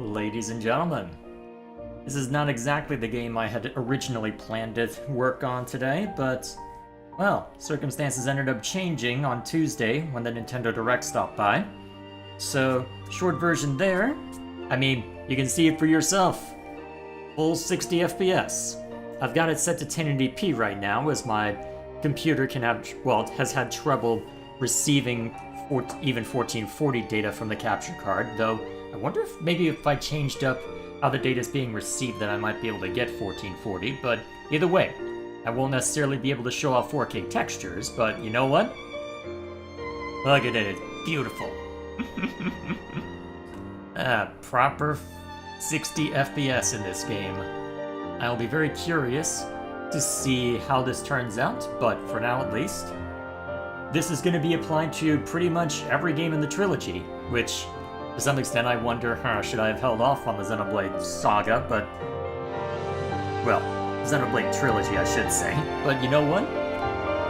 Ladies and gentlemen, this is not exactly the game I had originally planned to work on today, but, well, circumstances ended up changing on Tuesday when the Nintendo Direct stopped by. So, short version there, I mean, you can see it for yourself. Full 60 FPS. I've got it set to 1080p right now, as my computer has had trouble receiving even 1440 data from the capture card, though I wonder if maybe if I changed up how the data is being received that I might be able to get 1440, but either way, I won't necessarily be able to show off 4K textures, but you know what? Look at it, it's beautiful. Proper 60 FPS in this game. I'll be very curious to see how this turns out, but for now at least, this is going to be applied to pretty much every game in the trilogy, which, to some extent, I wonder, should I have held off on the Xenoblade saga, but... well, Xenoblade trilogy, I should say. But you know what?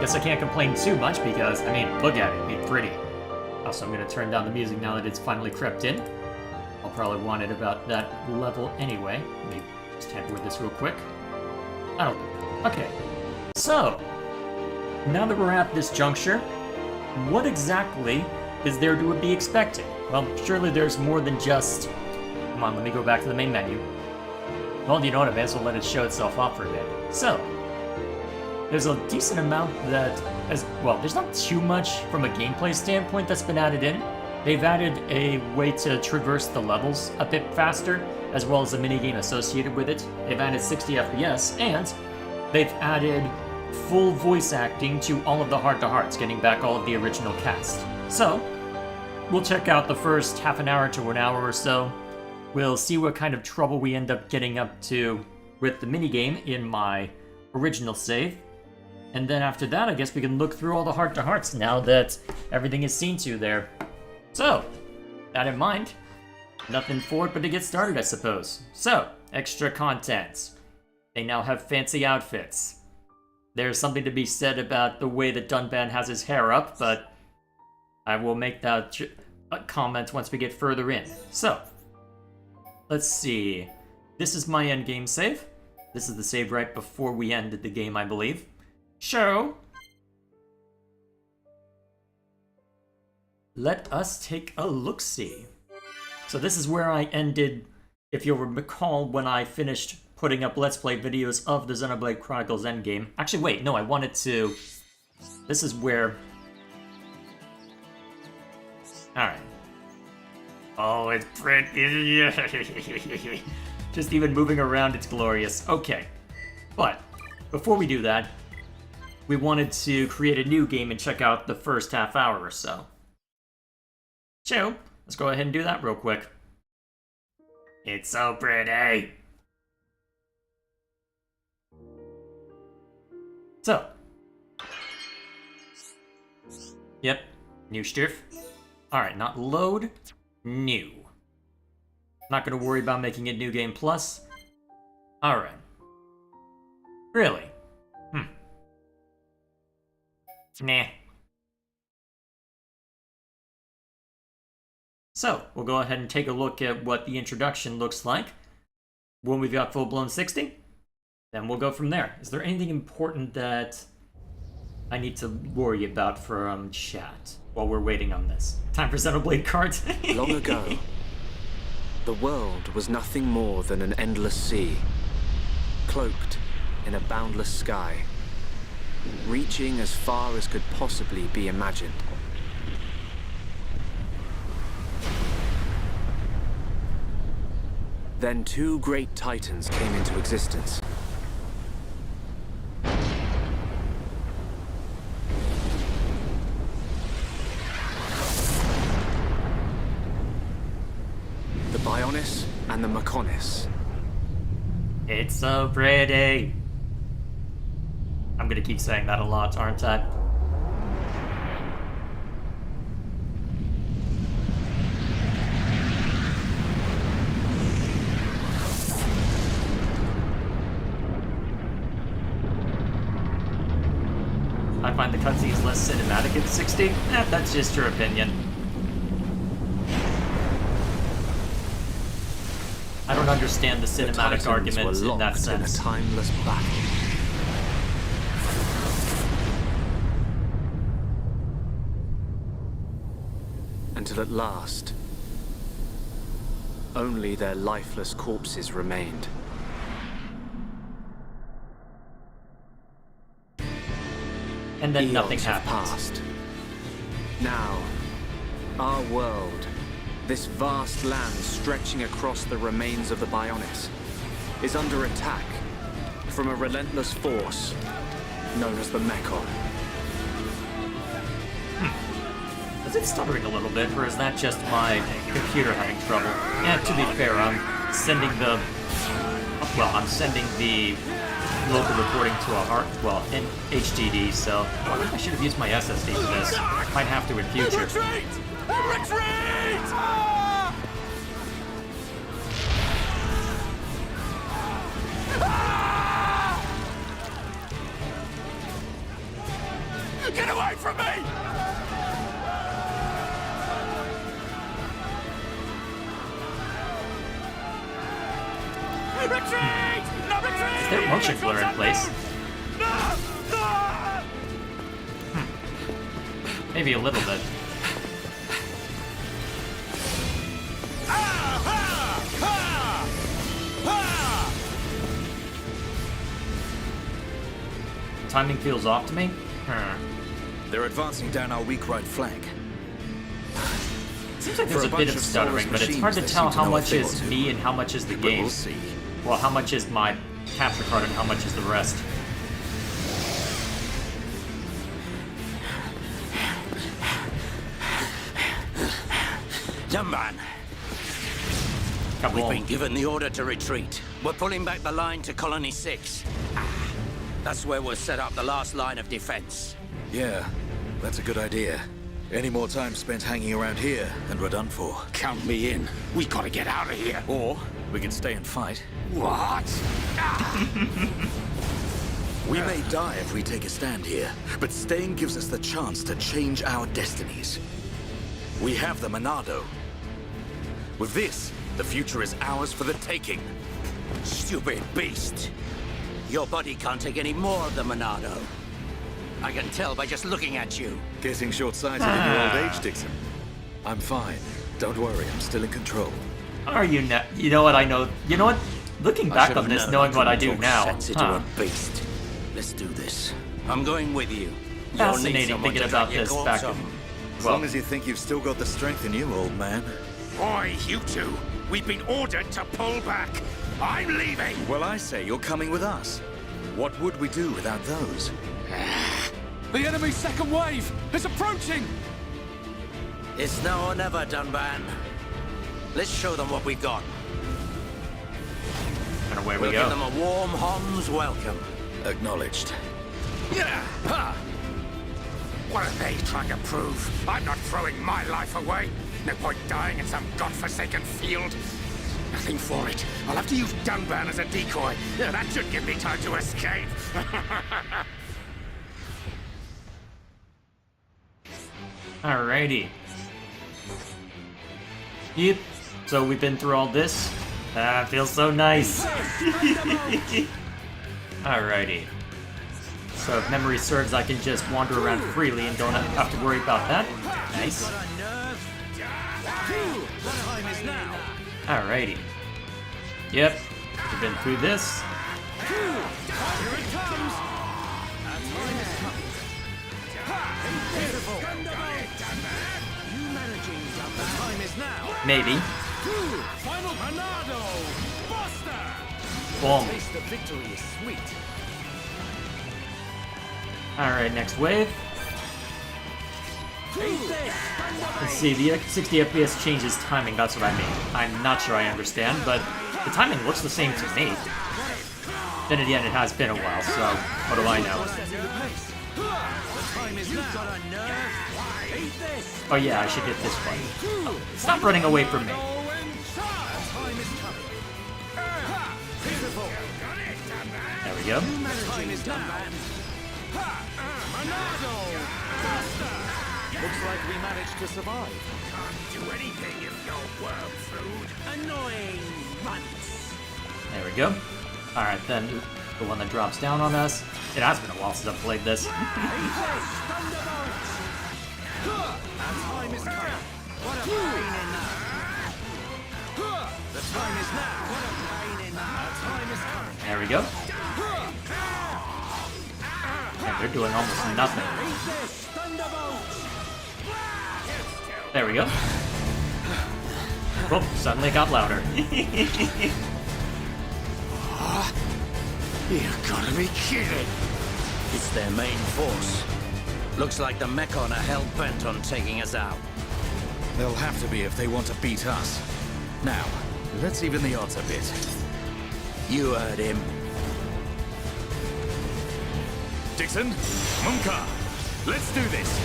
Guess I can't complain too much because, I mean, look at it, it's pretty. Also, I'm going to turn down the music now that it's finally crept in. I'll probably want it about that level anyway. Let me just tamper with this real quick. Okay, so, now that we're at this juncture, what exactly is there to be expected? Well, surely there's more than just... Come on, let me go back to the main menu. Well, you know what, I may as well let it show itself off for a bit. So, there's a decent amount that has... well, there's not too much from a gameplay standpoint that's been added in. They've added a way to traverse the levels a bit faster, as well as a minigame associated with it. They've added 60 FPS, and they've added full voice acting to all of the heart-to-hearts, getting back all of the original cast. So, we'll check out the first half an hour to an hour or so. We'll see what kind of trouble we end up getting up to with the minigame in my original save. And then after that, I guess we can look through all the heart-to-hearts now that everything is seen to there. So, that in mind, nothing for it but to get started, I suppose. So, extra content. They now have fancy outfits. There's something to be said about the way that Dunban has his hair up, but I will make that comment once we get further in. So, let's see. This is my endgame save. This is the save right before we ended the game, I believe. So, let us take a look-see. So this is where I ended, if you'll recall, when I finished putting up Let's Play videos of the Xenoblade Chronicles endgame. Actually, wait, no, I wanted to... This is where... Alright. Oh, it's pretty... Just even moving around, it's glorious. Okay. But, before we do that, we wanted to create a new game and check out the first half hour or so. So, let's go ahead and do that real quick. It's so pretty! So. Yep, new stuff. Alright, not load, new. Not gonna worry about making it New Game Plus. Alright. Really? Nah. So, we'll go ahead and take a look at what the introduction looks like when we've got full-blown 60. Then we'll go from there. Is there anything important that I need to worry about from chat while we're waiting on this? Time for Xenoblade cards? Long ago, the world was nothing more than an endless sea, cloaked in a boundless sky, reaching as far as could possibly be imagined. Then two great titans came into existence. The Bionis and the Mechonis. It's so pretty. I'm gonna keep saying that a lot, aren't I? I find the cutscenes less cinematic at 60. That's just your opinion. understand the cinematic argument in that sense. In a timeless battle. Until at last, only their lifeless corpses remained. And then nothing Eons have happened. passed. Now, our world, this vast land stretching across the remains of the Bionis, is under attack from a relentless force known as the Mechon. Is it stuttering a little bit, or is that just my computer having trouble? And to be fair, I'm sending the local recording to in HDD, so I should have used my SSD for this. Might have to in future. Retreat! Retreat! Get away from me! Retreat! No retreat! Is there motion blur in place? Maybe a little bit. Timing feels off to me. They're advancing down our weak right flank. Seems like there's a bit of stuttering, but it's hard to tell how much is me and how much is the game. We'll see. Well, how much is my capture card and how much is the rest. Young man, we've been given the order to retreat. We're pulling back the line to Colony 6. That's where we'll set up the last line of defense. Yeah, that's a good idea. Any more time spent hanging around here, and we're done for. Count me in. We gotta get out of here. Or we can stay and fight. What? We may die if we take a stand here, but staying gives us the chance to change our destinies. We have the Monado. With this, the future is ours for the taking. Stupid beast. Your body can't take any more of the Monado. I can tell by just looking at you. Getting short-sighted in your old age, Dixon. I'm fine. Don't worry, I'm still in control. Are you now? You know what I know? You know what? Looking back on this, knowing what I do now, Sense into a beast. Let's do this. I'm going with you. Fascinating thinking about this back in... As long as you think you've still got the strength in you, old man. Boy, you two. We've been ordered to pull back. I'm leaving. Well, I say you're coming with us. What would we do without those? The enemy's second wave is approaching! It's now or never, Dunban. Let's show them what we've got. And away we We'll go. give them a warm Hom's welcome. Acknowledged. Yeah. Huh. What are they trying to prove? I'm not throwing my life away. No point dying in some godforsaken field. Nothing for it. I'll have to use Dunban as a decoy. Yeah, that should give me time to escape. Alrighty. Yep. So we've been through all this. Feels so nice. Alrighty. So if memory serves, I can just wander around freely and don't have to worry about that. Nice. Alrighty. Yep. We've been through this. Maybe. Final Monado! Buster! Boom. Taste of victory is sweet. Alright, next wave. Let's see, the 60 FPS changes timing, that's what I mean. I'm not sure I understand, but the timing looks the same to me. Then again, it has been a while, so what do I know? Oh yeah, I should hit this one. Stop running away from me. There we go. Looks like we managed to survive. Can't do anything if you're worm food. Annoying runts. we go. Alright, then the one that drops down on us. It has been a while since I've played this. There we go. And they're doing almost nothing. There we go. Oh, suddenly it got louder. You gotta be kidding! It's their main force. Looks like the Mechon are hell-bent on taking us out. They'll have to be if they want to beat us. Now, let's even the odds a bit. You heard him. Dixon, Munka, let's do this.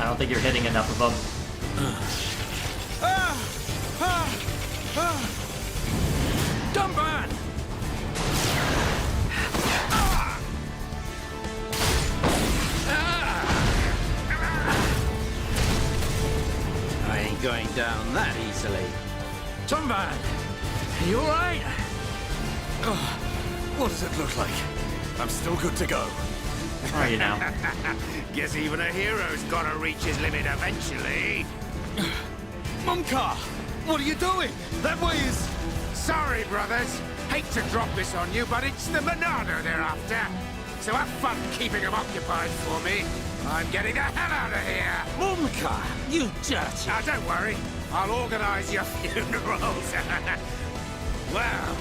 I don't think you're hitting enough of them. Dumban! I ain't going down that easily. Dumban! You alright? What does it look like? I'm still good to go. How are you now? Guess even a hero's gotta reach his limit eventually. Munka, what are you doing? That way is... Sorry, brothers. Hate to drop this on you, but it's the Monado they're after. So have fun keeping them occupied for me. I'm getting the hell out of here. Mumka, you dirty... Now, don't worry. I'll organize your funerals. Well,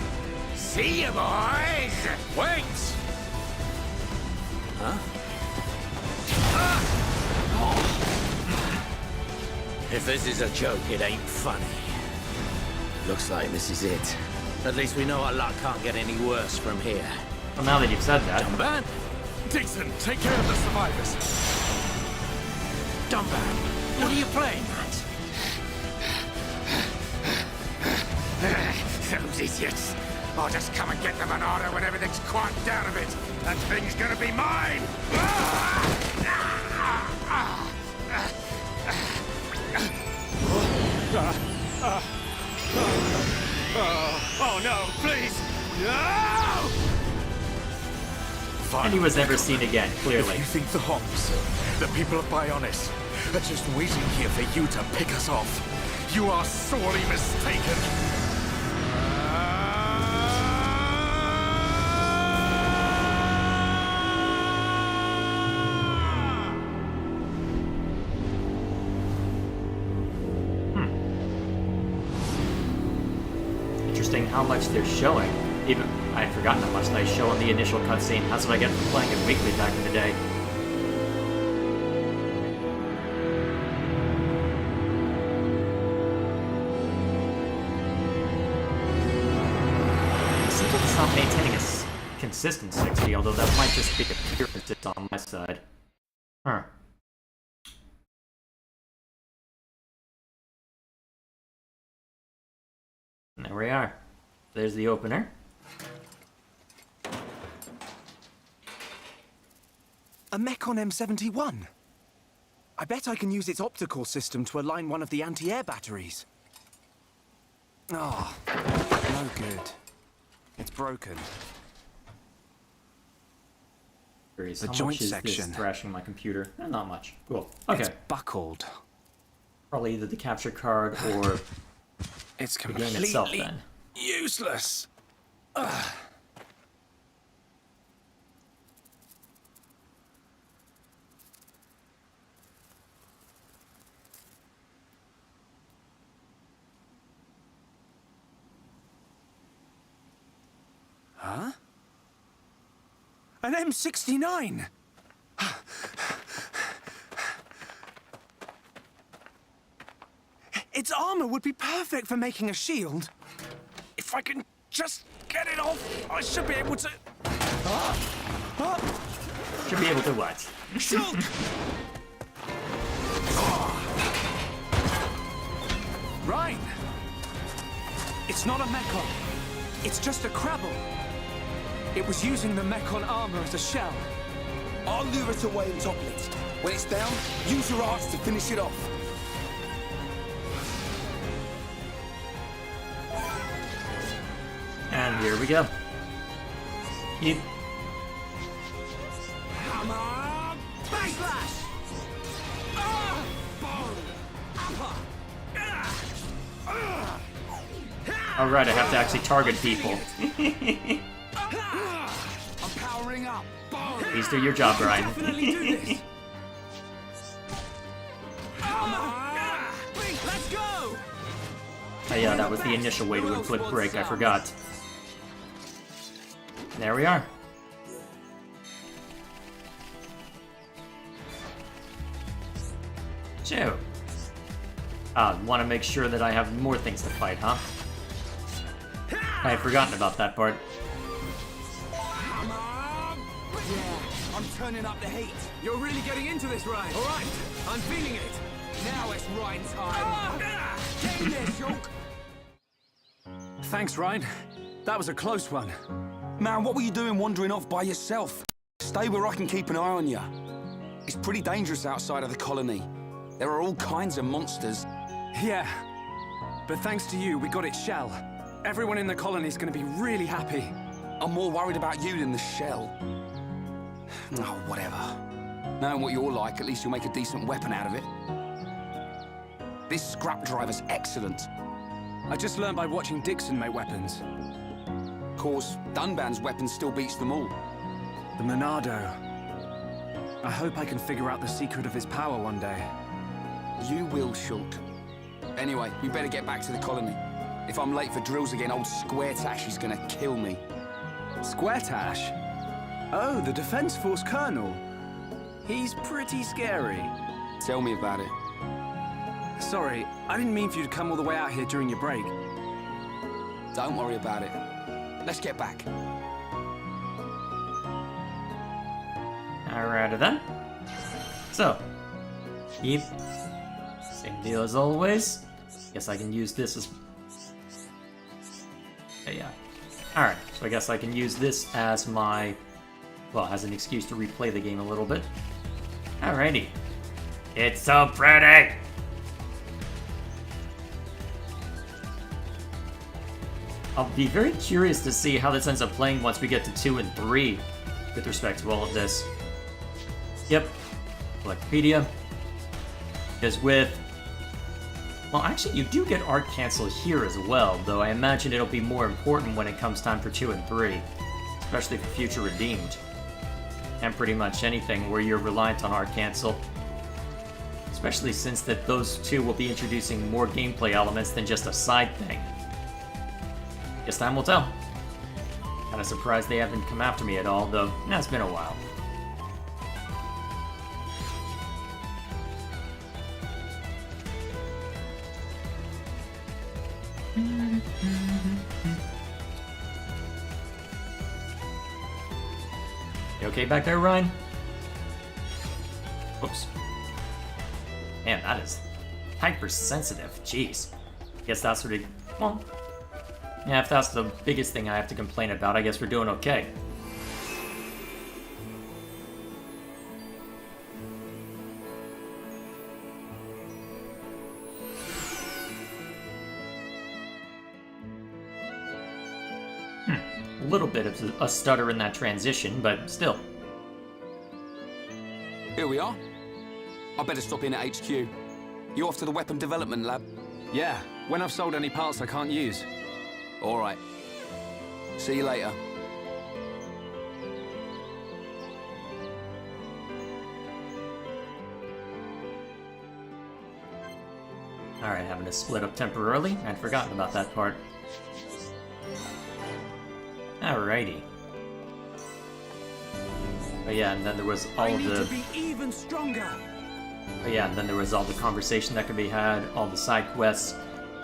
see you, boys. Wait! If this is a joke, it ain't funny. Looks like this is it. At least we know our luck can't get any worse from here. Well, now that you've said that. Dumban? Dixon, take care of the survivors. Dumban, what are you playing at? Those idiots. I'll just come and get the Monado when everything's quieted down a bit. That thing's gonna be mine! Oh no, please! No! And he was never seen again, clearly. If you think the Homs, the people of Bionis, are just waiting here for you to pick us off, you are sorely mistaken. Interesting how much they're showing. Even I had forgotten how much they show in the initial cutscene. That's what I get from playing it weekly back in the day. It seems like it's not maintaining a consistent 60, although that might just be a pure persist on my side. Huh. And there we are. There's the opener. A Mechon M71. I bet I can use its optical system to align one of the anti-air batteries. Oh, no good. It's broken. Curious, The how joint much is section. this thrashing my computer? Not much. Cool. Okay. It's buckled. Probably either the capture card or It's the game completely itself then. useless. Ugh. Huh? An M69! Its armor would be perfect for making a shield. If I can just get it off, I should be able to... Should be able to what? Shoot! Ryan! It's not a Mechon. It's just a Crabble. It was using the Mechon armor as a shell. I'll lure it away and topple it. When it's down, use your arts to finish it off. And here we go. Yeet. Come on! Backslash! Alright, I have to actually target people. I'm powering up. Please do your job, Brian. Definitely do this. Let's go! Oh yeah, that was the initial way to inflict break, I forgot. There we are. Chew. Want to make sure that I have more things to fight, huh? I had forgotten about that part. Come on! Yeah, I'm turning up the heat. You're really getting into this, Ryan. All right, I'm feeling it. Now it's Ryan time. Get in there, Shulk. Thanks, Ryan. That was a close one. Man, what were you doing wandering off by yourself? Stay where I can keep an eye on you. It's pretty dangerous outside of the colony. There are all kinds of monsters. Yeah. But thanks to you, we got its shell. Everyone in the colony's gonna be really happy. I'm more worried about you than the shell. Oh, whatever. Knowing what you're like, at least you'll make a decent weapon out of it. This scrap driver's excellent. I just learned by watching Dixon make weapons. Of course, Dunban's weapon still beats them all. The Monado. I hope I can figure out the secret of his power one day. You will, Shulk. Anyway, we better get back to the colony. If I'm late for drills again, old Square Tash is gonna kill me. Square Tash? Oh, the Defense Force Colonel. He's pretty scary. Tell me about it. Sorry, I didn't mean for you to come all the way out here during your break. Don't worry about it. Let's get back. Alrighty then. So, keep. Same deal as always. Guess I can use this as... Yeah. Alright, so I guess I can use this as my... Well, as an excuse to replay the game a little bit. Alrighty. It's so pretty! I'll be very curious to see how this ends up playing once we get to 2 and 3 with respect to all of this. Yep. Wikipedia. Because with... Well, actually, you do get art cancel here as well, though I imagine it'll be more important when it comes time for 2 and 3. Especially for Future Redeemed. And pretty much anything where you're reliant on art cancel. Especially since that those two will be introducing more gameplay elements than just a side thing. Guess time will tell. Kinda surprised they haven't come after me at all, though it's been a while. You okay back there, Ryan? Oops. Man, that is hypersensitive. Jeez. Guess that's what it... Well... Yeah, if that's the biggest thing I have to complain about, I guess we're doing okay. A little bit of a stutter in that transition, but still. Here we are. I better stop in at HQ. You off to the weapon development lab? Yeah, when I've sold any parts I can't use. All right. See you later. Alright, having to split up temporarily. I'd forgotten about that part. Alrighty. But yeah, and then there was all of the... I need to be even stronger. But yeah, and then there was all the conversation that could be had, all the side quests.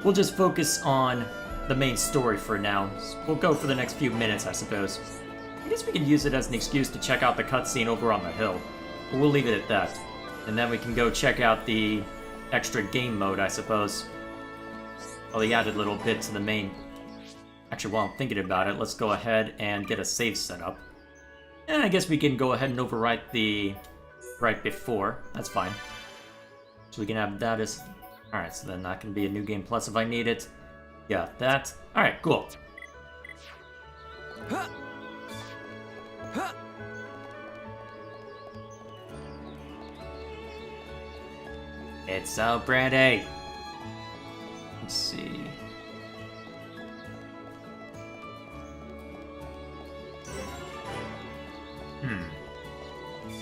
We'll just focus on the main story for now. We'll go for the next few minutes, I suppose. I guess we can use it as an excuse to check out the cutscene over on the hill. But we'll leave it at that. And then we can go check out the extra game mode, I suppose. Well, he added a little bit to the main... Actually, while I'm thinking about it, let's go ahead and get a save set up. And I guess we can go ahead and overwrite the... right before. That's fine. So we can have that as... Alright, so then that can be a New Game Plus if I need it. Yeah, that. Alright, cool. It's out, Brandy. Let's see.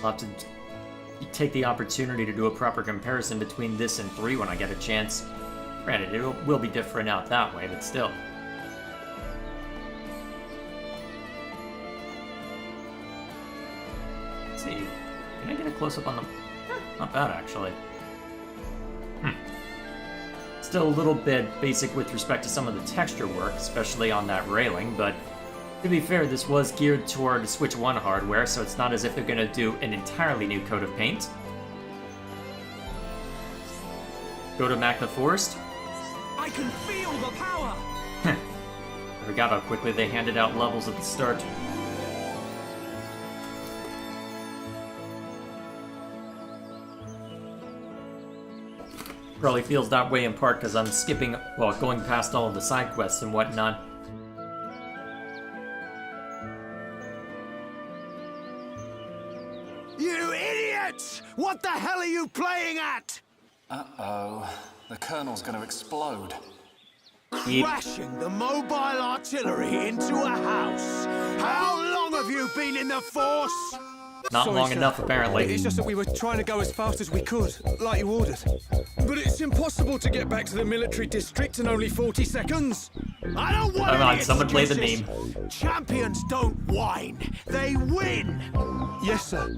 I'll have to take the opportunity to do a proper comparison between this and 3 when I get a chance. Granted, it will be different out that way, but still. Let's see. Can I get a close-up on them? Not bad, actually. Still a little bit basic with respect to some of the texture work, especially on that railing, but to be fair, this was geared toward Switch 1 hardware, so it's not as if they're going to do an entirely new coat of paint. Go to Magna Forest. I can feel the power! I forgot how quickly they handed out levels at the start. Probably feels that way in part because I'm skipping, well, going past all of the side quests and whatnot. You idiots! What the hell are you playing at? Uh-oh. The Colonel's gonna explode. Yep. Crashing the mobile artillery into a house. How long have you been in the Force? Not Sorry, long sir. enough, apparently. It's just that we were trying to go as fast as we could, like you ordered. But it's impossible to get back to the military district in only 40 seconds. I don't want Come on, any someone play the excuses. meme. Champions don't whine, they win. Yes, sir.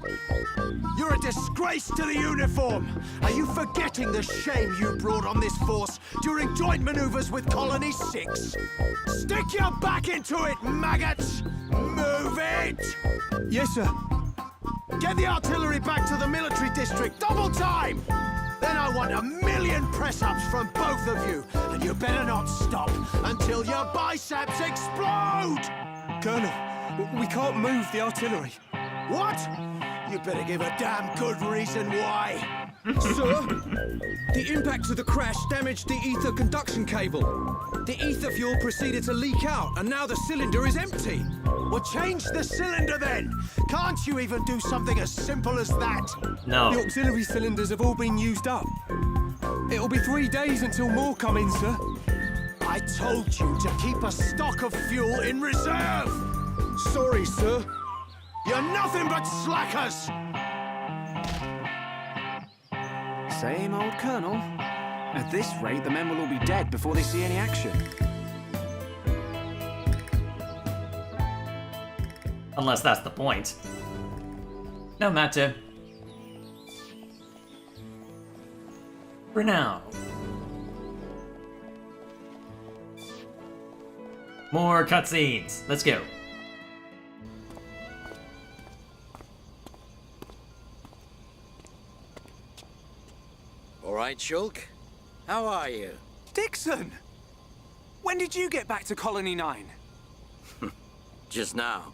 You're a disgrace to the uniform. Are you forgetting the shame you brought on this force during joint maneuvers with Colony 6? Stick your back into it, maggots! Move it! Yes, sir. Get the artillery back to the military district, double time! Then I want 1,000,000 press-ups from both of you, and you better not stop until your biceps explode! Colonel, we can't move the artillery. What? You better give a damn good reason why. Sir, the impact of the crash damaged the ether conduction cable. The ether fuel proceeded to leak out, and now the cylinder is empty. Well, change the cylinder then. Can't you even do something as simple as that? No. The auxiliary cylinders have all been used up. It'll be 3 days until more come in, sir. I told you to keep a stock of fuel in reserve. Sorry, sir. You're nothing but slackers. Same old Colonel. At this rate, the men will all be dead before they see any action. Unless that's the point. No matter. For now. More cutscenes. Let's go. All right, Shulk. How are you? Dixon! When did you get back to Colony 9? Just now.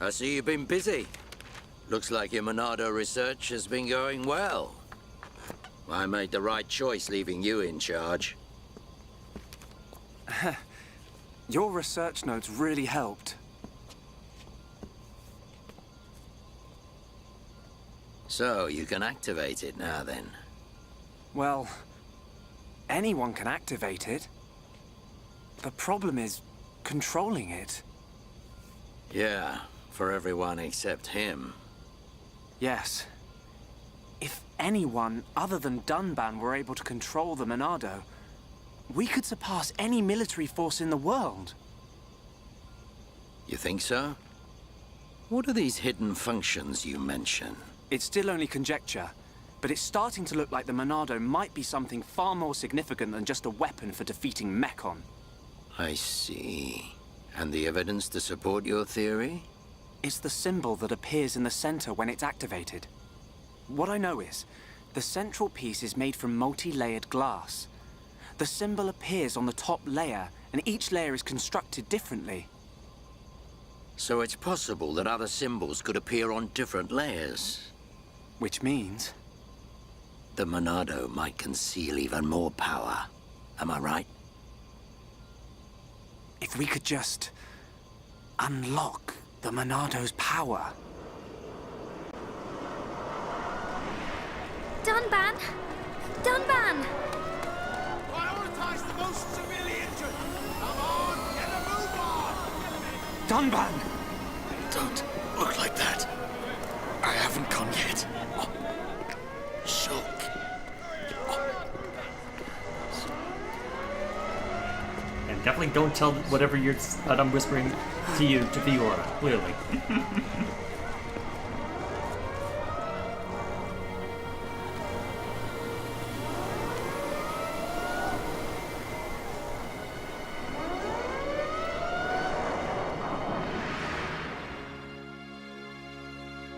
I see you've been busy. Looks like your Monado research has been going well. I made the right choice leaving you in charge. Your research notes really helped. So, you can activate it now then. Well, anyone can activate it. The problem is controlling it. Yeah, for everyone except him. Yes. If anyone other than Dunban were able to control the Monado, we could surpass any military force in the world. You think so? What are these hidden functions you mention? It's still only conjecture, but it's starting to look like the Monado might be something far more significant than just a weapon for defeating Mechon. I see. And the evidence to support your theory? It's the symbol that appears in the center when it's activated. What I know is, the central piece is made from multi-layered glass. The symbol appears on the top layer, and each layer is constructed differently. So it's possible that other symbols could appear on different layers. Which means... The Monado might conceal even more power. Am I right? if we could just unlock the Monado's power. Dunban! Dunban! Prioritize the most severely injured! Come on, get a move on! Dunban! Don't look like that. I haven't gone yet. Shulk. And definitely don't tell whatever that I'm whispering to you to Fiora, clearly.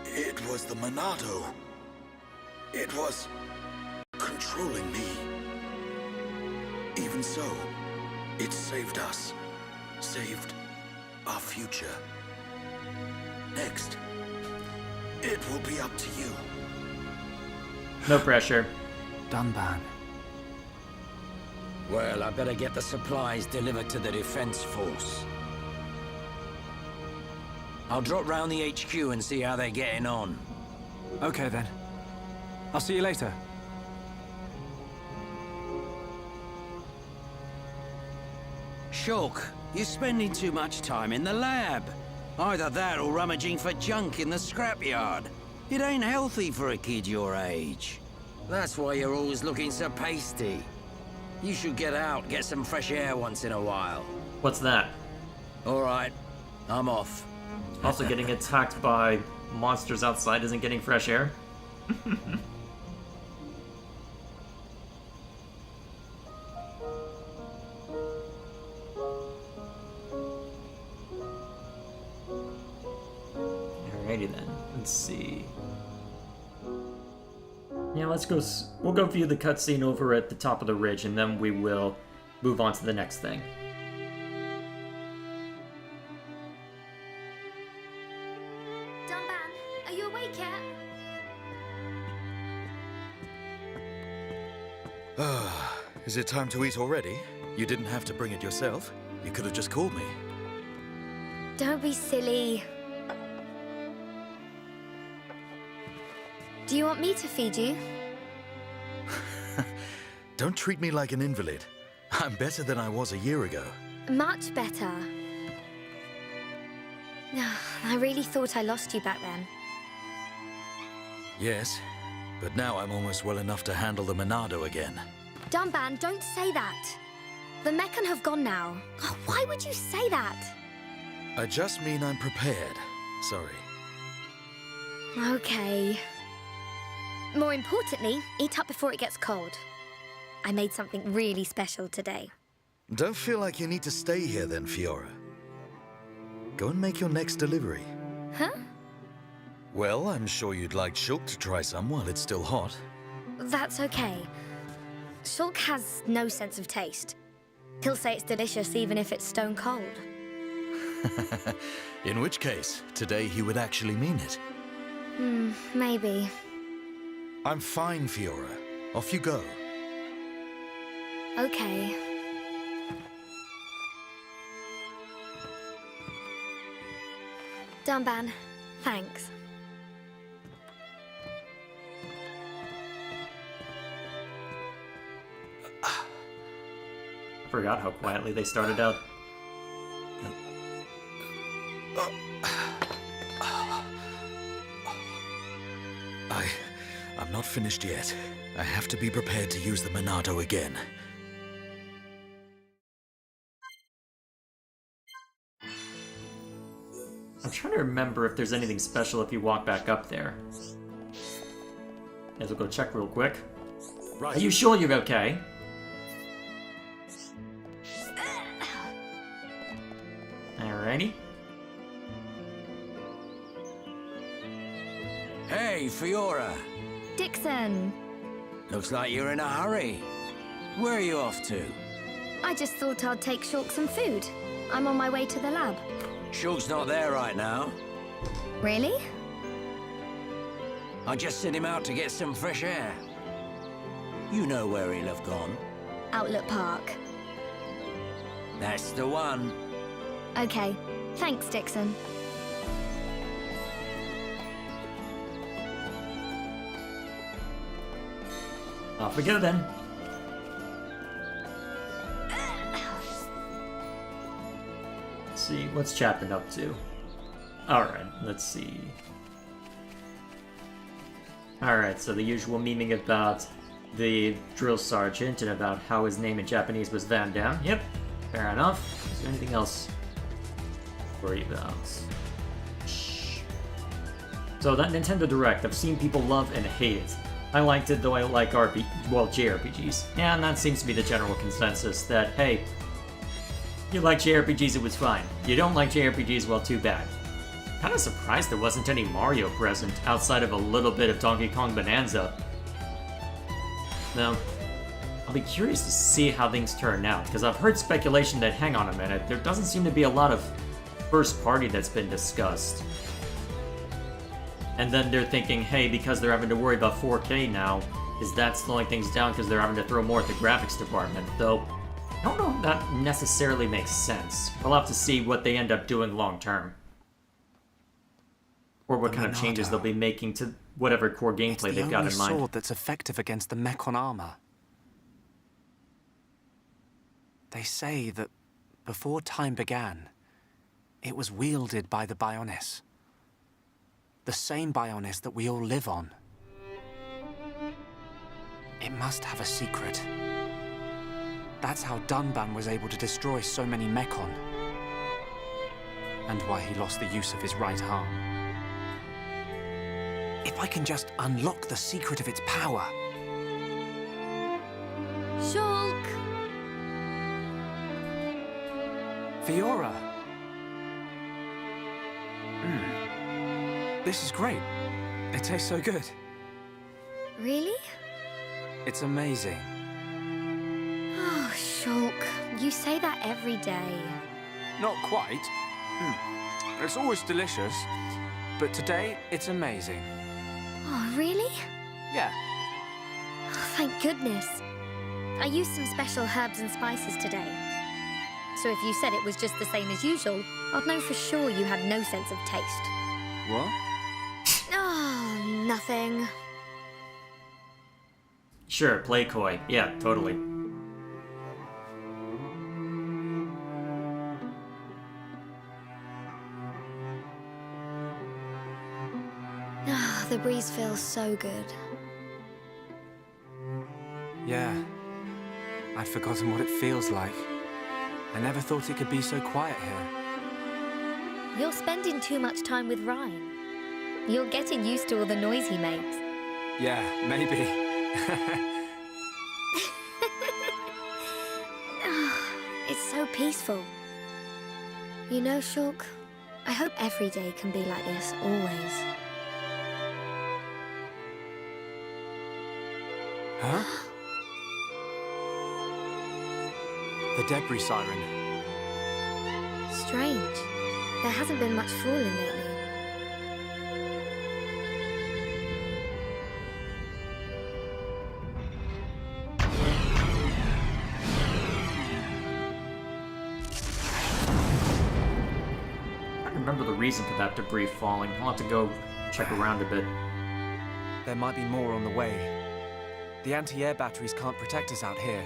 It was the Monado. It was controlling me. Even so, it saved us. Saved our future. Next, it will be up to you. No pressure. Dunban. Well, I better get the supplies delivered to the defense force. I'll drop round the HQ and see how they're getting on. Okay then. I'll see you later. Shulk, you're spending too much time in the lab. Either that or rummaging for junk in the scrapyard. It ain't healthy for a kid your age. That's why you're always looking so pasty. You should get out, get some fresh air once in a while. What's that? All right, I'm off. Also, getting attacked by monsters outside isn't getting fresh air? Alrighty then, let's see. Yeah, let's go. We'll go view the cutscene over at the top of the ridge, and then we will move on to the next thing. Dunban, are you awake yet? Is it time to eat already? You didn't have to bring it yourself. You could have just called me. Don't be silly. Do you want me to feed you? Don't treat me like an invalid. I'm better than I was a year ago. Much better. I really thought I lost you back then. Yes, but now I'm almost well enough to handle the Monado again. Dunban, don't say that. The Meccan have gone now. Oh, why would you say that? I just mean I'm prepared. Sorry. Okay. More importantly, eat up before it gets cold. I made something really special today. Don't feel like you need to stay here then, Fiora. Go and make your next delivery. Huh? Well, I'm sure you'd like Shulk to try some while it's still hot. That's okay. Shulk has no sense of taste. He'll say it's delicious even if it's stone cold. In which case, today he would actually mean it. Maybe. I'm fine, Fiora. Off you go. Okay. Dunban, thanks. Forgot how quietly they started out. I'm not finished yet. I have to be prepared to use the Monado again. I'm trying to remember if there's anything special if you walk back up there. Guess we'll go check real quick. Right. Are you sure you're okay? Alrighty. Hey, Fiora. Dixon! Looks like you're in a hurry. Where are you off to? I just thought I'd take Shulk some food. I'm on my way to the lab. Shulk's not there right now. Really? I just sent him out to get some fresh air. You know where he'll have gone. Outlook Park. That's the one. Okay. Thanks, Dixon. Off we go then. Let's see, what's Chapman up to? Alright, let's see. Alright, so the usual memeing about the drill sergeant and about how his name in Japanese was Van Dam. Yep, fair enough. Is there anything else to worry about? Shh. So that Nintendo Direct, I've seen people love and hate it. I liked it, though I don't like jRPGs. And that seems to be the general consensus that, hey, you like JRPGs, it was fine. You don't like JRPGs, well, too bad. Kinda surprised there wasn't any Mario present, outside of a little bit of Donkey Kong Bonanza. Now, I'll be curious to see how things turn out, because I've heard speculation that, hang on a minute, there doesn't seem to be a lot of first party that's been discussed. And then they're thinking, hey, because they're having to worry about 4K now, is that slowing things down because they're having to throw more at the graphics department? Though, I don't know if that necessarily makes sense. We'll have to see what they end up doing long term. Or what kind of changes they'll be making to whatever core gameplay they've got in mind. It's the only sword that's effective against the Mechon armor. They say that before time began, it was wielded by the Bionis. The same Bionis that we all live on. It must have a secret. That's how Dunban was able to destroy so many Mechon. And why he lost the use of his right arm. If I can just unlock the secret of its power. Shulk! Fiora! This is great. It tastes so good. Really? It's amazing. Oh, Shulk, you say that every day. Not quite. It's always delicious, but today it's amazing. Oh, really? Yeah. Oh, thank goodness. I used some special herbs and spices today. So if you said it was just the same as usual, I'd know for sure you had no sense of taste. What? Oh, nothing. Sure, play coy. Yeah, totally. Ah, the breeze feels so good. Yeah. I'd forgotten what it feels like. I never thought it could be so quiet here. You're spending too much time with Ryan. You're getting used to all the noise he makes. Yeah, maybe. It's so peaceful. You know, Shulk, I hope every day can be like this, always. Huh? The debris siren. Strange. There hasn't been much falling lately. I don't remember the reason for that debris falling. I'll have to go check around a bit. There might be more on the way. The anti-air batteries can't protect us out here.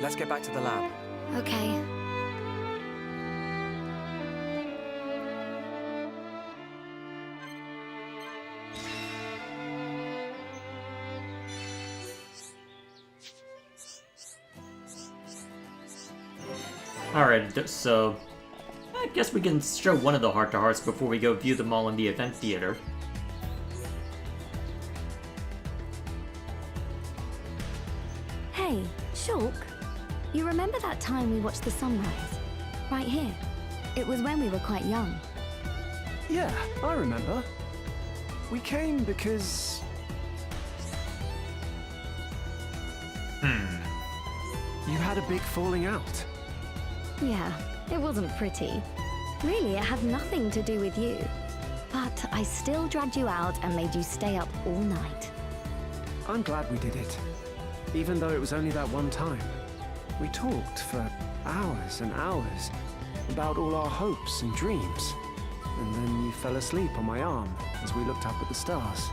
Let's get back to the lab. Okay. Alright, so I guess we can show one of the heart-to-hearts before we go view them all in the event theater. Hey, Shulk, you remember that time we watched the sunrise? Right here. It was when we were quite young. Yeah, I remember. We came because... had a big falling out. Yeah, it wasn't pretty. Really, it had nothing to do with you. But I still dragged you out and made you stay up all night. I'm glad we did it. Even though it was only that one time. We talked for hours and hours about all our hopes and dreams. And then you fell asleep on my arm as we looked up at the stars.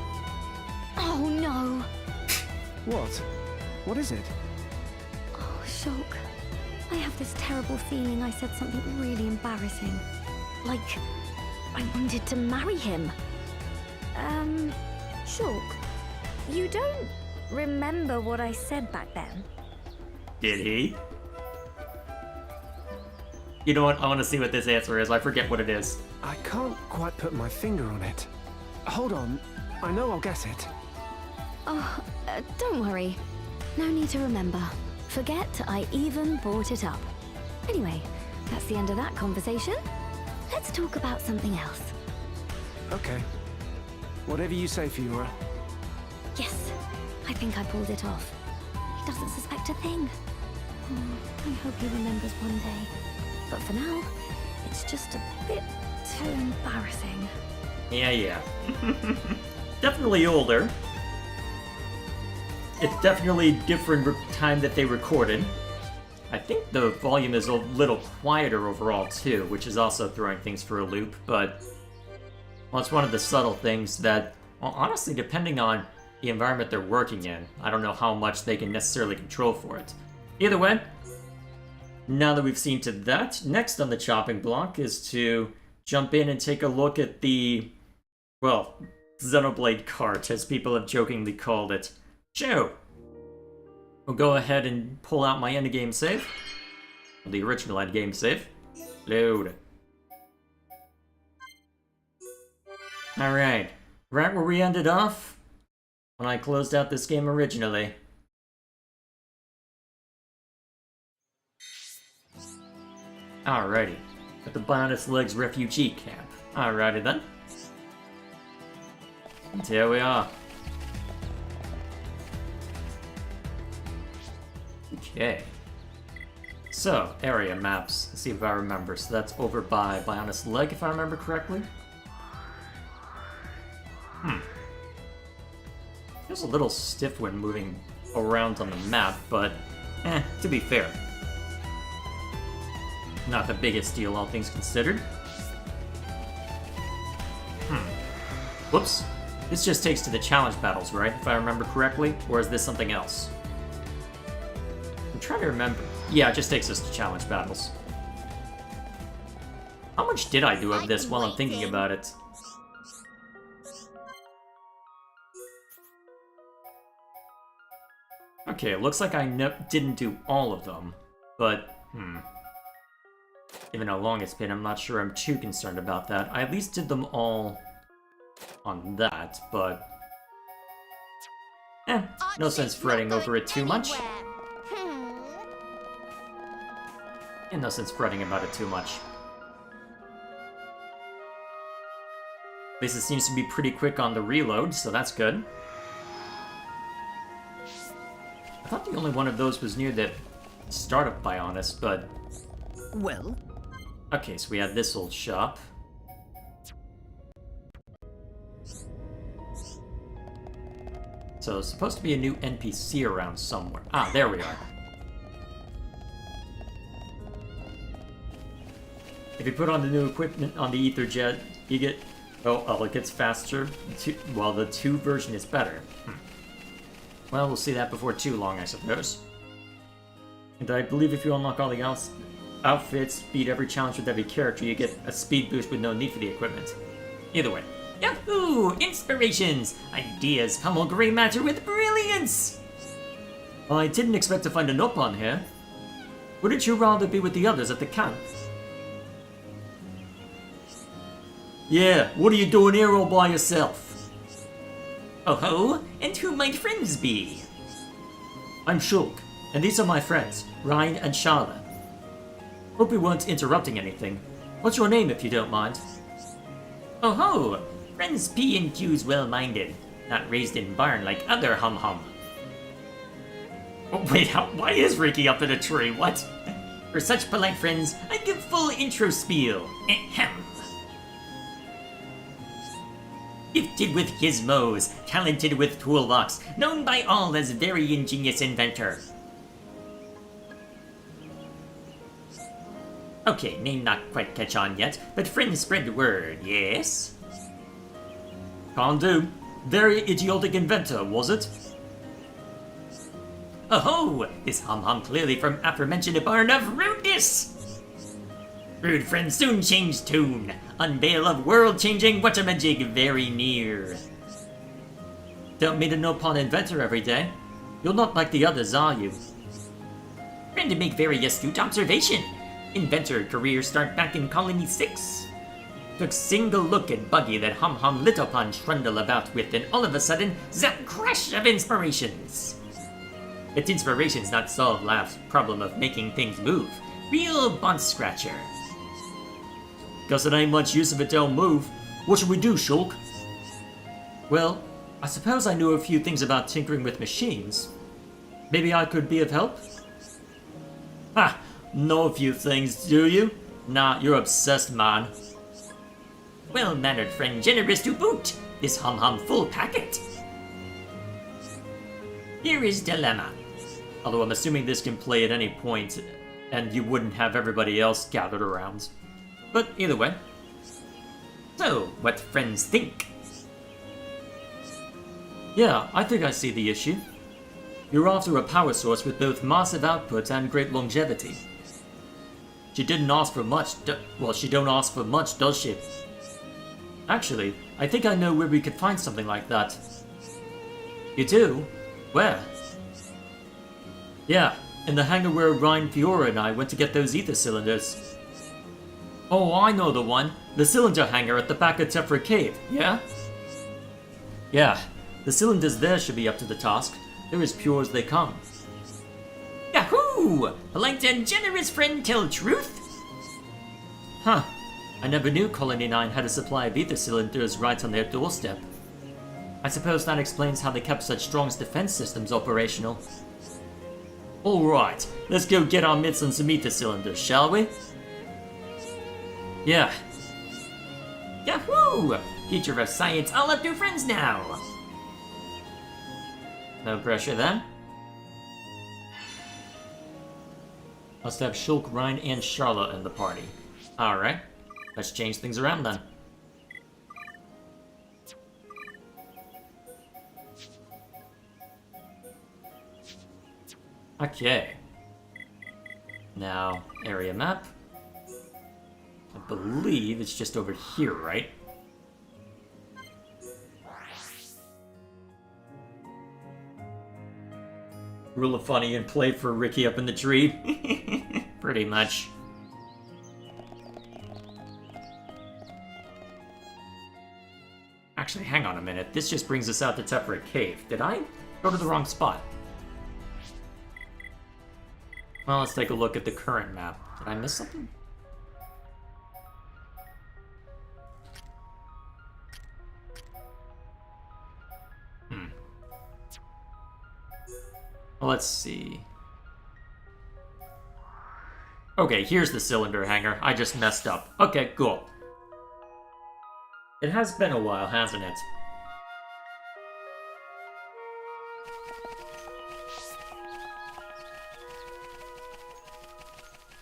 Oh no! What? What is it? Oh, Shulk. I have this terrible feeling I said something really embarrassing. Like, I wanted to marry him. Shulk, you don't remember what I said back then? Did he? You know what? I want to see what this answer is. I forget what it is. I can't quite put my finger on it. Hold on. I know I'll guess it. Oh, don't worry. No need to remember. Forget I even brought it up. Anyway, that's the end of that conversation. Let's talk about something else. Okay. Whatever you say, Fiora. Yes, I think I pulled it off. He doesn't suspect a thing. Oh, I hope he remembers one day. But for now, it's just a bit too embarrassing. Yeah. Definitely older. It's definitely different time that they recorded. I think the volume is a little quieter overall too, which is also throwing things for a loop, but well, it's one of the subtle things that, well, honestly, depending on the environment they're working in, I don't know how much they can necessarily control for it. Either way, now that we've seen to that, next on the chopping block is to jump in and take a look at the, well, Xenoblade cart, as people have jokingly called it. Joe! We'll go ahead and pull out my endgame save. The original endgame save. Load. Alright. Right where we ended off when I closed out this game originally. Alrighty. At the Bionis Legs refugee camp. Alrighty then. And here we are. Okay. So, area maps. Let's see if I remember. So that's over by Bionis Leg, if I remember correctly. Feels a little stiff when moving around on the map, but to be fair. Not the biggest deal, all things considered. Whoops. This just takes to the challenge battles, right? If I remember correctly? Or is this something else? I'm trying to remember. Yeah, it just takes us to challenge battles. How much did I do of this while I'm thinking about it? Okay, it looks like I didn't do all of them, but, Given how long it's been, I'm not sure I'm too concerned about that. I at least did them all on that, but... no sense fretting over it too much. And no sense fretting about it too much. At least it seems to be pretty quick on the reload, so that's good. I thought the only one of those was near the start of Bionis, but... Well? Okay, so we had this old shop. So it's supposed to be a new NPC around somewhere. Ah, there we are. If you put on the new equipment on the Ether Jet, you get... Oh, it gets faster. Well, the 2 version is better. Well, we'll see that before too long, I suppose. And I believe if you unlock all the outfits, beat every challenge with every character, you get a speed boost with no need for the equipment. Either way. Yahoo! Inspirations! Ideas pummel grey matter with brilliance! I didn't expect to find a nope on here. Wouldn't you rather be with the others at the camp? Yeah, what are you doing here all by yourself? Oh ho, and who might friends be? I'm Shulk, and these are my friends, Ryan and Charlotte. Hope we weren't interrupting anything. What's your name, if you don't mind? Oh ho, friends P and Q's well-minded, not raised in barn like other hum-hum. Oh, wait, why is Ricky up in a tree? What? For such polite friends, I give full intro spiel. Ahem. Gifted with gizmos, talented with toolbox, known by all as very ingenious inventor. Okay, name not quite catch on yet, but friends spread the word, yes? Can't do. Very idiotic inventor, was it? Oh, this hum-hum clearly from aforementioned barn of rudeness! Rude friends soon change tune. Unveil of world-changing whatamajig very near. Don't meet a no-pun inventor every day. You're not like the others, are you? Friend to make very astute observation. Inventor career start back in Colony 6. Took single look at Buggy that hum-hum lit upon trundle about with, and all of a sudden, zap crash of inspirations. Its inspirations not solve life's problem of making things move. Real bunt scratcher. Guess it ain't much use if it don't move. What should we do, Shulk? Well, I suppose I know a few things about tinkering with machines. Maybe I could be of help? Ha! Know a few things, do you? Nah, you're obsessed, man. Well-mannered friend, generous to boot. This hum-hum full packet. Here is dilemma. Although I'm assuming this can play at any point, and you wouldn't have everybody else gathered around. But either way. So, what friends think? Yeah, I think I see the issue. You're after a power source with both massive output and great longevity. She didn't ask for much, well, she don't ask for much, does she? Actually, I think I know where we could find something like that. You do? Where? Yeah, in the hangar where Ryan, Fiora, and I went to get those ether cylinders. Oh, I know the one. The cylinder hangar at the back of Tephra Cave, yeah? Yeah, the cylinders there should be up to the task. They're as pure as they come. Yahoo! Polite and generous friend tell truth? Huh. I never knew Colony 9 had a supply of ether cylinders right on their doorstep. I suppose that explains how they kept such strong defense systems operational. Alright, let's go get our mitts on some ether cylinders, shall we? Yeah. Yahoo! Future of science all up to friends now! No pressure then. Must have Shulk, Ryan, and Charlotte in the party. Alright, let's change things around then. Okay. Now, area map. I believe it's just over here, right? Rule of funny and play for Ricky up in the tree. Pretty much. Actually, hang on a minute. This just brings us out to Tephra Cave. Did I go to the wrong spot? Well, let's take a look at the current map. Did I miss something? Well, let's see. Okay, here's the cylinder hangar. I just messed up. Okay, cool. It has been a while, hasn't it?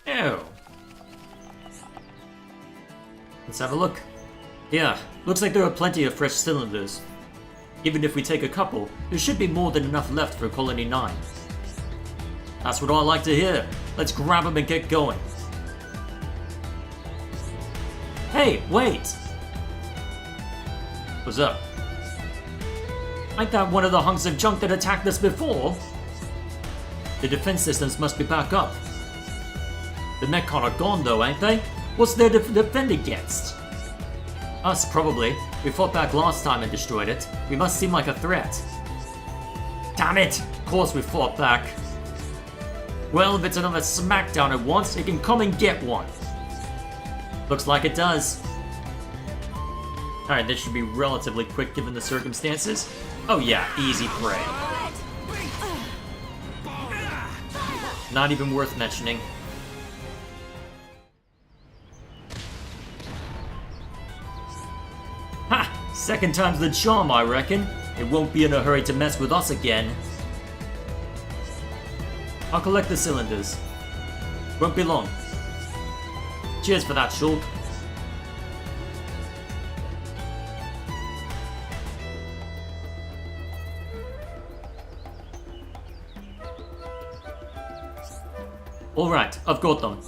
Oh. Let's have a look. Yeah, looks like there are plenty of fresh cylinders. Even if we take a couple, there should be more than enough left for Colony 9. That's what I like to hear. Let's grab them and get going. Hey, wait! What's up? Ain't that one of the hunks of junk that attacked us before? The defense systems must be back up. The Mechon are gone though, ain't they? What's there to defend against? Us, probably. We fought back last time and destroyed it. We must seem like a threat. Damn it! Of course we fought back. Well, if it's another smackdown at once, it can come and get one. Looks like it does. Alright, this should be relatively quick given the circumstances. Oh yeah, easy prey. Not even worth mentioning. Ha! Second time's the charm, I reckon. It won't be in a hurry to mess with us again. I'll collect the cylinders. Won't be long. Cheers for that, Shulk. Alright, I've got them.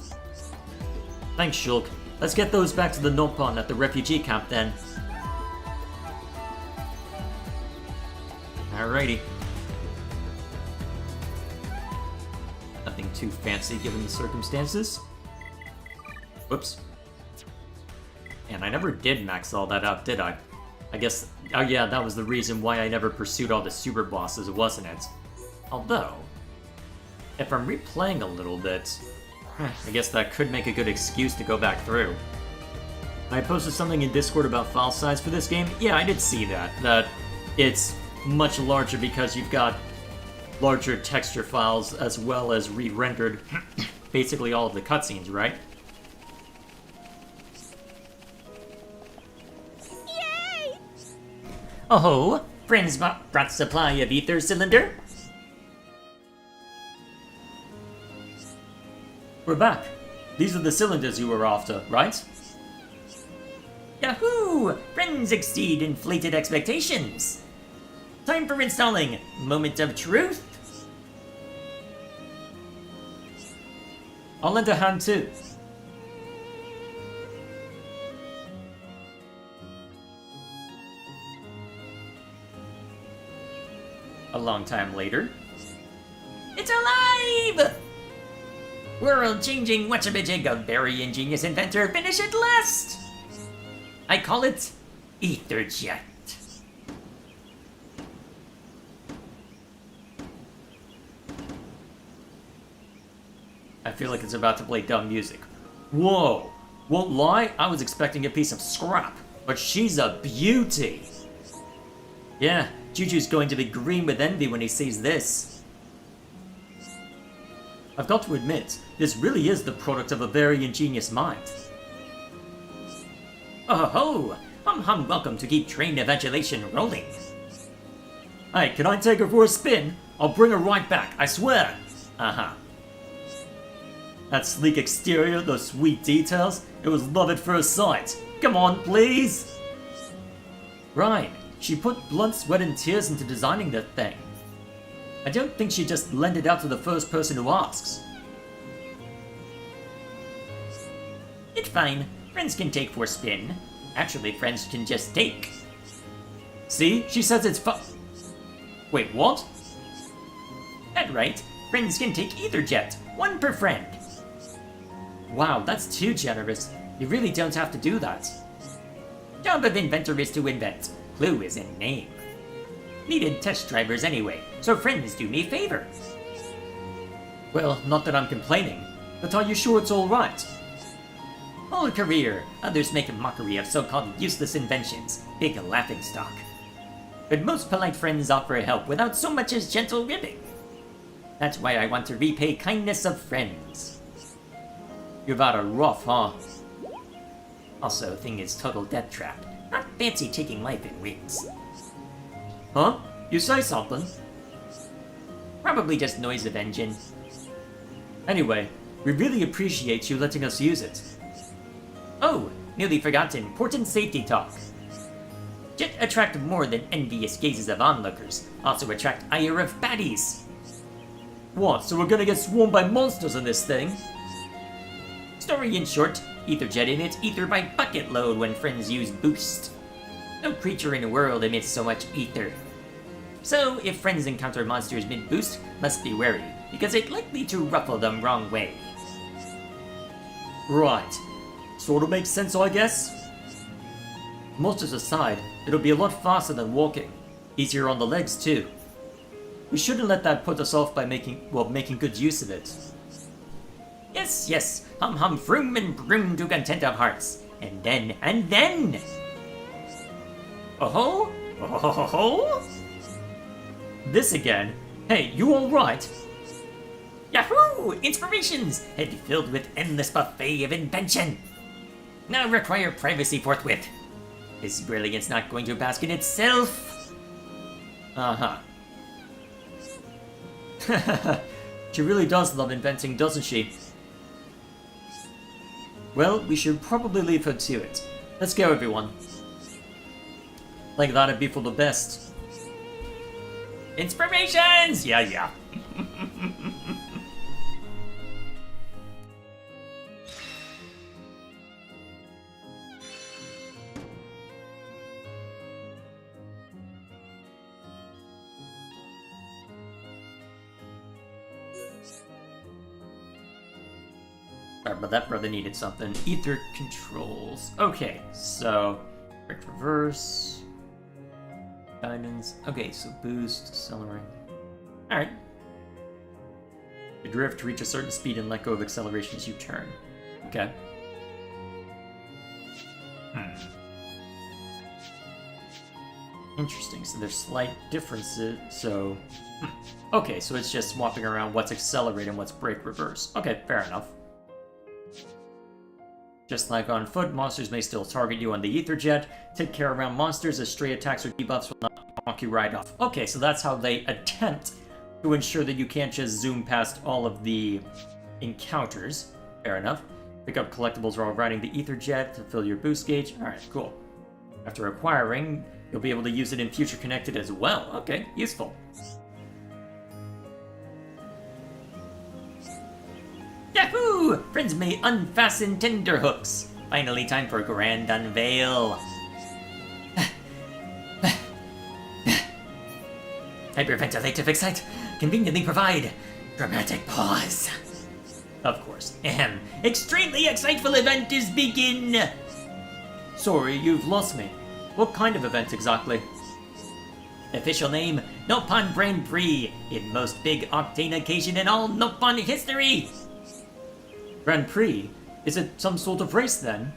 Thanks, Shulk. Let's get those back to the Nopon at the refugee camp then. Alrighty. Nothing too fancy given the circumstances. Whoops. And I never did max all that out, did I? I guess, oh yeah, that was the reason why I never pursued all the super bosses, wasn't it? Although, if I'm replaying a little bit, I guess that could make a good excuse to go back through. I posted something in Discord about file size for this game. Yeah, I did see that it's much larger because you've got larger texture files as well as re-rendered basically all of the cutscenes, right? Yay! Oh, friends brought supply of ether cylinder? We're back. These are the cylinders you were after, right? Yahoo! Friends exceed inflated expectations. Time for installing Moment of Truth. I'll lend a hand too. A long time later. It's alive! World-changing whatchamajig, a very ingenious inventor, finish at last! I call it Etherjet. I feel like it's about to play dumb music. Whoa! Won't lie, I was expecting a piece of scrap, but she's a beauty! Yeah, Juju's going to be green with envy when he sees this. I've got to admit, this really is the product of a very ingenious mind. Oh ho! Hum welcome to keep train evangelization rolling. Hey, can I take her for a spin? I'll bring her right back, I swear! Uh-huh. That sleek exterior, those sweet details, it was love at first sight. Come on, please! Right, she put blood, sweat, and tears into designing that thing. I don't think she just lent it out to the first person who asks. It's fine. Friends can take for a spin. Actually, friends can just take. See? She says it's Wait, what? That's right. Friends can take either jet. One per friend. Wow, that's too generous. You really don't have to do that. Job of inventor is to invent. Clue is in name. Needed test drivers anyway, so friends do me favors. Well, not that I'm complaining, but are you sure it's alright? Whole career, others make a mockery of so-called useless inventions, big laughingstock. But most polite friends offer help without so much as gentle ribbing. That's why I want to repay kindness of friends. You've had a rough, huh? Also, thing is total death trap. Not fancy taking life in wings. Huh? You say something? Probably just noise of engine. Anyway, we really appreciate you letting us use it. Oh, nearly forgot important safety talk. Jet attract more than envious gazes of onlookers, also attract ire of baddies. What, so we're gonna get swarmed by monsters in this thing? Story in short, Etherjet emits ether by bucket load when friends use boost. No creature in the world emits so much ether. So, if friends encounter monsters mid-boost, must be wary, because it's likely to ruffle them wrong way. Right. Sorta makes sense, I guess? Monsters aside, it'll be a lot faster than walking. Easier on the legs, too. We shouldn't let that put us off by making good use of it. Yes, hum froom and broom to content of hearts. And then... Oh-ho? Oh-ho-ho-ho? This again? Hey, you alright? Yahoo! Inspirations! Head filled with endless buffet of invention! Now require privacy forthwith. Is brilliance not going to bask in itself? Uh-huh. She really does love inventing, doesn't she? Well, we should probably leave her to it. Let's go, everyone. Like that'd be for the best. Inspirations! Yeah, yeah. Alright, but that brother needed something. Ether controls. Okay, so correct reverse. Guidance. Okay, so boost, accelerate. Alright. You drift to reach a certain speed and let go of acceleration as you turn. Okay. Interesting, so there's slight differences, so... Okay, so it's just swapping around what's accelerate and what's brake reverse. Okay, fair enough. Just like on foot, monsters may still target you on the ether jet. Take care around monsters as stray attacks or debuffs will not knock you right off. Okay, so that's how they attempt to ensure that you can't just zoom past all of the encounters. Fair enough. Pick up collectibles while riding the ether jet to fill your boost gauge. Alright, cool. After acquiring, you'll be able to use it in future connected as well. Okay, useful. Yahoo! Friends may unfasten tender hooks. Finally time for a grand unveil. Hyperventilative excite. Conveniently provide dramatic pause. Of course. Ahem. Extremely exciteful event is begin. Sorry, you've lost me. What kind of event exactly? Official name, Noppon Grand Prix. In most big octane occasion in all Noppon history. Grand Prix? Is it some sort of race then?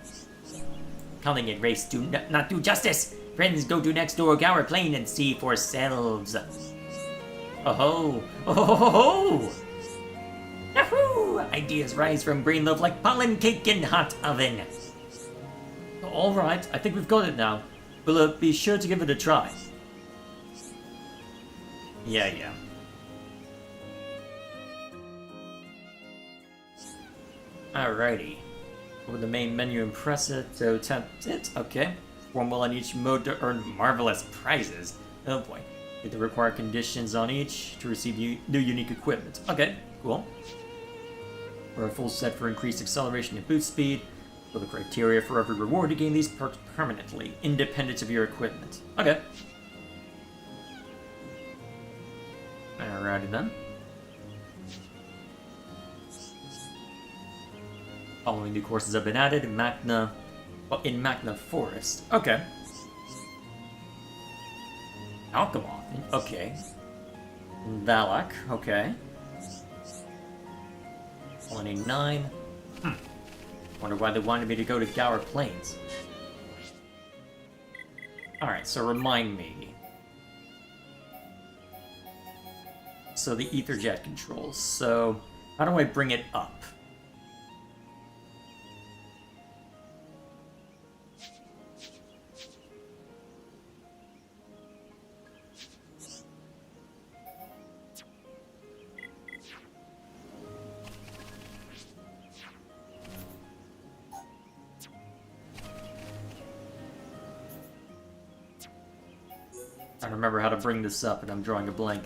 Calling it race do not do justice. Friends, go to next door Gower Plain and see for yourselves. Oh ho! Oh ho ho ho! Yahoo! Ideas rise from brain love like pollen cake in hot oven. Alright, I think we've got it now. We'll be sure to give it a try. Yeah. Alrighty. Open the main menu and press it to attempt it. Okay. Perform well on each mode to earn marvelous prizes. Oh boy. Get the required conditions on each to receive new unique equipment. Okay, cool. For a full set for increased acceleration and boost speed. For the criteria for every reward to gain these perks permanently, independent of your equipment. Okay. Alrighty then. Following new courses have been added in Magna Forest. Okay. Alchemoth. Okay. Valak. Okay. 29. Wonder why they wanted me to go to Gower Plains. Alright, so remind me. So the ether jet controls. So how do I bring it up? I don't remember how to bring this up, and I'm drawing a blank.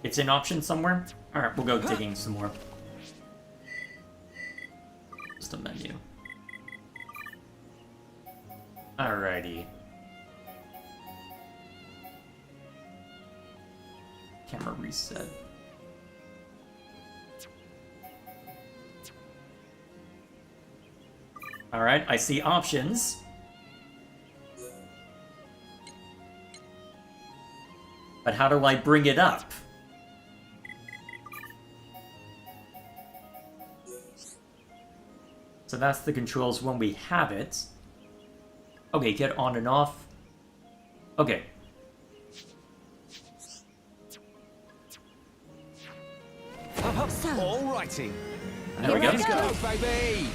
It's in options somewhere? Alright, we'll go digging some more. Just a menu. Alrighty. Camera reset. Alright, I see options. But how do I bring it up? So that's the controls when we have it. Okay, get on and off. Okay. So, Alrighty. There we go. Let's go. Baby.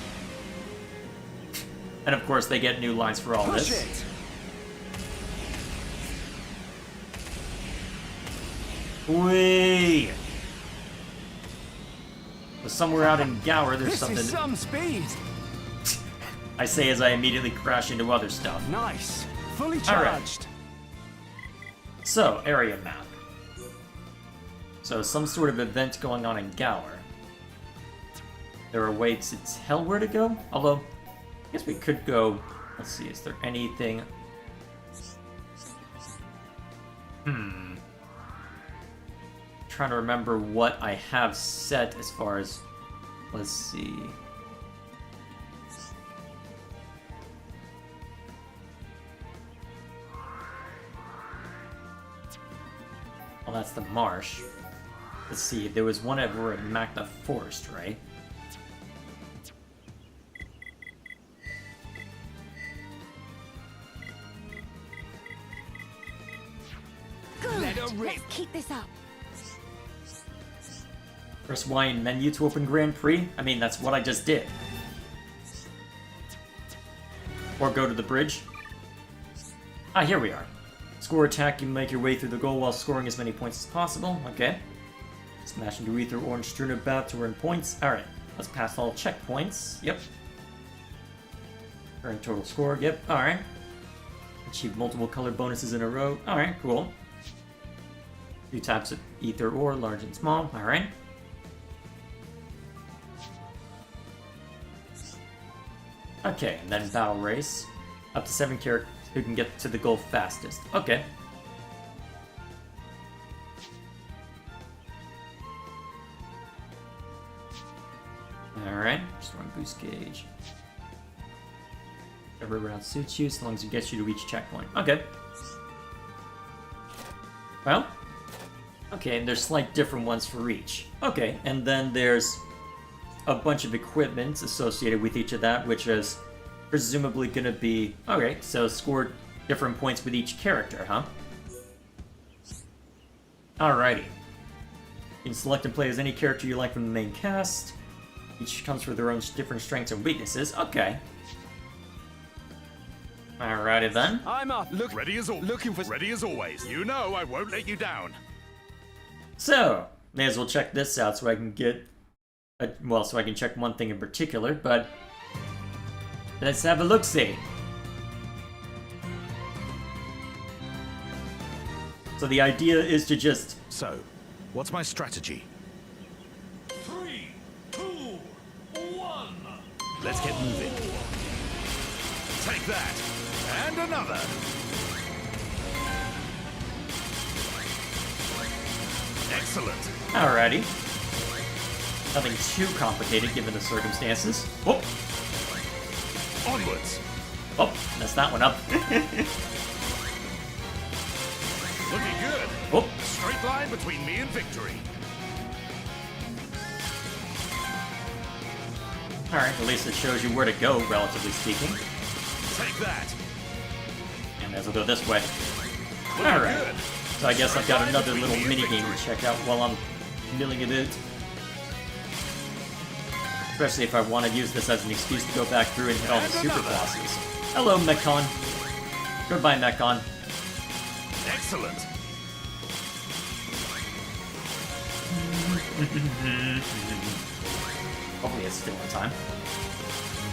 And of course, they get new lines for all Push this. it. Whee! So somewhere out in Gower, there's This something is some speed. I say as I immediately crash into other stuff. Nice. Fully All right. charged. So, area map. So, some sort of event going on in Gower. There are ways to tell where to go, although, I guess we could go... Let's see, is there anything... Trying to remember what I have set as far as... Let's see... Well, that's the marsh. Let's see, there was one over at Magna Forest, right? good. Let her rip. Let's keep this up. Press Y in menu to open Grand Prix? I mean, that's what I just did. Or go to the bridge. Ah, here we are. Score attack, you make your way through the goal while scoring as many points as possible. Okay. Smash into ether orange strewn about to earn points. Alright, let's pass all checkpoints. Yep. Earn total score. Yep, alright. Achieve multiple color bonuses in a row. Alright, cool. 2 types of ether ore, large and small. Alright. Okay, and then battle race. Up to 7 characters who can get to the goal fastest. Okay. Alright, strong boost gauge. Every round suits you, as long as it gets you to each checkpoint. Okay. Well. Okay, and there's slight different ones for each. Okay, and then there's a bunch of equipment associated with each of that, which is presumably gonna be... Okay, so score different points with each character, huh? Alrighty. You can select and play as any character you like from the main cast. Each comes with their own different strengths and weaknesses. Okay. Alrighty then. I'm up. Look, Ready as always. You know I won't let you down. So, may as well check this out so I can get... well, so I can check one thing in particular, but... Let's have a look-see. So the idea is to just... So, what's my strategy? 3, 2, 1. Let's get moving. Take that! And another! Excellent! Alrighty. Nothing too complicated given the circumstances. Whoop! Onwards! Oh, messed that one up. Looking good! Oh, Straight line between me and victory. alright, at least it shows you where to go, relatively speaking. Take that! And as I'll go this way. Looking Alright. good! So I guess I've got Straight line another between little me and mini game to victory. check out while I'm milling it out. Especially if I want to use this as an excuse to go back through and hit all the And super another. bosses. Hello, Mechon. Goodbye, Mechon. Excellent! Hopefully it's still in time.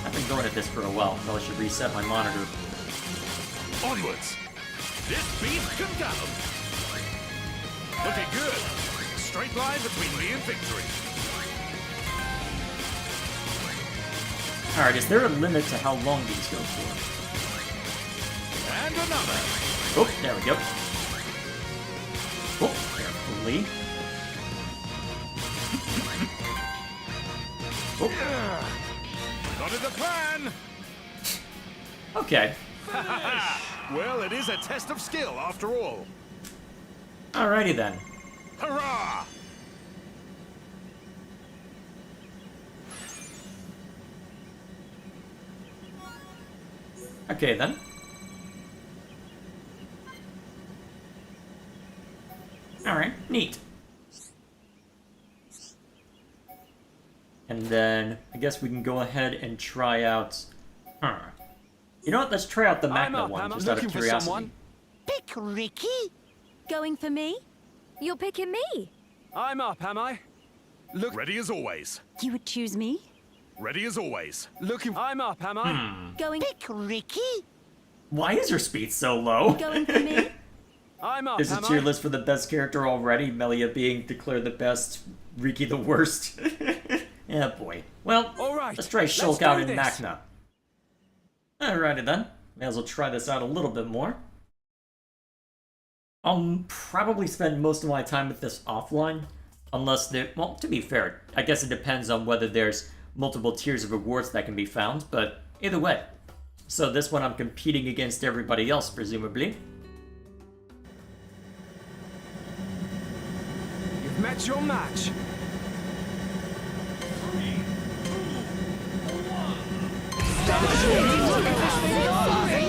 I've been going at this for a while. Probably should reset my monitor. Onwards! This beast can down! Looking good! Straight line between me and victory. Alright, is there a limit to how long these go for? And another! Oh, there we go. Oh, carefully. Oh, Got it a plan! okay. Well, it is a test of skill after all. Alrighty then. Hurrah! Okay then. Alright, neat. And then I guess we can go ahead and try out. You know what? Let's try out the Magna one, just out of curiosity. Pick Ricky? Going for me? You're picking me? I'm up, am I? Ready as always. You would choose me? Ready as always. I'm up, am I? Going. Pick Ricky? Why is your speed so low? Going for me? I'm up, There's a am tier I? list for the best character already, Melia being declared the best, Riki the worst. Yeah, boy. Well, Alright, let's try let's Shulk do out in this. Magna. Alrighty then. May as well try this out a little bit more. I'll probably spend most of my time with this offline. Unless there... Well, to be fair, I guess it depends on whether there's multiple tiers of rewards that can be found, but either way. So this one I'm competing against everybody else, presumably. You've met your match.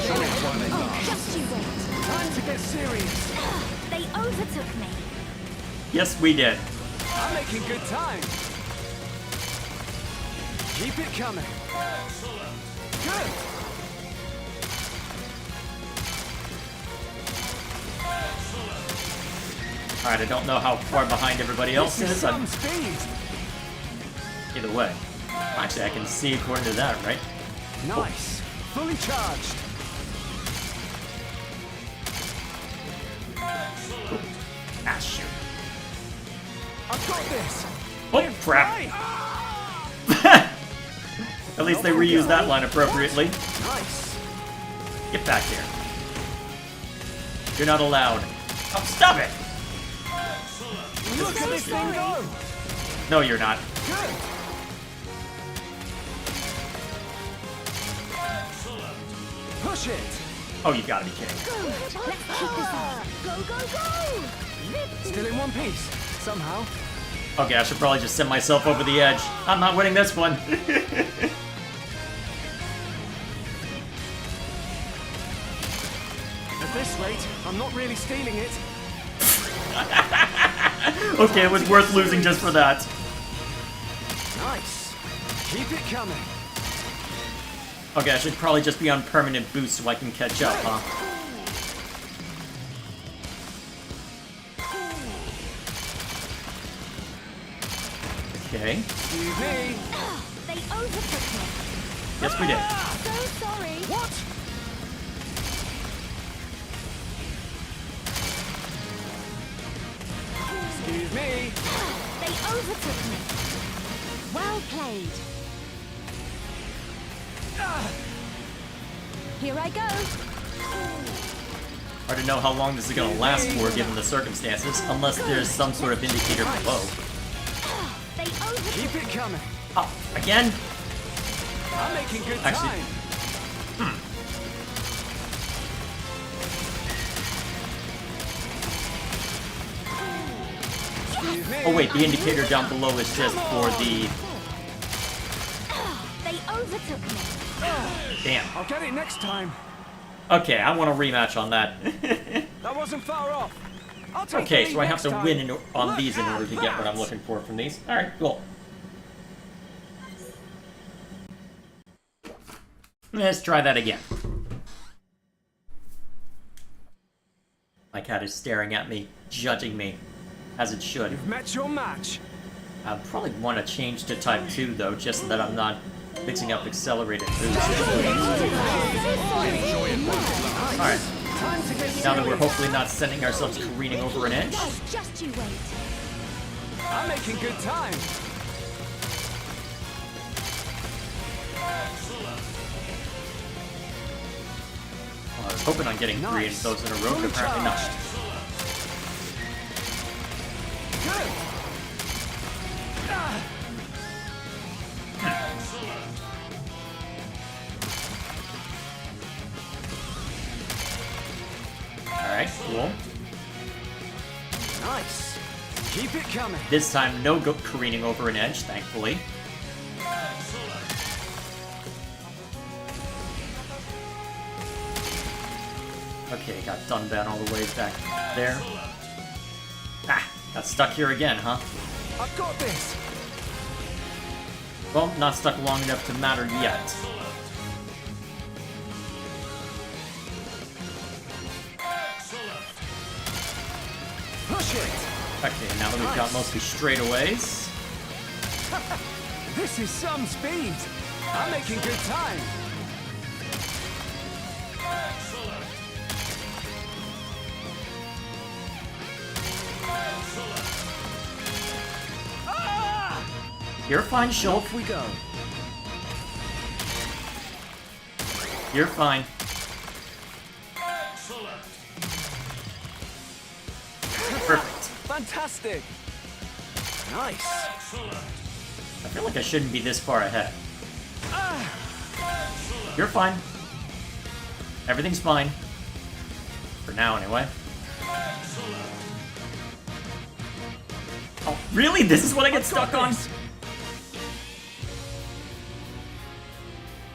Just you wait. Time to get serious. They overtook me. Yes, we did. I'm making good time. Keep it coming. Good. Alright, I don't know how far behind everybody else This is is. some speed. Either way. Actually, I can see according to that, right? Nice. Fully charged. Ah, shoot. I've got this. Oh, crap. At least they reused that line appropriately. Nice. Get back here. You're not allowed. Oh, stop it! Look at this thing go. No, you're not. Good. Push it. Oh, you gotta be kidding. Let's keep this up. Go, go, go! Still in one piece. Somehow. Okay, I should probably just send myself over the edge. I'm not winning this one. At this rate, I'm not really stealing it. Okay, it was worth losing just for that. Nice. Keep it coming. Okay, I should probably just be on permanent boost so I can catch up, huh? Okay. Excuse me. They overtook me. Yes, we did. So sorry. What? Excuse me. They overtook me. Well played. Here I go. Hard to know how long this is gonna last for, given the circumstances, unless there's some sort of indicator below. They overtook Keep it coming. Oh, again? I'm making good Actually- time. Excuse me. Oh wait, the indicator down below is just for the... They overtook me. Damn. I'll get it next time. Okay, I want a rematch on that. That wasn't far off. I'll take Okay, the so I lead have to next win time. on these in Look order to at get what I'm that. looking for from these. Alright, cool. Let's try that again. My cat is staring at me, judging me, as it should. You've met your match. I probably want to change to Type 2, though, just so that I'm not mixing up accelerated boost. Alright, Time to get now that we're serious. hopefully not sending ourselves careening over an edge. Just you wait. I'm making good time. Well, I was hoping on getting 3 of Nice. those in a row, but apparently not. Good. Alright, cool. Nice. Keep it coming. This time, no go careening over an edge, thankfully. Okay, got Dunban all the way back there. Ah, got stuck here again, huh? I've got this. Well, not stuck long enough to matter yet. Push it! Okay, now that we've got mostly straightaways. This is some speed! I'm making good time! You're fine, Shulk. Off we go. You're fine. Perfect. Fantastic! Nice! I feel like I shouldn't be this far ahead. You're fine. Everything's fine. For now, anyway. Oh, really? This is what I get stuck on?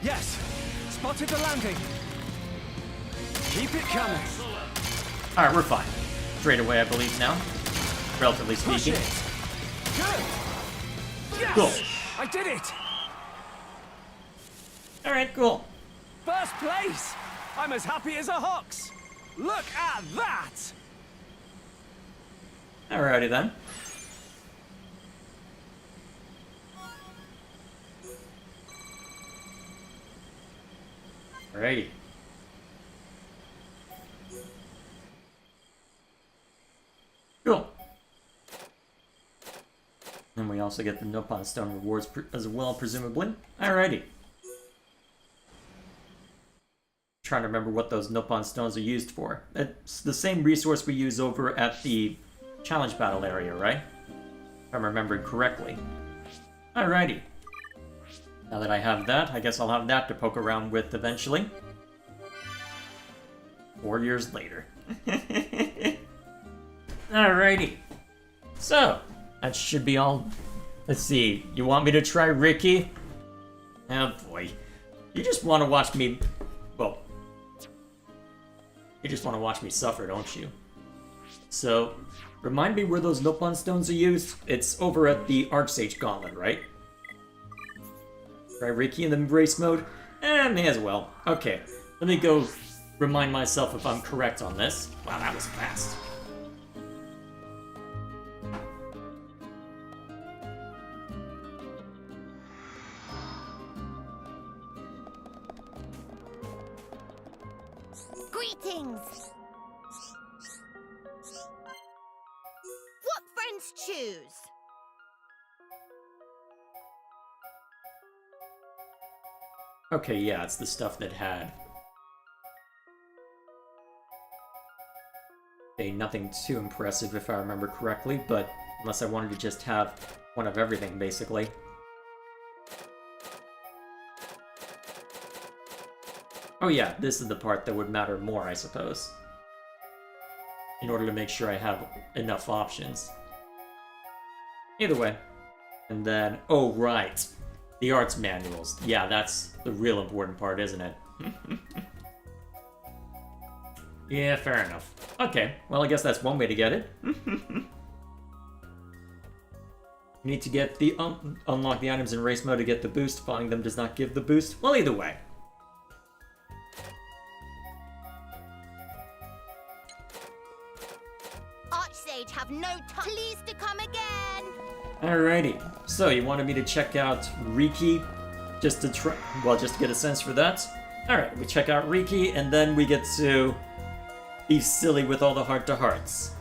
Yes! Spotted the landing! Keep it coming! Alright, we're fine. Straight away, I believe now. Relatively Push speaking. it! Good! Yes! Cool. I did it! Alright, cool. First place! I'm as happy as a hox! Look at that! Alrighty then. Alrighty. Cool. And we also get the Nopon Stone rewards as well, presumably. Alrighty. Trying to remember what those Nopon Stones are used for. It's the same resource we use over at the challenge battle area, right? If I'm remembering correctly. Alrighty. Now that I have that, I guess I'll have that to poke around with eventually. 4 years later. Alrighty. So, that should be all. Let's see, you want me to try Ricky? Oh boy. You just want to watch me. Well, you just want to watch me suffer, don't you? So, remind me where those Nopon Stones are used? It's over at the Archsage Gauntlet, right? Try Ricky in the race mode? May as well. Okay, let me go remind myself if I'm correct on this. Wow, that was fast. Greetings! What friends choose? Okay, yeah, it's the stuff that had... Okay, nothing too impressive if I remember correctly, but unless I wanted to just have one of everything, basically. Oh yeah, this is the part that would matter more, I suppose. In order to make sure I have enough options. Either way. And then, oh right, the arts manuals. Yeah, that's the real important part, isn't it? Yeah, fair enough. Okay, well I guess that's one way to get it. You need to get the unlock the items in race mode to get the boost. Finding them does not give the boost. Well, either way. Archsage have no time. Please to come again. Alrighty, so you wanted me to check out Riki, just to try, well, just to get a sense for that. Alright, we check out Riki, and then we get to be silly with all the heart-to-hearts.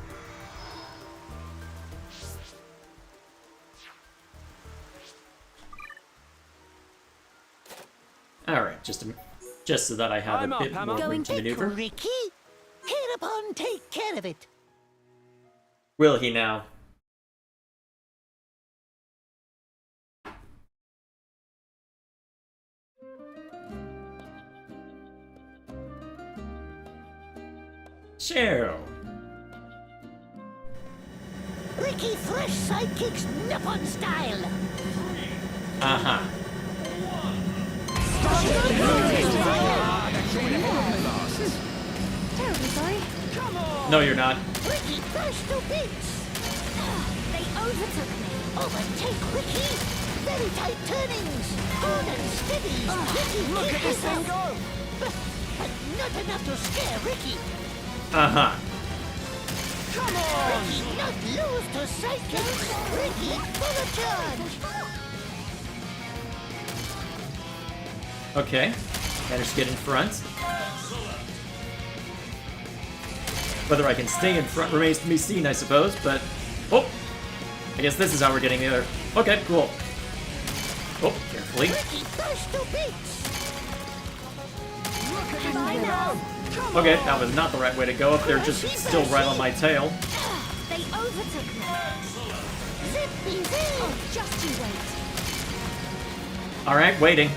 Alright, just so that I have a bit more room to maneuver. Ricky? Hereupon take care of it. Will he now? Cheryl. Ricky fresh sidekicks Nippon style. Uh-huh. Terribly sorry. No, you're not. Ricky fresh to bits. They overtook me. Overtake Ricky. Very tight turnings. Good and steady. Ricky, Look at this thing go! But not enough to scare Ricky. Uh-huh. Come on! Ricky, not lose to sidekicks. Ricky, full of charge. Okay. Managed to get in front. Whether I can stay in front remains to be seen, I suppose, but... Oh! I guess this is how we're getting there. Okay, cool. Oh, carefully. Ricky, burst to bits. Look at this thing go! Come Okay, on! that was not the right way to go if they're just still right on my tail. They overtook me. Zippy zip. Oh, just you wait. Alright, waiting.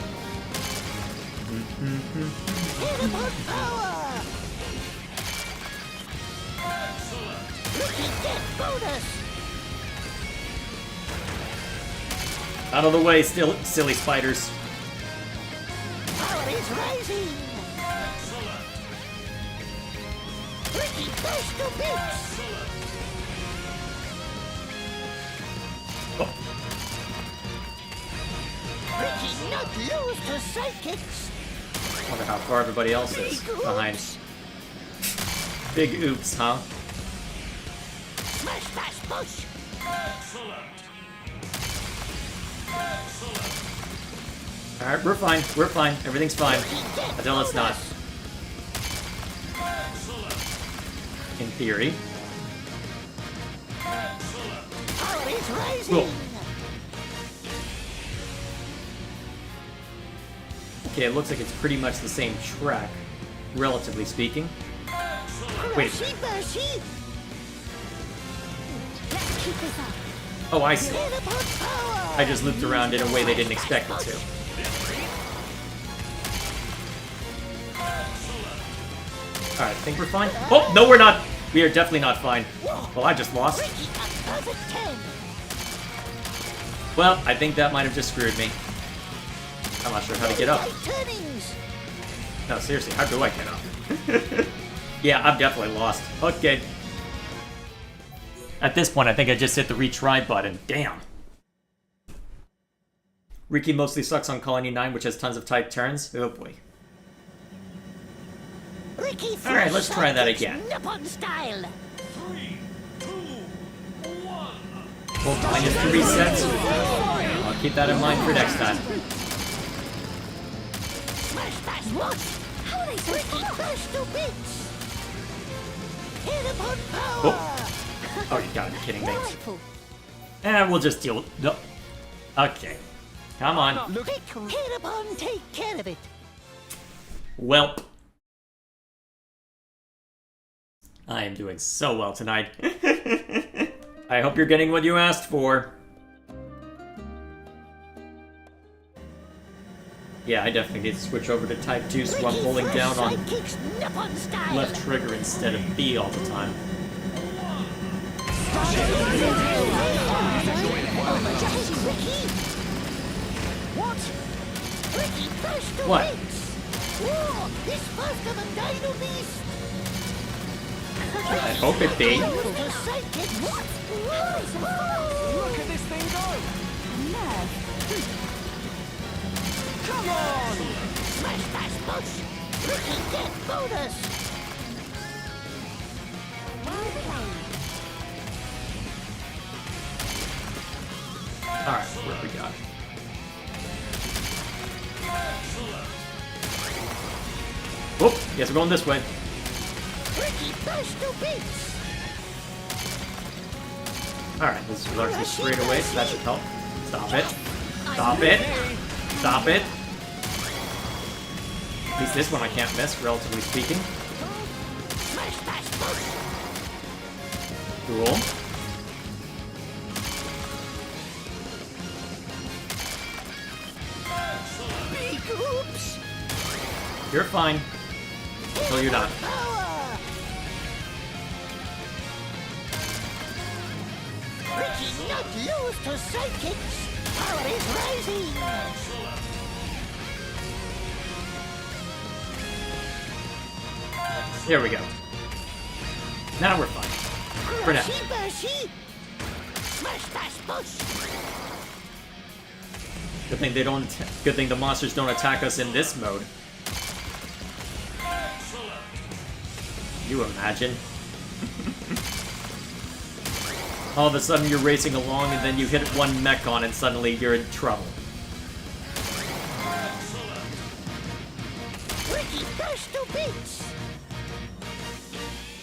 Teleport power. Ricky, get bonus. Out of the way, still silly spiders. Power is rising. Ricky, burst to bits. Oh, Ricky, not lose to sidekicks. wonder how far everybody else is behind. Big oops, huh? Smash, dash, push. Alright, we're fine. We're fine. Everything's fine. Until it's not. In theory. Power is rising. Cool. Okay, it looks like it's pretty much the same track, relatively speaking. Wait. Brushy, brushy. Let's keep this up. Oh, I see. Teleport power. I just looped around in a way they didn't expect me to. Alright, I think we're fine. Oh, no, we're not. We are definitely not fine. Well, I just lost. Ricky, a perfect 10. Well, I think that might have just screwed me. I'm not sure how to get up. Tight turnings. No, seriously, how do I get up? Yeah, I've definitely lost. Okay. At this point, I think I just hit the retry button. Damn. Ricky mostly sucks on Colony 9, which has tons of tight turns. Oh boy. Ricky, Alright, let's try that sidekicks, again. Nippon style. Well, minus 3 sets. I'll keep that in mind for next time. Smash, dash, what? How are they so Ricky, far? burst to bits. Teleport power. Oh. Oh, you gotta be kidding me. Delightful. And we'll just deal with... No. Okay. Come on. Pick Telepon, take care of it. Welp. I am doing so well tonight. I hope you're getting what you asked for. Yeah, I definitely need to switch over to Type 2 so I'm holding down on Sidekicks, Nippon style. left trigger instead of B all the time. Ricky. What? Ricky, burst to What? bits. Whoa, this faster than Dino Beast. I hope it be. To sidekick. What? Look at this thing go! Nerve. Come on! Smash, dash, push. Ricky, get bonus. Alright, what we got? Whoop, guess we're going this way. Ricky, burst to bits. Alright, this is largely straight away, so that should help. Stop it. Stop it. Stop it. At least this one I can't miss, relatively speaking. Smash, dash, push. Cool. Big oops. You're fine. Until you're not. Power. Ricky, not lose to sidekicks. Power is rising. Here we go. Now we're fine. For now. Brushy, brushy. Smash, dash, push. Good thing they don't. Good thing the monsters don't attack us in this mode. You imagine? All of a sudden you're racing along and then you hit one mech on and suddenly you're in trouble. Ricky, burst to bits!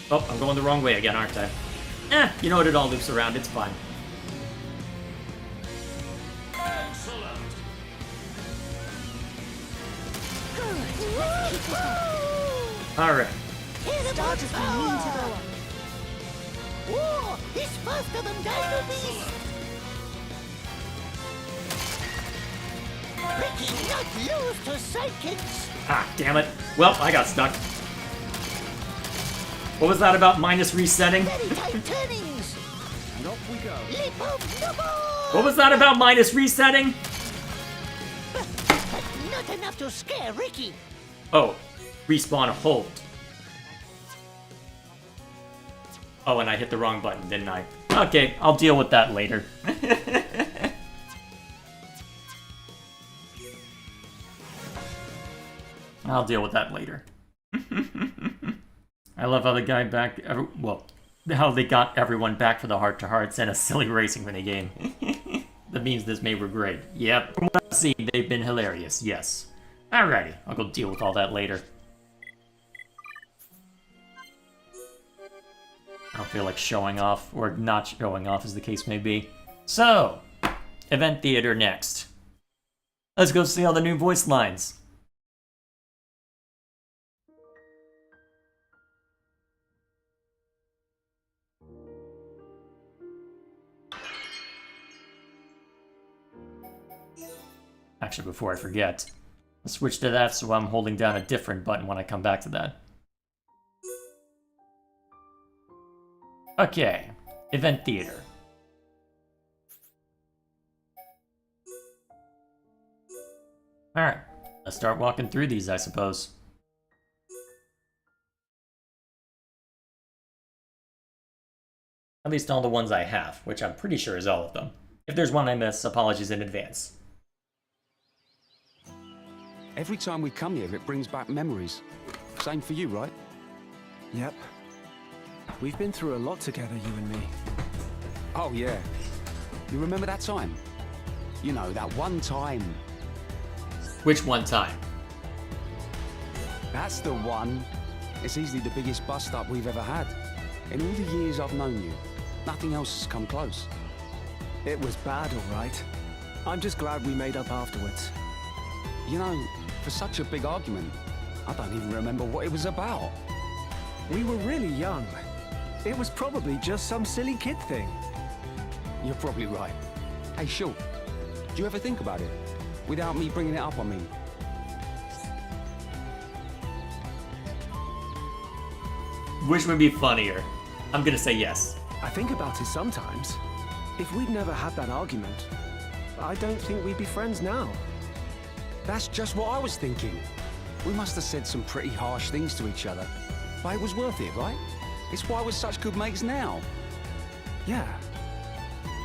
Oh, I'm going the wrong way again, aren't I? You know what? It all loops around. It's fine. Alright. Starters we mean to go on. Whoa! He's faster than Dino Beast! Ricky, not lose to sidekicks! Ah, damn it. Well, I got stuck. What was that about minus resetting? Very tight turnings! And off we go. Leap of double! What was that about minus resetting? But not enough to scare Ricky! Oh, respawn hold. Oh, and I hit the wrong button, didn't I? Okay, I'll deal with that later. I'll deal with that later. I love how the guy back... well, how they got everyone back for the heart-to-hearts and a silly racing minigame. That means this may were great. Yep, from what I've seen, they've been hilarious, yes. Alrighty, I'll go deal with all that later. I don't feel like showing off, or not showing off as the case may be. So, Event Theater next. Let's go see all the new voice lines. Actually, before I forget, let's switch to that so I'm holding down a different button when I come back to that. Okay, Event Theater. Alright, let's start walking through these, I suppose. At least all the ones I have, which I'm pretty sure is all of them. If there's one I miss, apologies in advance. Every time we come here, it brings back memories. Same for you, right? Yep. We've been through a lot together, you and me. Oh, yeah. You remember that time? You know, that one time. Which one time? That's the one. It's easily the biggest bust-up we've ever had. In all the years I've known you, nothing else has come close. It was bad, all right. I'm just glad we made up afterwards. You know, for such a big argument, I don't even remember what it was about. We were really young. It was probably just some silly kid thing. You're probably right. Hey, Shulk, do you ever think about it? Without me bringing it up, I mean. Which would be funnier? I'm gonna say yes. I think about it sometimes. If we'd never had that argument, I don't think we'd be friends now. That's just what I was thinking. We must have said some pretty harsh things to each other. But it was worth it, right? It's why we're such good mates now. Yeah.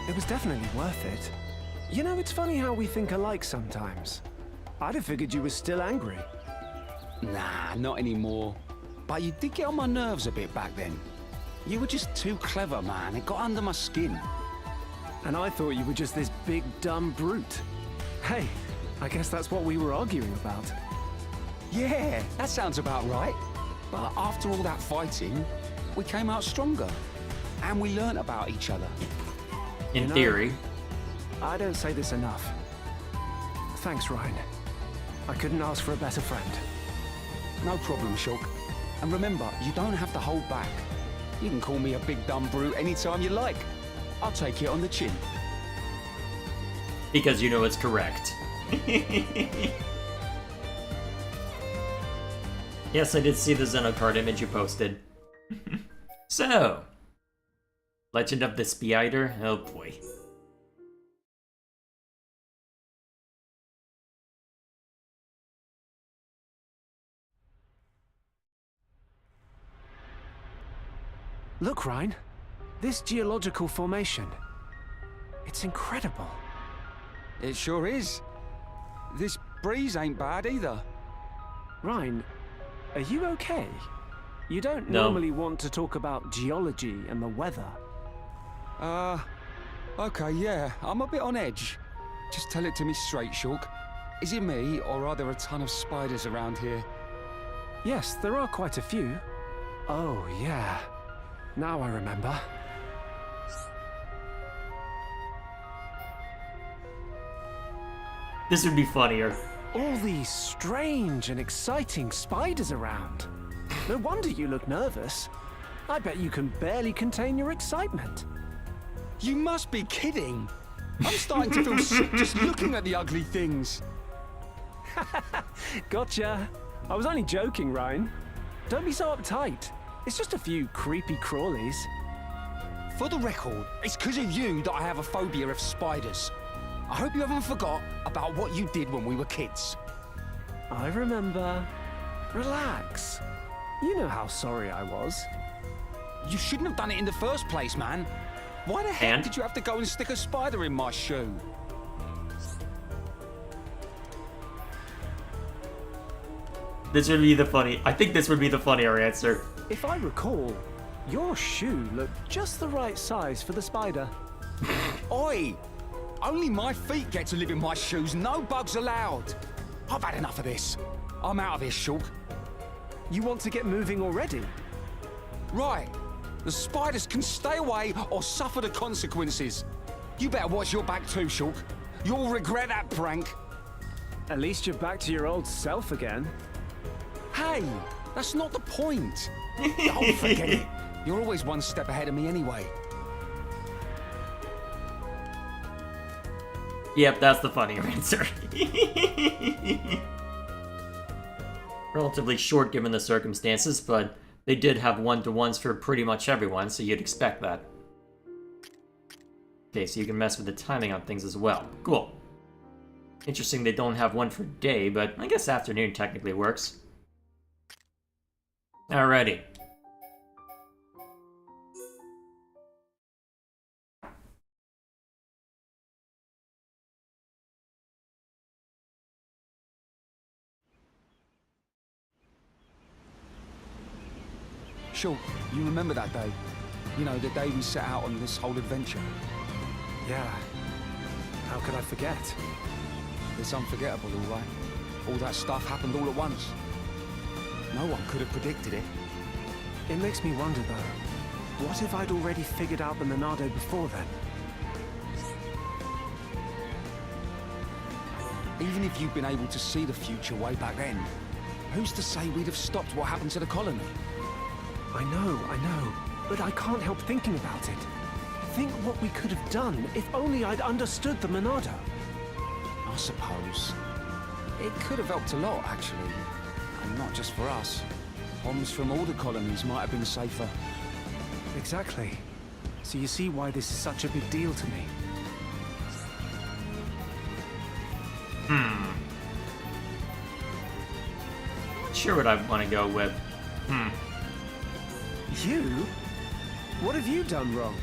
It was definitely worth it. You know, it's funny how we think alike sometimes. I'd have figured you were still angry. Nah, not anymore. But you did get on my nerves a bit back then. You were just too clever, man. It got under my skin. And I thought you were just this big, dumb brute. Hey, I guess that's what we were arguing about. Yeah, that sounds about right. But after all that fighting, we came out stronger. And we learnt about each other. In theory. I don't say this enough. Thanks, Ryan. I couldn't ask for a better friend. No problem, Shulk. And remember, you don't have to hold back. You can call me a big dumb brute anytime you like. I'll take it on the chin. Because you know it's correct. Yes, I did see the Xenocard image you posted. So, Legend of the Spider? Oh boy. Look, Ryan. This geological formation. It's incredible. It sure is. This breeze ain't bad either. Ryan, are you okay? You don't No. normally want to talk about geology and the weather. Okay, yeah, I'm a bit on edge. Just tell it to me straight, Shulk. Is it me, or are there a ton of spiders around here? Yes, there are quite a few. Oh, yeah. Now I remember. This would be funnier. All these strange and exciting spiders around. No wonder you look nervous. I bet you can barely contain your excitement. You must be kidding. I'm starting to feel sick just looking at the ugly things. Gotcha. I was only joking, Ryan. Don't be so uptight. It's just a few creepy crawlies. For the record, it's because of you that I have a phobia of spiders. I hope you haven't forgot about what you did when we were kids. I remember. Relax. You know how sorry I was. You shouldn't have done it in the first place, man. Why the heck And? did you have to go and stick a spider in my shoe? This would be the funny. I think this would be the funnier answer. If I recall, your shoe looked just the right size for the spider. Oi! Only my feet get to live in my shoes, no bugs allowed. I've had enough of this. I'm out of here, Shulk. You want to get moving already? Right. The spiders can stay away or suffer the consequences. You better watch your back too, Shulk. You'll regret that prank. At least you're back to your old self again. Hey, that's not the point. Oh, forget it. You're always one step ahead of me anyway. Yep, that's the funnier answer. Relatively short given the circumstances, but they did have one-to-ones for pretty much everyone, so you'd expect that. Okay, so you can mess with the timing on things as well. Cool. Interesting they don't have one for day, but I guess afternoon technically works. Alrighty. Shulk, you remember that day? You know, the day we set out on this whole adventure. Yeah. How could I forget? It's unforgettable, all right. All that stuff happened all at once. No one could have predicted it. It makes me wonder, though. What if I'd already figured out the Monado before then? Even if you'd been able to see the future way back then, who's to say we'd have stopped what happened to the colony? I know, but I can't help thinking about it. Think what we could have done if only I'd understood the Monado. I suppose. It could have helped a lot, actually. And not just for us. Bombs from all the colonies might have been safer. Exactly. So you see why this is such a big deal to me. Not sure what I want to go with. You? What have you done wrong?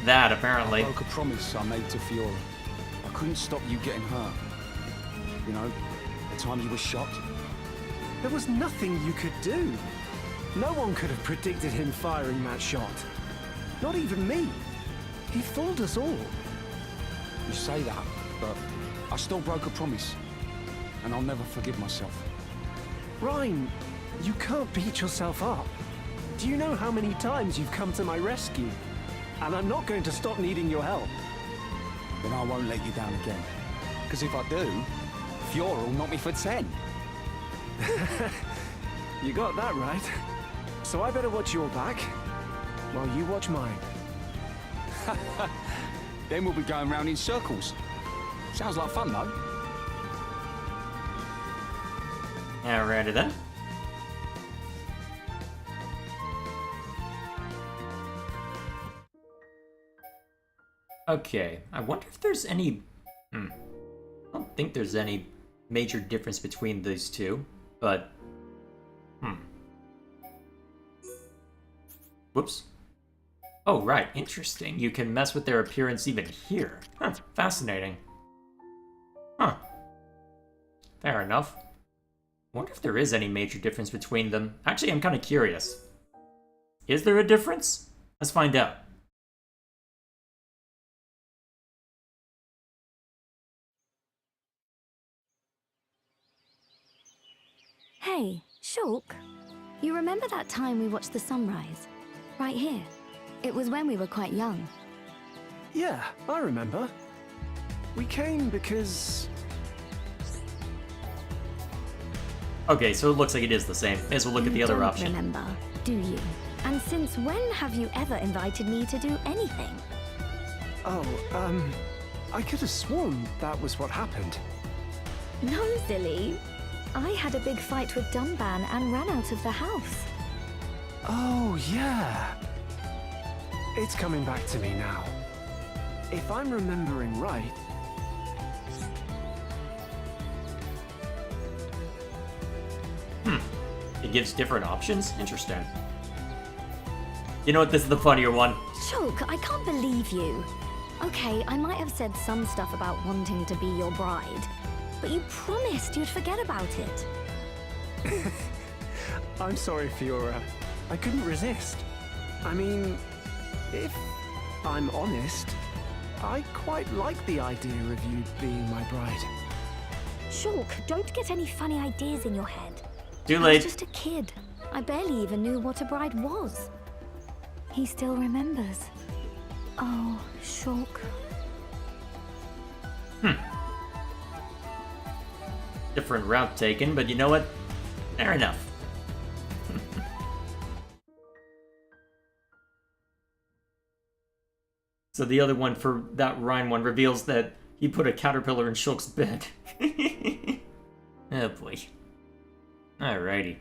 That, I apparently. broke a promise I made to Fiora. I couldn't stop you getting hurt. You know, the time you were shot. There was nothing you could do. No one could have predicted him firing that shot. Not even me. He fooled us all. You say that, but I still broke a promise. And I'll never forgive myself. Ryan, you can't beat yourself up. Do you know how many times you've come to my rescue? And I'm not going to stop needing your help. Then I won't let you down again. Because if I do, Fiora will knock me for 10. You got that right. So I better watch your back, while you watch mine. Then we'll be going round in circles. Sounds like fun, though. Alrighty then. Okay, I wonder if there's any... I don't think there's any major difference between these two, but... Whoops. Oh, right, interesting. You can mess with their appearance even here. Huh, fascinating. Huh. fair enough. Wonder if there is any major difference between them. Actually, I'm kind of curious. Is there a difference? Let's find out. Hey, Shulk. You remember that time we watched the sunrise? Right here. It was when we were quite young. Yeah, I remember. We came because... Okay, so it looks like it is the same. May as well look at the other option. You don't remember, do you? And since when have you ever invited me to do anything? Oh, I could have sworn that was what happened. No, silly. I had a big fight with Dunban and ran out of the house. Oh, yeah. It's coming back to me now. If I'm remembering right... It gives different options? Interesting. You know what? This is the funnier one. Shulk, I can't believe you. Okay, I might have said some stuff about wanting to be your bride, but you promised you'd forget about it. I'm sorry, Fiora. I couldn't resist. I mean, if I'm honest, I quite like the idea of you being my bride. Shulk, don't get any funny ideas in your head. Too I late. was just a kid. I barely even knew what a bride was. He still remembers. Oh, Shulk. Different route taken, but you know what? Fair enough. So the other one for that Rhine one reveals that he put a caterpillar in Shulk's bed. Oh boy. Alrighty.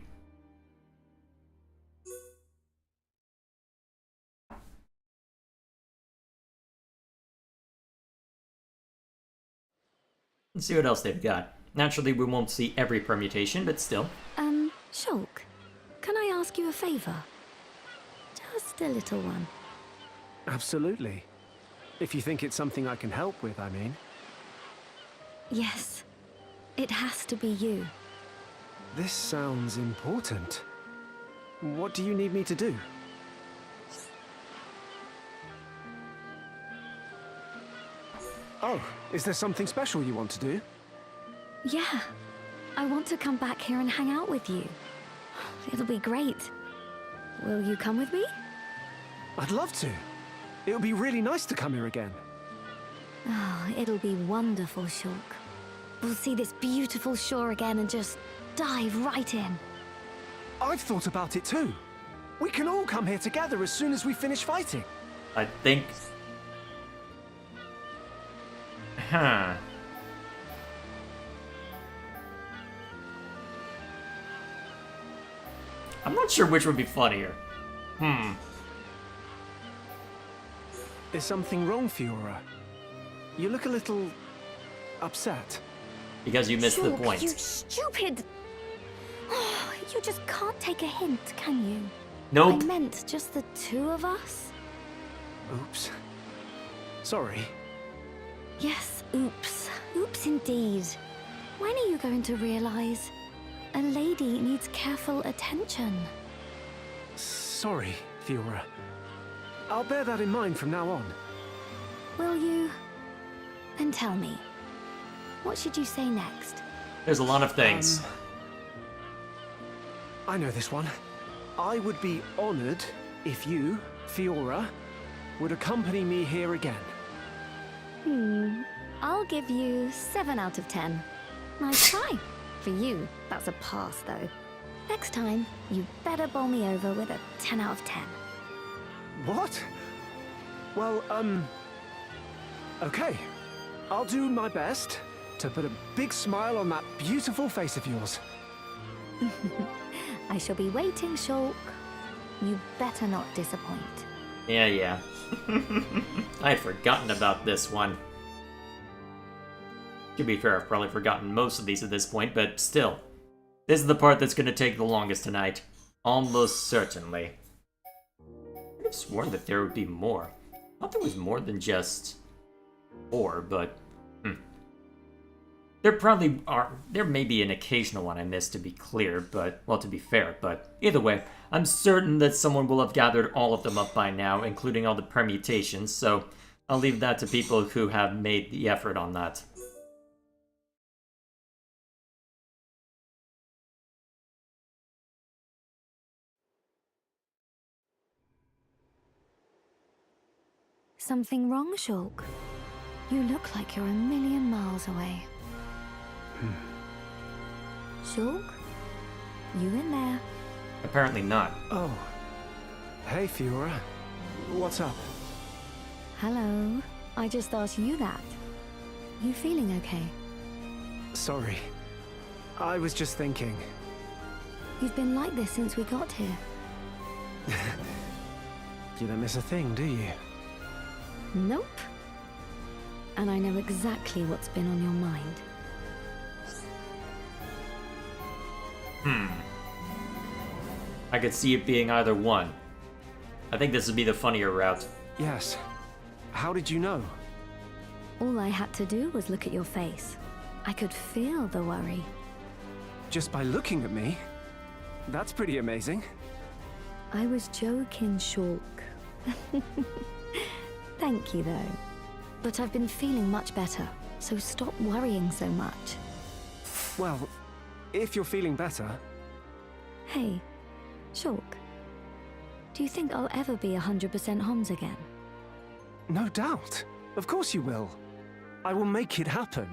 Let's see what else they've got. Naturally, we won't see every permutation, but still. Shulk, can I ask you a favor? Just a little one. Absolutely. If you think it's something I can help with, I mean. Yes. It has to be you. This sounds important. What do you need me to do? Oh, is there something special you want to do? Yeah. I want to come back here and hang out with you. It'll be great. Will you come with me? I'd love to. It would be really nice to come here again. Oh, it'll be wonderful, Shulk. We'll see this beautiful shore again and just dive right in. I've thought about it too. We can all come here together as soon as we finish fighting. I think... Huh. I'm not sure which would be funnier. Is something wrong, Fiora? You look a little... upset. Because you missed the Shulk, point. you stupid... Oh, you just can't take a hint, can you? Nope. I meant just the two of us. Oops. Sorry. Yes, oops. Oops indeed. When are you going to realize a lady needs careful attention? Sorry, Fiora. I'll bear that in mind from now on. Will you? Then tell me. What should you say next? There's a lot of things. I know this one. I would be honored if you, Fiora, would accompany me here again. I'll give you 7 out of 10. Nice try. For you, that's a pass, though. Next time, you better bowl me over with a 10 out of 10. What? Well, okay. I'll do my best to put a big smile on that beautiful face of yours. I shall be waiting, Shulk. You better not disappoint. Yeah. I had forgotten about this one. To be fair, I've probably forgotten most of these at this point, but still. This is the part that's going to take the longest tonight. Almost certainly. I could have sworn that there would be more. I thought there was more than just 4, but... There may be an occasional one I missed, to be clear, but, well, to be fair, but either way, I'm certain that someone will have gathered all of them up by now, including all the permutations, so I'll leave that to people who have made the effort on that. Something wrong, Shulk? You look like you're a million miles away. Shulk? You in there? Apparently not. Oh. Hey, Fiora. What's up? Hello. I just asked you that. You feeling okay? Sorry. I was just thinking. You've been like this since we got here. You don't miss a thing, do you? Nope. And I know exactly what's been on your mind. I could see it being either one. I think this would be the funnier route. Yes. How did you know? All I had to do was look at your face. I could feel the worry. Just by looking at me? That's pretty amazing. I was joking, Shulk. Thank you, though. But I've been feeling much better, so stop worrying so much. Well, if you're feeling better... Hey, Shulk. Do you think I'll ever be 100% Homs again? No doubt. Of course you will. I will make it happen.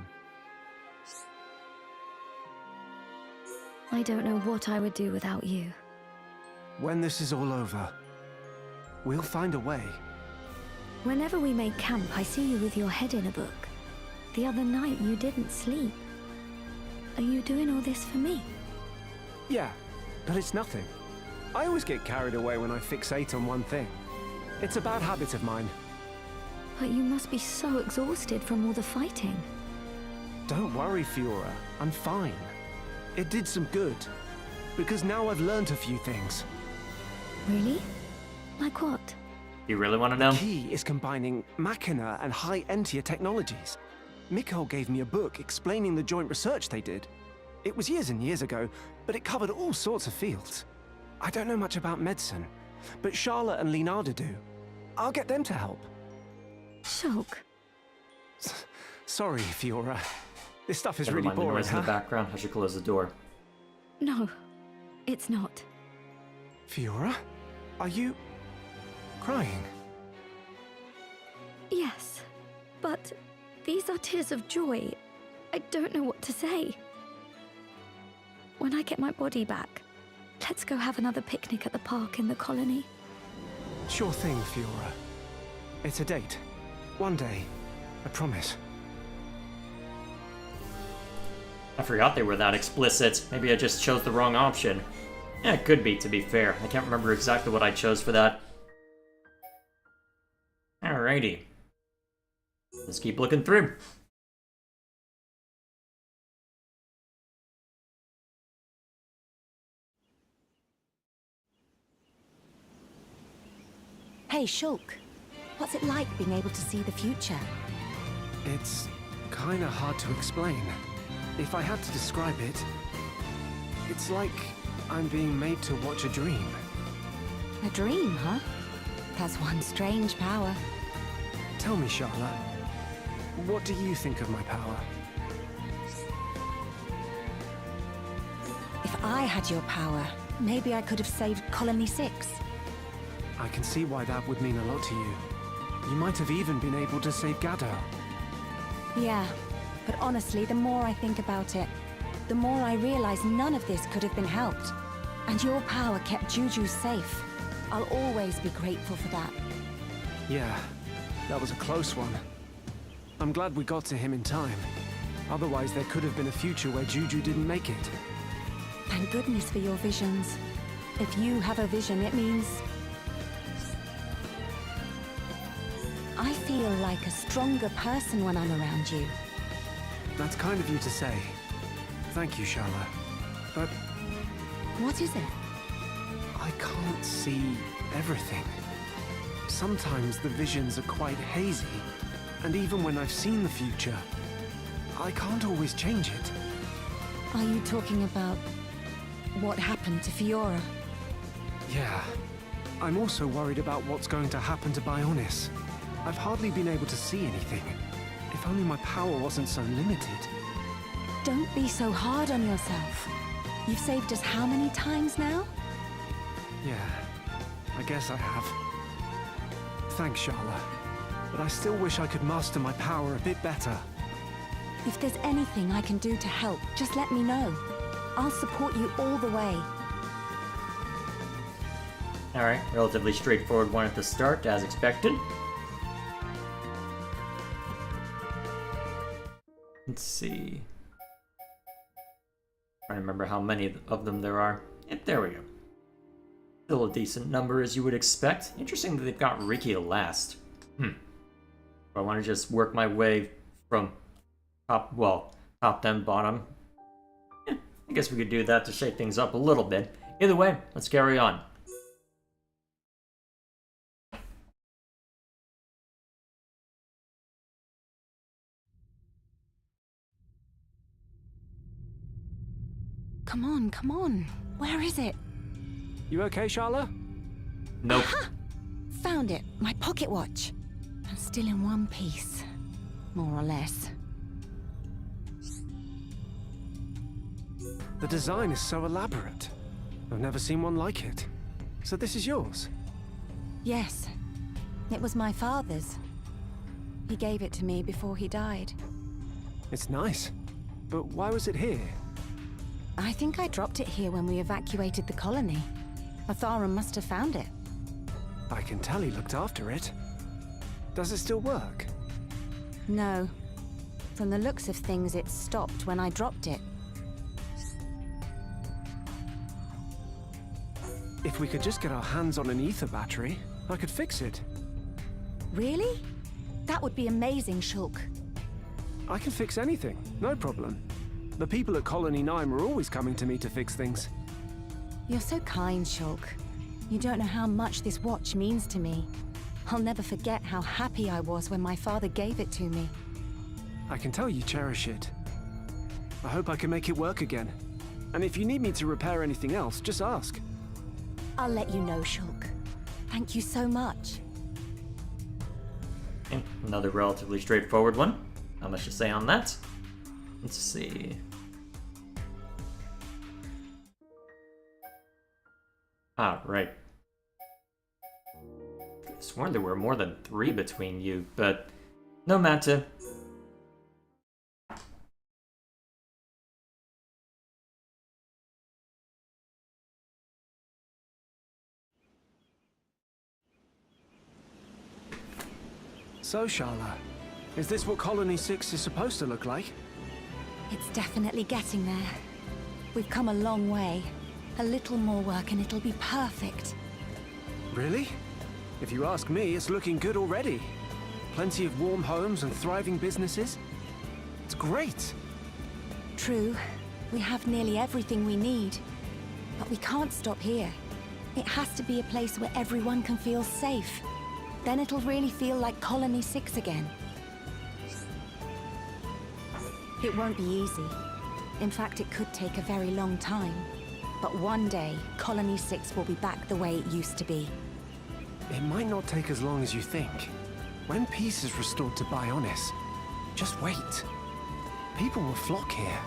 I don't know what I would do without you. When this is all over, we'll find a way. Whenever we make camp, I see you with your head in a book. The other night, you didn't sleep. Are you doing all this for me? Yeah, but it's nothing. I always get carried away when I fixate on one thing. It's a bad habit of mine. But you must be so exhausted from all the fighting. Don't worry, Fiora. I'm fine. It did some good. Because now I've learned a few things. Really? Like what? You really want to know? The key is combining Machina and high Entia technologies. Mikko gave me a book explaining the joint research they did. It was years and years ago, but it covered all sorts of fields. I don't know much about medicine, but Charlotte and Leonardo do. I'll get them to help. Shulk. Sorry, Fiora. This stuff is Never really mind the boring, noise in the background. I should close the door. No, it's not. Fiora? Are you... crying? Yes, but these are tears of joy. I don't know what to say. When I get my body back, let's go have another picnic at the park in the colony. Sure thing, Fiora. It's a date. One day. I promise. I forgot they were that explicit. Maybe I just chose the wrong option. Yeah, it could be, to be fair. I can't remember exactly what I chose for that. Alrighty. Let's keep looking through. Hey, Shulk. What's it like being able to see the future? It's kinda hard to explain. If I had to describe it, it's like I'm being made to watch a dream. A dream, huh? That's one strange power. Tell me, Charlotte, what do you think of my power? If I had your power, maybe I could have saved Colony 6. I can see why that would mean a lot to you. You might have even been able to save Gado. Yeah, but honestly, the more I think about it, the more I realize none of this could have been helped. And your power kept Juju safe. I'll always be grateful for that. Yeah, that was a close one. I'm glad we got to him in time. Otherwise, there could have been a future where Juju didn't make it. Thank goodness for your visions. If you have a vision, it means... I feel like a stronger person when I'm around you. That's kind of you to say. Thank you, Charlotte. But What is it? I can't see everything. Sometimes the visions are quite hazy, and even when I've seen the future, I can't always change it. Are you talking about what happened to Fiora? Yeah. I'm also worried about what's going to happen to Bionis. I've hardly been able to see anything. If only my power wasn't so limited. Don't be so hard on yourself. You've saved us how many times now? Yeah, I guess I have. Thanks, Sharla. But I still wish I could master my power a bit better. If there's anything I can do to help, just let me know. I'll support you all the way. Alright, relatively straightforward one at the start, as expected. Let's see. Trying to remember how many of them there are. Yep, there we go. Still a decent number, as you would expect. Interesting that they've got Riki last. I want to just work my way from top then bottom. Yeah, I guess we could do that to shake things up a little bit. Either way, let's carry on. Come on, come on. Where is it? You okay, Sharla? Nope. Aha! Found it. My pocket watch. And still in one piece. More or less. The design is so elaborate. I've never seen one like it. So this is yours? Yes. It was my father's. He gave it to me before he died. It's nice. But why was it here? I think I dropped it here when we evacuated the colony. Athara must have found it. I can tell he looked after it. Does it still work? No. From the looks of things, it stopped when I dropped it. If we could just get our hands on an ether battery, I could fix it. Really? That would be amazing, Shulk. I can fix anything, no problem. The people at Colony 9 were always coming to me to fix things. You're so kind, Shulk. You don't know how much this watch means to me. I'll never forget how happy I was when my father gave it to me. I can tell you cherish it. I hope I can make it work again. And if you need me to repair anything else, just ask. I'll let you know, Shulk. Thank you so much. Okay, another relatively straightforward one. Not much to say on that. Let's see. Ah, right. I sworn there were more than 3 between you, but no matter. So, Sharla, is this what Colony 6 is supposed to look like? It's definitely getting there. We've come a long way. A little more work and it'll be perfect. Really? If you ask me, it's looking good already. Plenty of warm homes and thriving businesses. It's great. True. We have nearly everything we need. But we can't stop here. It has to be a place where everyone can feel safe. Then it'll really feel like Colony 6 again. It won't be easy. In fact, it could take a very long time. But one day, Colony 6 will be back the way it used to be. It might not take as long as you think. When peace is restored to Bionis, just wait. People will flock here.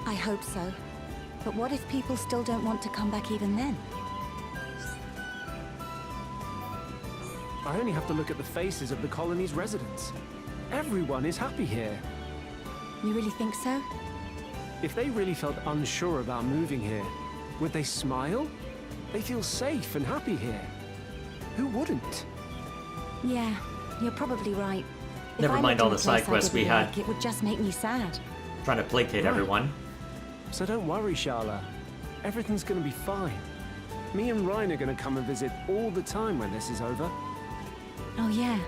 I hope so. But what if people still don't want to come back even then? I only have to look at the faces of the colony's residents. Everyone is happy here. You really think so? If they really felt unsure about moving here, would they smile? They feel safe and happy here. Who wouldn't? Yeah, you're probably right. Never mind all the side quests we had. It would just make me sad. Trying to placate everyone. So don't worry, Sharla. Everything's gonna be fine. Me and Ryan are gonna come and visit all the time when this is over. Oh yeah.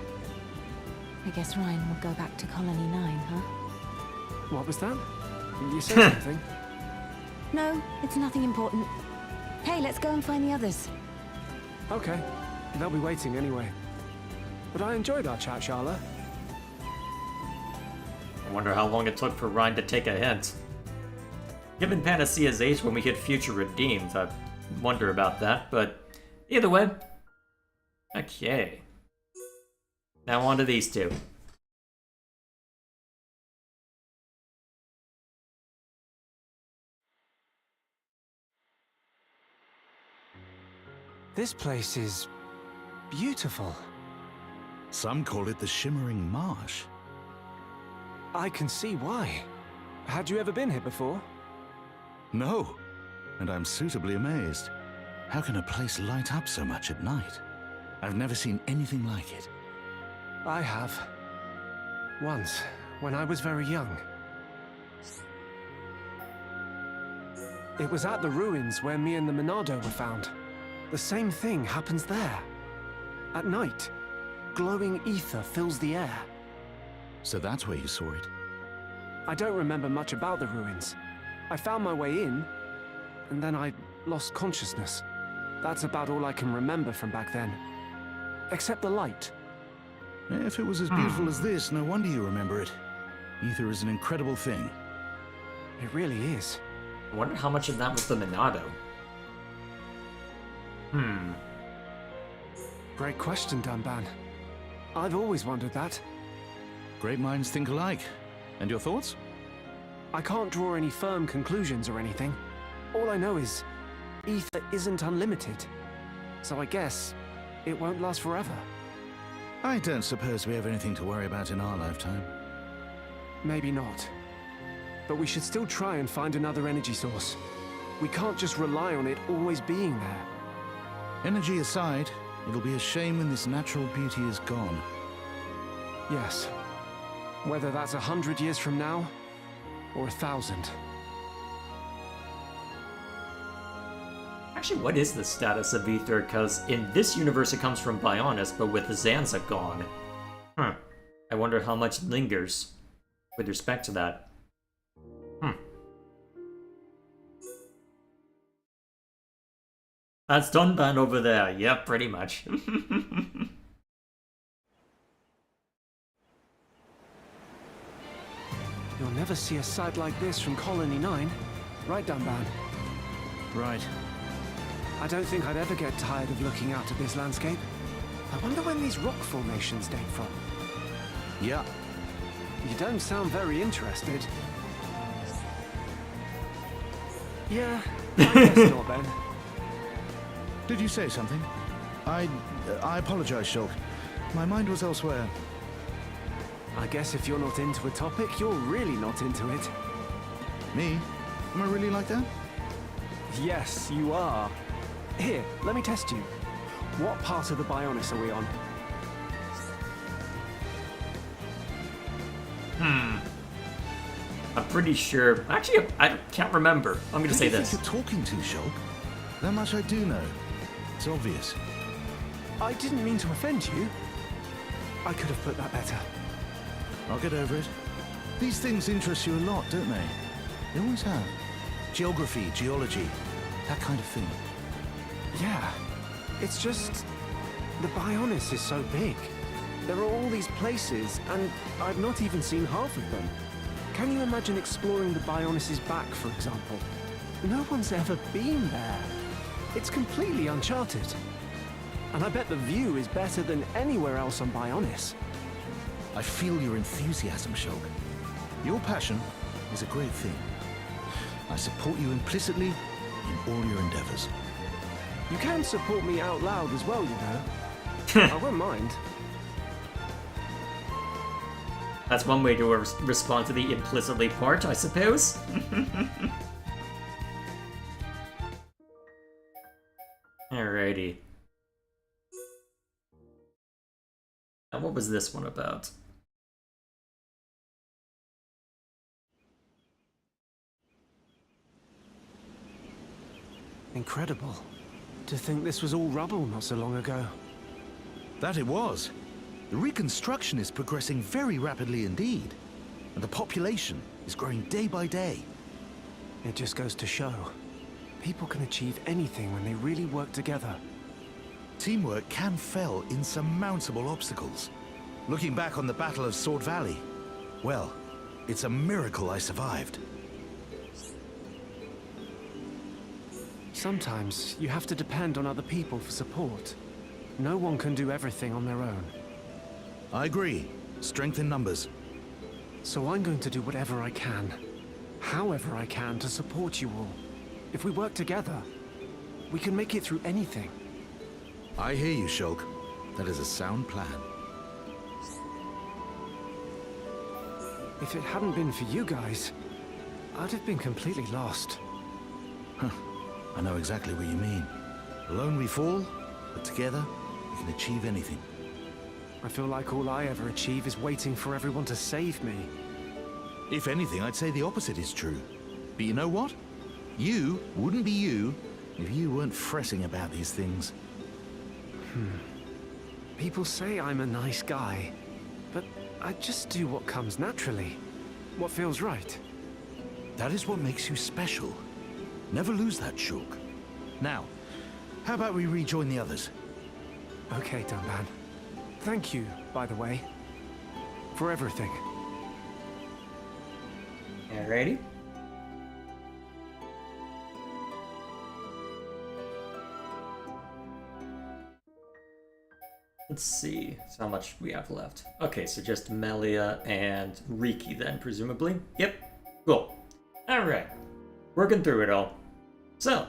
I guess Ryan will go back to Colony 9, huh? What was that? You said something? No, it's nothing important. Hey, let's go and find the others. Okay. They'll be waiting anyway. But I enjoyed our chat, Sharla. I wonder how long it took for Ryan to take a hint. Given Panacea's age when we hit Future Redeemed, I wonder about that, but either way. Okay. Now on to these two. This place is beautiful. Some call it the Shimmering Marsh. I can see why. Had you ever been here before? No, and I'm suitably amazed. How can a place light up so much at night? I've never seen anything like it. I have. Once, when I was very young. It was at the ruins where me and the Monado were found. The same thing happens there. At night, glowing ether fills the air. So that's where you saw it? I don't remember much about the ruins. I found my way in, and then I lost consciousness. That's about all I can remember from back then. Except the light. If it was as beautiful as this, no wonder you remember it. Ether is an incredible thing. It really is. I wonder how much of that was the Monado. Great question, Dunban. I've always wondered that. Great minds think alike. And your thoughts? I can't draw any firm conclusions or anything. All I know is, ether isn't unlimited. So I guess it won't last forever. I don't suppose we have anything to worry about in our lifetime. Maybe not. But we should still try and find another energy source. We can't just rely on it always being there. Energy aside, it'll be a shame when this natural beauty is gone. Yes. Whether that's 100 years from now, or 1,000. Actually, what is the status of Ether? Because in this universe it comes from Bionis, but with Zanza gone. I wonder how much lingers with respect to that. That's Dunban over there. Yep, pretty much. You'll never see a sight like this from Colony 9. Right, Dunban? Right. I don't think I'd ever get tired of looking out at this landscape. I wonder when these rock formations date from. Yeah. You don't sound very interested. Yeah, I guess not then. Did you say something? I apologize, Shulk. My mind was elsewhere. I guess if you're not into a topic, you're really not into it. Me? Am I really like that? Yes, you are. Here, let me test you. What part of the Bionis are we on? I'm pretty sure. Actually, I can't remember. I'm gonna say this. Who do you think you're talking to, Shulk? That much I do know. It's obvious. I didn't mean to offend you. I could have put that better. I'll get over it. These things interest you a lot, don't they? They always have. Geography, geology, that kind of thing. Yeah. It's just... the Bionis is so big. There are all these places, and I've not even seen half of them. Can you imagine exploring the Bionis' back, for example? No one's ever been there. It's completely uncharted. And I bet the view is better than anywhere else on Bionis. I feel your enthusiasm, Shulk. Your passion is a great thing. I support you implicitly in all your endeavors. You can support me out loud as well, you know. I won't mind. That's one way to respond to the implicitly part, I suppose. Alrighty. Now, what was this one about? Incredible. To think this was all rubble not so long ago. That it was. The reconstruction is progressing very rapidly indeed. And the population is growing day by day. It just goes to show. People can achieve anything when they really work together. Teamwork can fell insurmountable obstacles. Looking back on the Battle of Sword Valley, well, It's a miracle I survived. Sometimes you have to depend on other people for support. No one can do everything on their own. I agree. Strength in numbers. So I'm going to do whatever I can, however I can, to support you all. If we work together, we can make it through anything. I hear you, Shulk. That is a sound plan. If it hadn't been for you guys, I'd have been completely lost. Huh. I know exactly what you mean. Alone we fall, but together we can achieve anything. I feel like all I ever achieve is waiting for everyone to save me. If anything, I'd say the opposite is true. But you know what? You wouldn't be you if you weren't fretting about these things. People say I'm a nice guy, but I just do what comes naturally. What feels right. That is what makes you special. Never lose that, Shulk. Now, how about we rejoin the others? Okay, Dunban. Thank you, by the way, for everything. Alrighty. Let's see how much we have left. Okay, so just Melia and Riki then, presumably. Yep, cool. Alright, working through it all. So,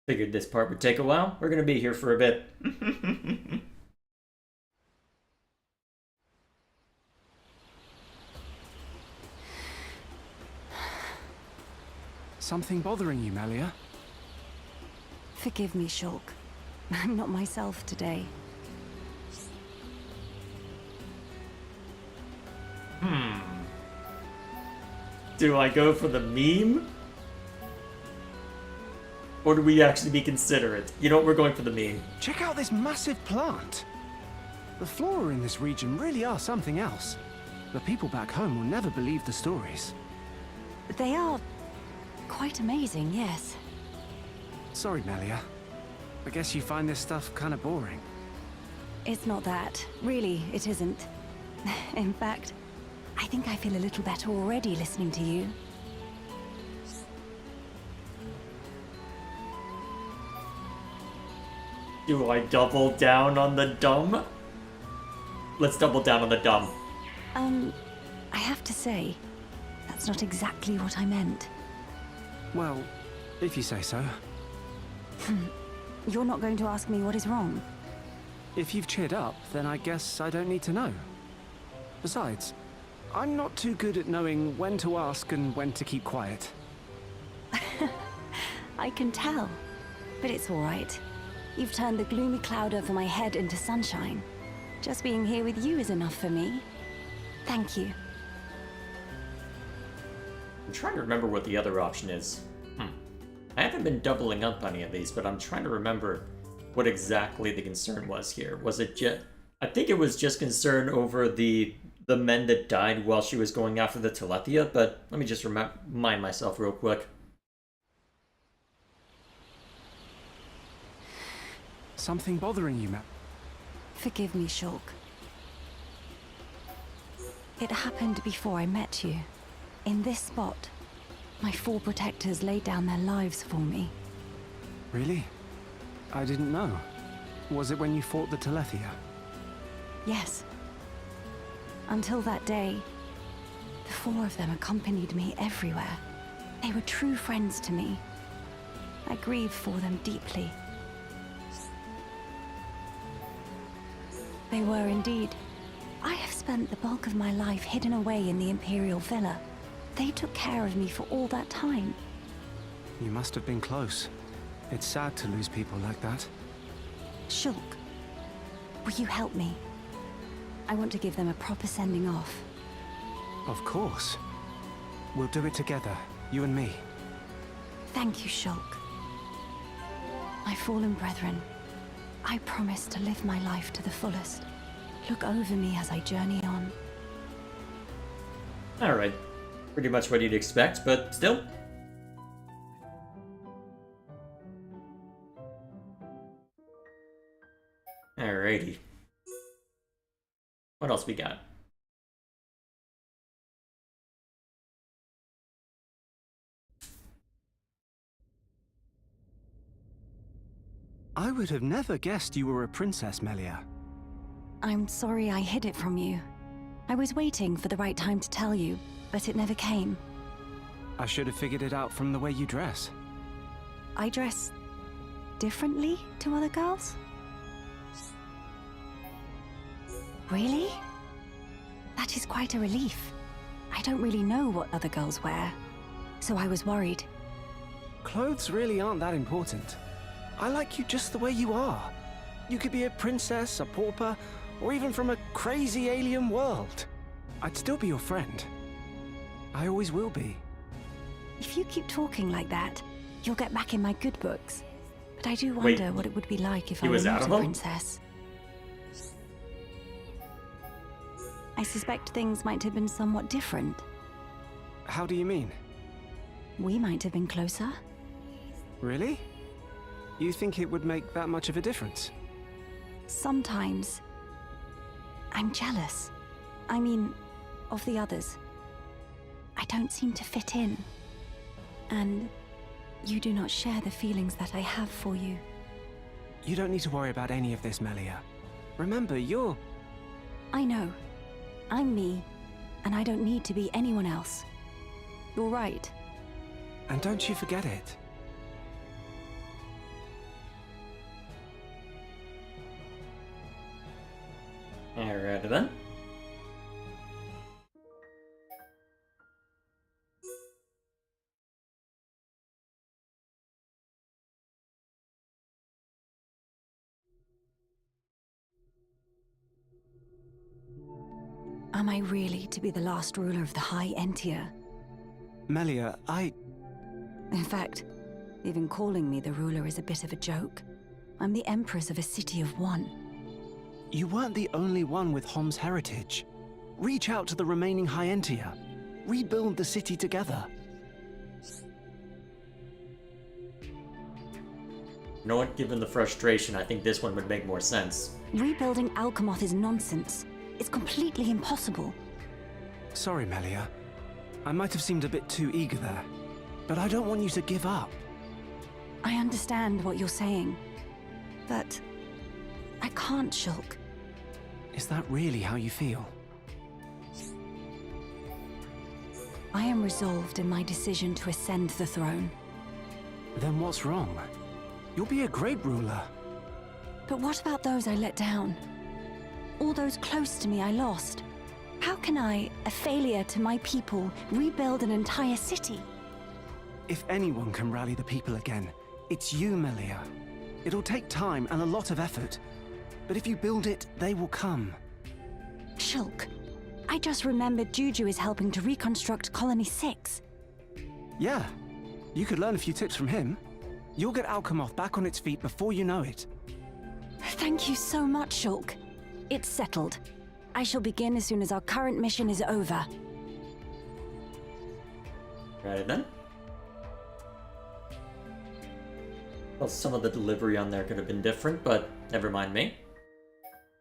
figured this part would take a while. We're gonna be here for a bit. Something bothering you, Melia? Forgive me, Shulk. I'm not myself today. Do I go for the meme? Or do we actually be considerate? You know what, we're going for the meme. Check out this massive plant! The flora in this region really are something else. The people back home will never believe the stories. They are quite amazing, yes. Sorry, Melia. I guess you find this stuff kind of boring. It's not that. Really, it isn't. In fact, I think I feel a little better already listening to you. Do I double down on the dumb? Let's double down on the dumb. I have to say, that's not exactly what I meant. Well, if you say so. You're not going to ask me what is wrong? If you've cheered up, then I guess I don't need to know. Besides, I'm not too good at knowing when to ask and when to keep quiet. I can tell, but it's all right. You've turned the gloomy cloud over my head into sunshine. Just being here with you is enough for me. Thank you. I'm trying to remember what the other option is. I haven't been doubling up on any of these, but I'm trying to remember what exactly the concern was here. Was it just... I think it was just concern over the men that died while she was going after the Telethia, but let me just remind myself real quick. Something bothering you, Matt? Forgive me, Shulk. It happened before I met you. In this spot, my 4 protectors laid down their lives for me. Really? I didn't know. Was it when you fought the Telethia? Yes. Until that day, the 4 of them accompanied me everywhere. They were true friends to me. I grieve for them deeply. They were indeed. I have spent the bulk of my life hidden away in the Imperial Villa. They took care of me for all that time. You must have been close. It's sad to lose people like that. Shulk, will you help me? I want to give them a proper sending off. Of course. We'll do it together, you and me. Thank you, Shulk. My fallen brethren, I promise to live my life to the fullest. Look over me as I journey on. Alright. Pretty much what you'd expect, but still. Alrighty. What else we got? I would have never guessed you were a princess, Melia. I'm sorry I hid it from you. I was waiting for the right time to tell you, but it never came. I should have figured it out from the way you dress. I dress differently to other girls? Really? That is quite a relief. I don't really know what other girls wear, so I was worried. Clothes really aren't that important. I like you just the way you are. You could be a princess, a pauper, or even from a crazy alien world. I'd still be your friend. I always will be. If you keep talking like that, you'll get back in my good books. But I do wonder what it would be like if I were not a princess. I suspect things might have been somewhat different. How do you mean? We might have been closer. Really? You think it would make that much of a difference? Sometimes. I'm jealous. I mean, of the others. I don't seem to fit in. And you do not share the feelings that I have for you. You don't need to worry about any of this, Melia. Remember, you're... I know. I'm me, and I don't need to be anyone else. You're right. And don't you forget it. Alright then. Am I really to be the last ruler of the High Entia? Melia, In fact, even calling me the ruler is a bit of a joke. I'm the empress of a city of one. You weren't the only one with Hom's heritage. Reach out to the remaining High Entia. Rebuild the city together. You know what? Given the frustration, I think this one would make more sense. Rebuilding Alchemoth is nonsense. It's completely impossible. Sorry, Melia. I might have seemed a bit too eager there. But I don't want you to give up. I understand what you're saying. But I can't, Shulk. Is that really how you feel? I am resolved in my decision to ascend the throne. Then what's wrong? You'll be a great ruler. But what about those I let down? All those close to me I lost. How can I, a failure to my people, rebuild an entire city? If anyone can rally the people again, it's you, Melia. It'll take time and a lot of effort. But if you build it, they will come. Shulk, I just remembered Juju is helping to reconstruct Colony 6. Yeah, you could learn a few tips from him. You'll get Alchemoth back on its feet before you know it. Thank you so much, Shulk. It's settled. I shall begin as soon as our current mission is over. Right then. Well, some of the delivery on there could have been different, but never mind me.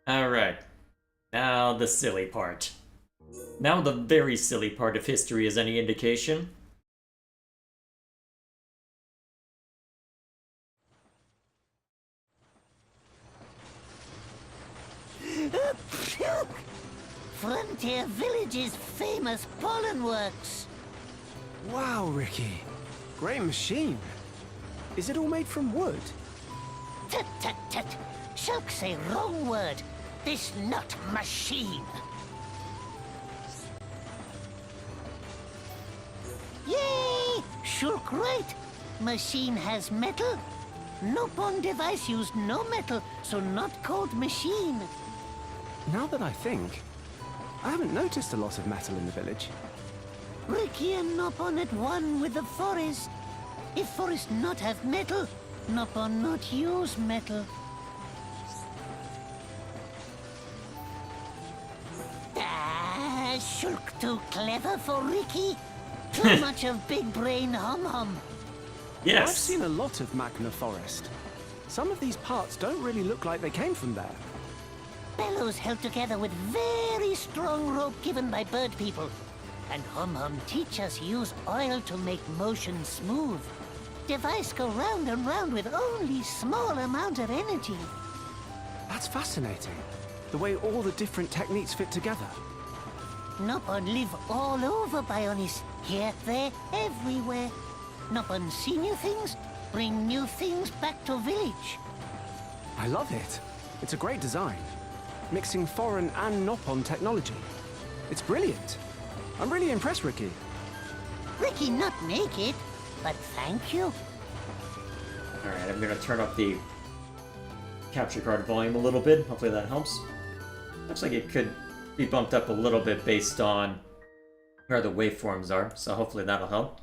Alright. Now the silly part. Now the very silly part if history is any indication. Frontier Village's famous pollen works. Wow, Ricky. Great machine. Is it all made from wood? Tut tut tut. Shulk say wrong word. This not machine. Yay! Shulk right. Machine has metal. No pawn device used no metal, so not called machine. Now that I think, I haven't noticed a lot of metal in the village. Ricky and Nopon at one with the forest. If forest not have metal, Nopon not use metal. Ah, Shulk too clever for Ricky. Too much of big brain hum-hum. Yes. I've seen a lot of Magna Forest. Some of these parts don't really look like they came from there. Bellows held together with very strong rope given by bird people. And Hum-Hum teach us use oil to make motion smooth. device go round and round with only small amount of energy. That's fascinating. The way all the different techniques fit together. Nopon live all over Bionis. Here, there, everywhere. Nopon see new things, bring new things back to village. I love it. It's a great design. Mixing foreign and Nopon technology. It's brilliant. I'm really impressed, Ricky. Ricky not make it, but thank you. Alright, I'm gonna turn up the capture card volume a little bit. Hopefully that helps. Looks like it could be bumped up a little bit based on where the waveforms are, so hopefully that'll help.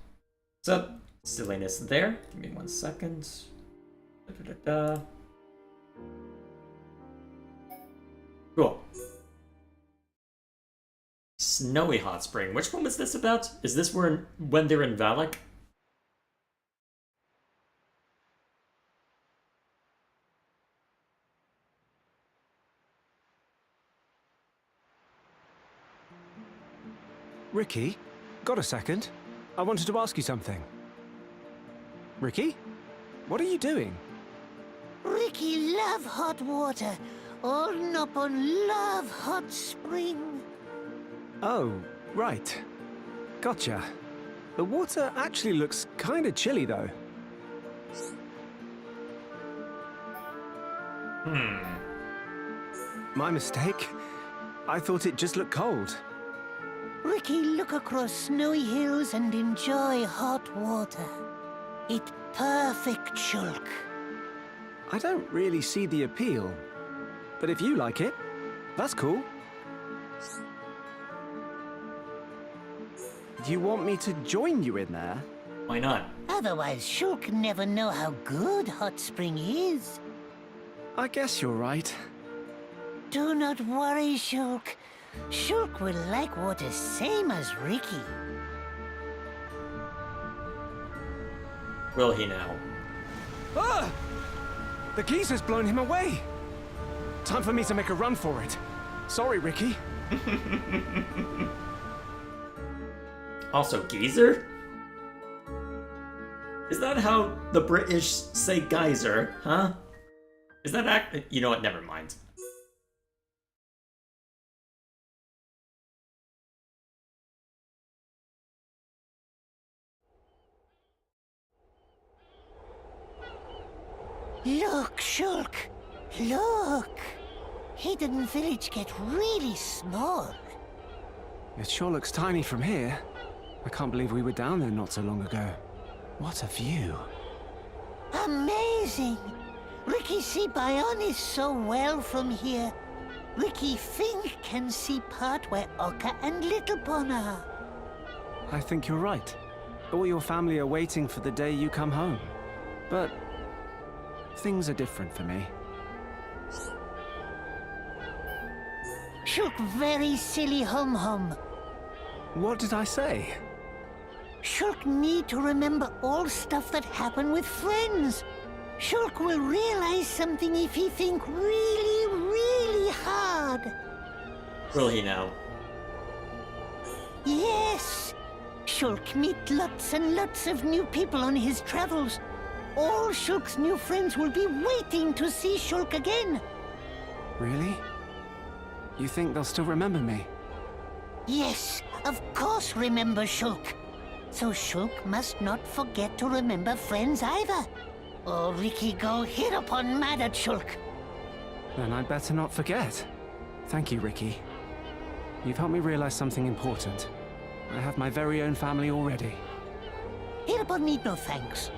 So, silliness there. Give me 1 second. Da-da-da-da. Cool. Snowy Hot Spring. Which one was this about? Is this when they're in Valak? Ricky, got a second? I wanted to ask you something. Ricky? What are you doing? Ricky love hot water. All Nopon love hot spring. Oh, right. Gotcha. The water actually looks kinda chilly, though. My mistake. I thought it just looked cold. Ricky look across snowy hills and enjoy hot water. It perfect, Shulk. I don't really see the appeal. But if you like it, that's cool. Do you want me to join you in there? Why not? Otherwise, Shulk never know how good hot spring is. I guess you're right. Do not worry, Shulk. Shulk will like water same as Ricky. Will he now? Ah! The geezer's blown him away! Time for me to make a run for it. Sorry, Ricky. Also, geezer? Is that how the British say geyser, huh? Is that you know what, never mind. Look, Shulk. Look. Hidden village get really small. It sure looks tiny from here. I can't believe we were down there not so long ago. What a view. Amazing. Ricky see Bionis so well from here. Ricky think can see part where Oka and Little Pon are. I think you're right. All your family are waiting for the day you come home. But things are different for me. Shulk very silly hum-hum. What did I say? Shulk need to remember all stuff that happened with friends. Shulk will realize something if he think really, really hard. Will he now? Yes. Shulk meet lots and lots of new people on his travels. All Shulk's new friends will be waiting to see Shulk again. Really? You think they'll still remember me? Yes, of course remember Shulk. So Shulk must not forget to remember friends either. Or Ricky go hit upon mad at Shulk. Then I'd better not forget. Thank you, Ricky. You've helped me realize something important. I have my very own family already. Hit upon need no thanks.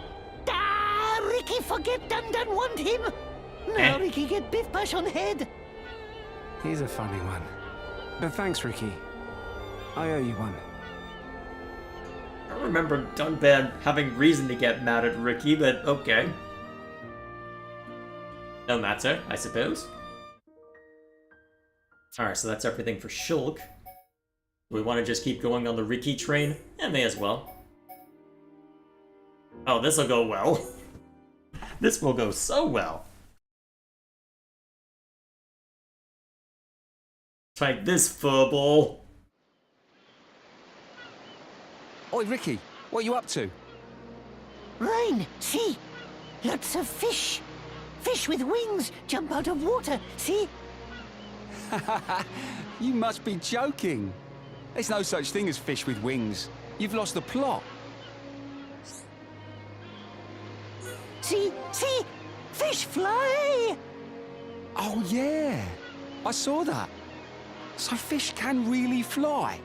Ah, Ricky forget Dun Dun want him. Now Ricky get Biff Bash on head. He's a funny one. But thanks, Ricky. I owe you one. I don't remember Dunban having reason to get mad at Ricky, but okay. No matter, I suppose. Alright, so that's everything for Shulk. We want to just keep going on the Ricky train? Yeah, may as well. Oh, this'll go well. This will go so well. Take this, furball. Oi, Ricky, what are you up to? Ryan, see? Lots of fish. Fish with wings jump out of water, see? You must be joking. There's no such thing as fish with wings. You've lost the plot. See? See? Fish fly! Oh, yeah. I saw that. So fish can really fly.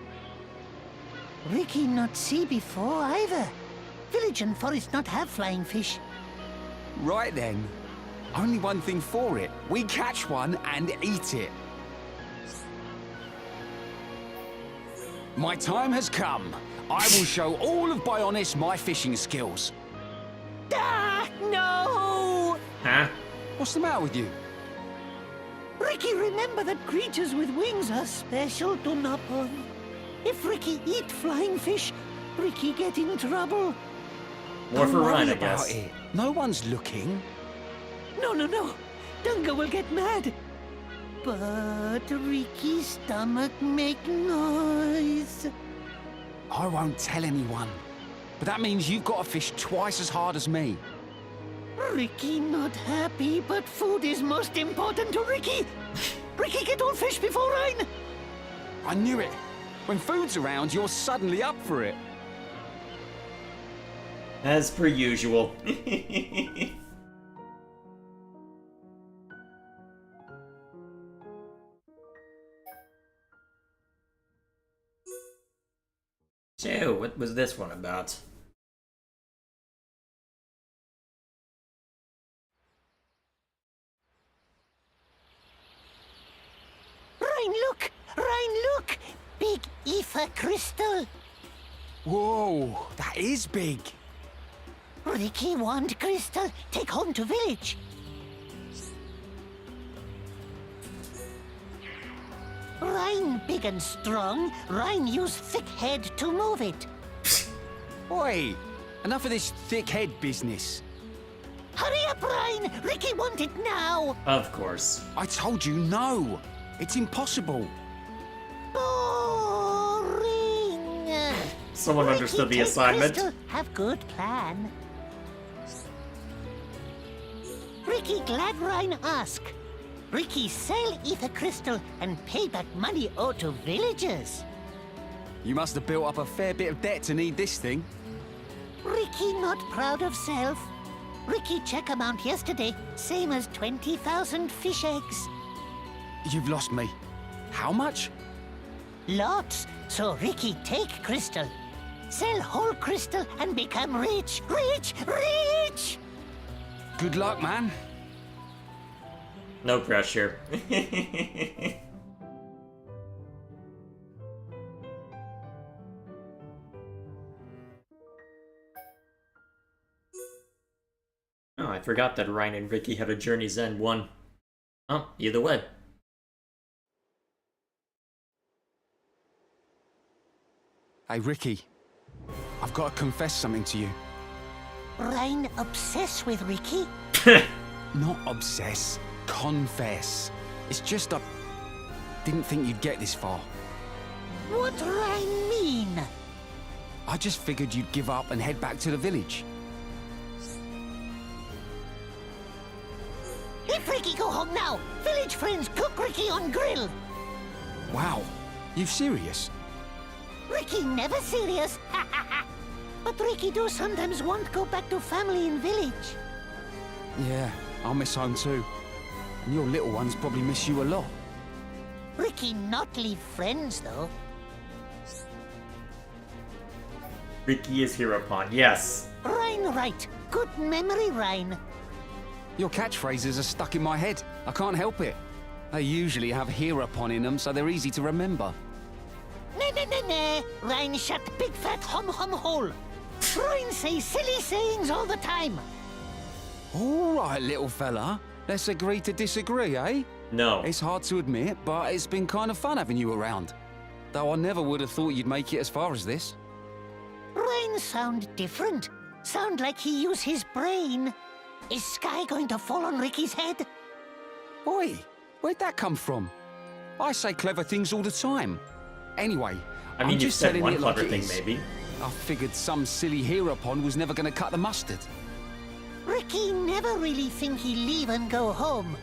Ricky not see before either. Village and forest not have flying fish. Right then. Only one thing for it. We catch one and eat it. My time has come. I will show all of Bionis my fishing skills. Ah, no! Huh? What's the matter with you? Ricky, remember that creatures with wings are special to Napon. If Ricky eat flying fish, Ricky get in trouble. More for Don't worry Ryan, I about guess. it. No one's looking. No. Dunga will get mad. But Ricky's stomach make noise. I won't tell anyone. But that means you've got to fish twice as hard as me. Ricky not happy, but food is most important to Ricky. Ricky get all fish before Ryan. I knew it. When food's around, you're suddenly up for it. As per usual. So, what was this one about? Ryan, look! Ryan, look! Big ether crystal. Whoa, that is big. Ricky want crystal. Take home to village. Ryan big and strong. Ryan use thick head to move it. Oi, enough of this thick head business. Hurry up, Ryan! Ricky want it now! Of course. I told you no. It's impossible. Boring! Someone Ricky understood the take assignment. crystal, have good plan. Ricky glad Ryan ask. Ricky sell ether crystal and pay back money owed to villagers. You must have built up a fair bit of debt to need this thing. Ricky not proud of self. Ricky check amount yesterday, same as 20,000 fish eggs. You've lost me. How much? Lots. So Ricky take crystal. Sell whole crystal and become rich. Rich! Rich! Good luck, man. No pressure. Oh, I forgot that Ryan and Ricky had a Journey's End one. Oh, either way. Hey, Ricky. I've got to confess something to you. Ryan obsessed with Ricky? Not obsess. Confess. It's just I didn't think you'd get this far. What Ryan mean? I just figured you'd give up and head back to the village. If Ricky go home now, village friends cook Ricky on grill. Wow. You serious? Ricky never serious. But Ricky do sometimes want to go back to family in village. Yeah, I'll miss home too. And your little ones probably miss you a lot. Ricky not leave friends though. Ricky is Hereupon, yes. Ryan right. Good memory, Ryan. Your catchphrases are stuck in my head. I can't help it. They usually have hereupon in them, so they're easy to remember. Nah. Ryan shut big fat hum hole. Ryan say silly sayings all the time. All right, little fella. Let's agree to disagree, eh? No. It's hard to admit, but it's been kind of fun having you around. Though I never would have thought you'd make it as far as this. Ryan sound different. Sound like he use his brain. Is sky going to fall on Ricky's head? Oi, where'd that come from? I say clever things all the time. Anyway, I mean, I'm you just said telling one it like clever it thing, is. maybe. I figured some silly Heropon was never gonna cut the mustard. Ricky never really think he leave and go home.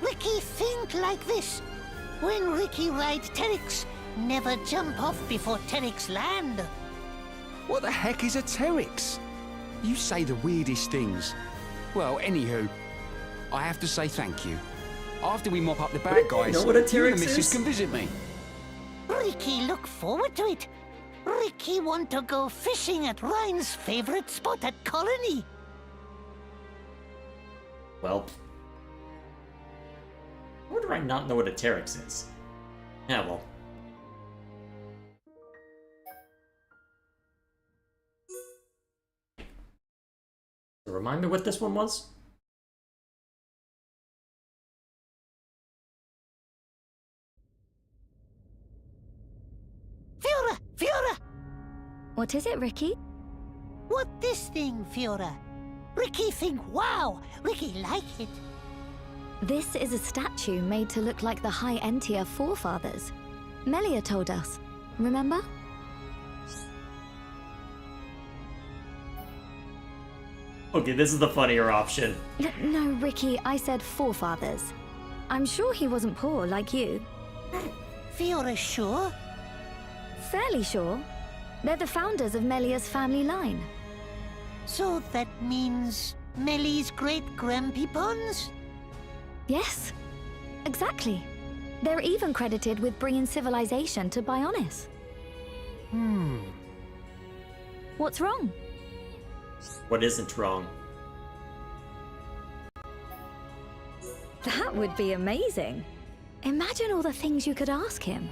Ricky think like this. When Ricky ride Terex, never jump off before Terex land. What the heck is a Terex? You say the weirdest things. Well, anywho, I have to say thank you. After we mop up the bad guys, know what a you and Terex the missus is? can visit me. Ricky look forward to it. Ricky want to go fishing at Ryan's favorite spot at Colony. Well, why do I not know what a Terex is? Yeah, well. So remind me what this one was? Fiora! What is it, Ricky? What this thing, Fiora? Ricky think, wow, Ricky like it. This is a statue made to look like the High Entia forefathers. Melia told us. Remember? Okay, this is the funnier option. No, Ricky, I said forefathers. I'm sure he wasn't poor like you. Fiora sure? Fairly sure. They're the founders of Melia's family line. So that means Melly's great-grandpeepons? Yes, exactly. They're even credited with bringing civilization to Bionis. What's wrong? What isn't wrong? That would be amazing. Imagine all the things you could ask him.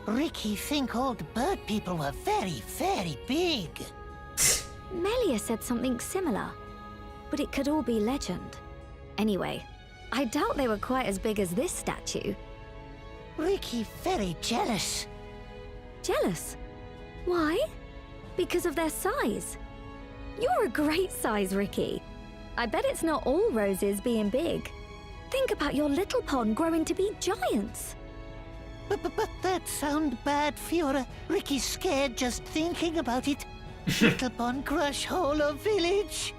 Ricky think old bird people were very, very big. Melia said something similar, but it could all be legend. Anyway, I doubt they were quite as big as this statue. Ricky very jealous. Jealous? Why? Because of their size. You're a great size, Ricky. I bet it's not all roses being big. Think about your little pond growing to be giants. But that sound bad, Fiora. Ricky's scared just thinking about it. Little pond crush whole of village.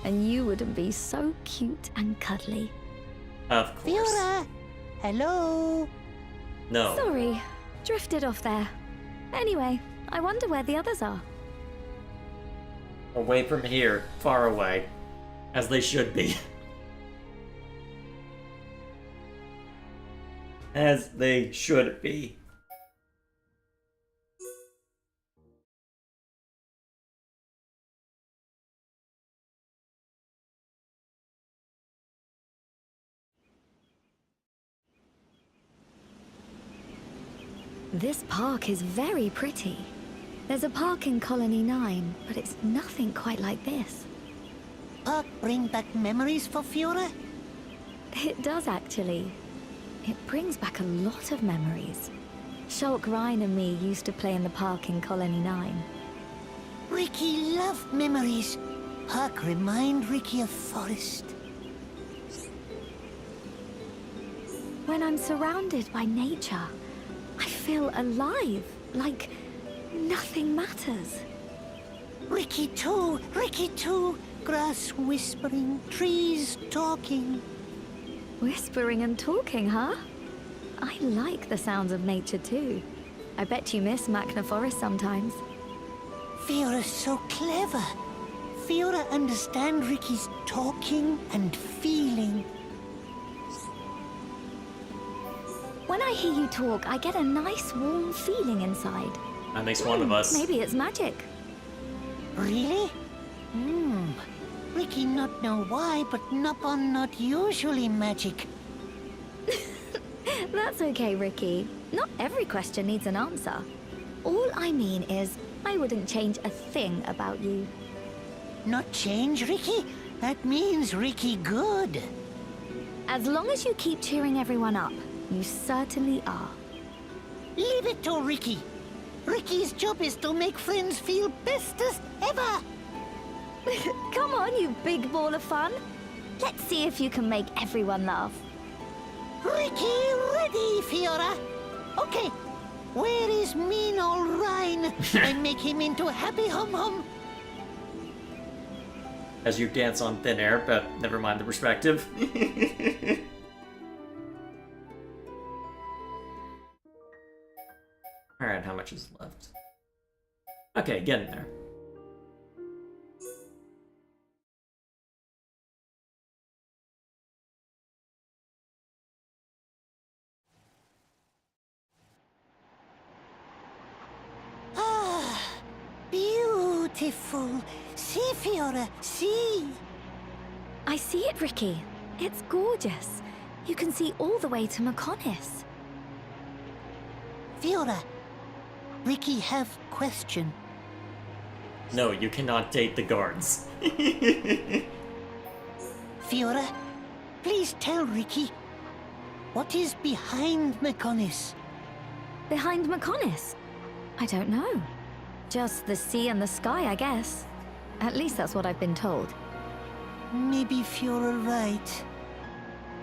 And you wouldn't be so cute and cuddly. Of course. Fiora! Hello? No. Sorry, drifted off there. Anyway, I wonder where the others are. Away from here, far away. As they should be. As they should be. This park is very pretty. There's a park in Colony 9, but it's nothing quite like this. Park bring back memories for Fiora? It does, actually. It brings back a lot of memories. Shulk, Ryan and me used to play in the park in Colony 9. Ricky loved memories. Park remind Ricky of forest. When I'm surrounded by nature, I feel alive, like nothing matters. Ricky too, grass whispering, trees talking. Whispering and talking, huh? I like the sounds of nature too. I bet you miss Machna Forest sometimes. Fiora's so clever. Fiora understand Ricky's talking and feeling. When I hear you talk, I get a nice warm feeling inside. That makes one of us. Maybe it's magic. Really? Ricky not know why, but Nopon not usually magic. That's okay, Ricky. Not every question needs an answer. All I mean is, I wouldn't change a thing about you. Not change, Ricky? That means Ricky good. As long as you keep cheering everyone up, you certainly are. Leave it to Ricky. Ricky's job is to make friends feel bestest ever. Come on, you big ball of fun. Let's see if you can make everyone laugh. Ricky ready, Fiora. Okay, Where is mean old Rhine? And make him into happy hum-hum. As you dance on thin air, but never mind the perspective. Alright, how much is left? Okay, getting there. Beautiful. See, Fiora, see. I see it, Ricky. It's gorgeous. You can see all the way to Meconis. Fiora, Ricky have question. No, you cannot date the guards. Fiora, please tell Ricky, what is behind Meconis? Behind Meconis? I don't know. Just the sea and the sky, I guess. At least that's what I've been told. Maybe Fiora right.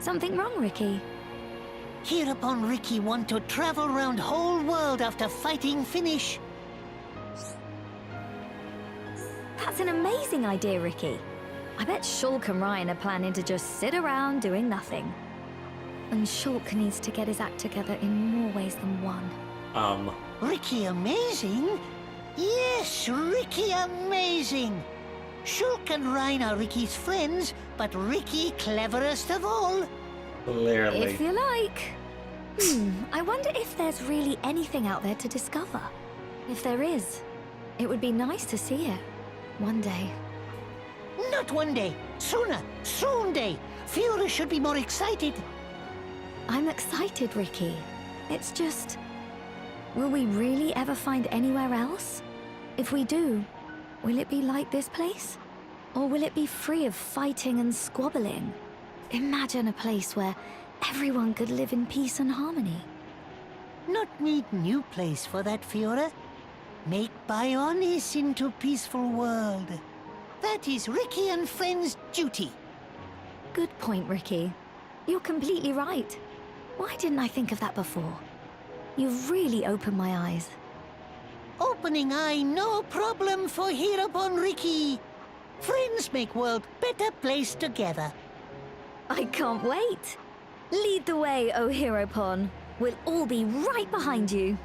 Something wrong, Ricky? Hereupon Ricky want to travel around whole world after fighting finish. That's an amazing idea, Ricky. I bet Shulk and Ryan are planning to just sit around doing nothing. And Shulk needs to get his act together in more ways than one. Ricky amazing? Yes, Ricky amazing! Shulk and Ryan are Ricky's friends, but Ricky cleverest of all. Clearly. If you like. I wonder if there's really anything out there to discover. If there is, it would be nice to see it. One day. Not one day. Sooner. Soon day. Fiora should be more excited. I'm excited, Ricky. It's just... will we really ever find anywhere else? If we do, will it be like this place? Or will it be free of fighting and squabbling? Imagine a place where everyone could live in peace and harmony. Not need new place for that, Fiora. Make Bionis into peaceful world. That is Ricky and friends' duty. Good point, Ricky. You're completely right. Why didn't I think of that before? You've really opened my eyes. Opening eye, no problem for hereupon Ricky. Friends make world better place together. I can't wait. Lead the way, O Heropon. We'll all be right behind you.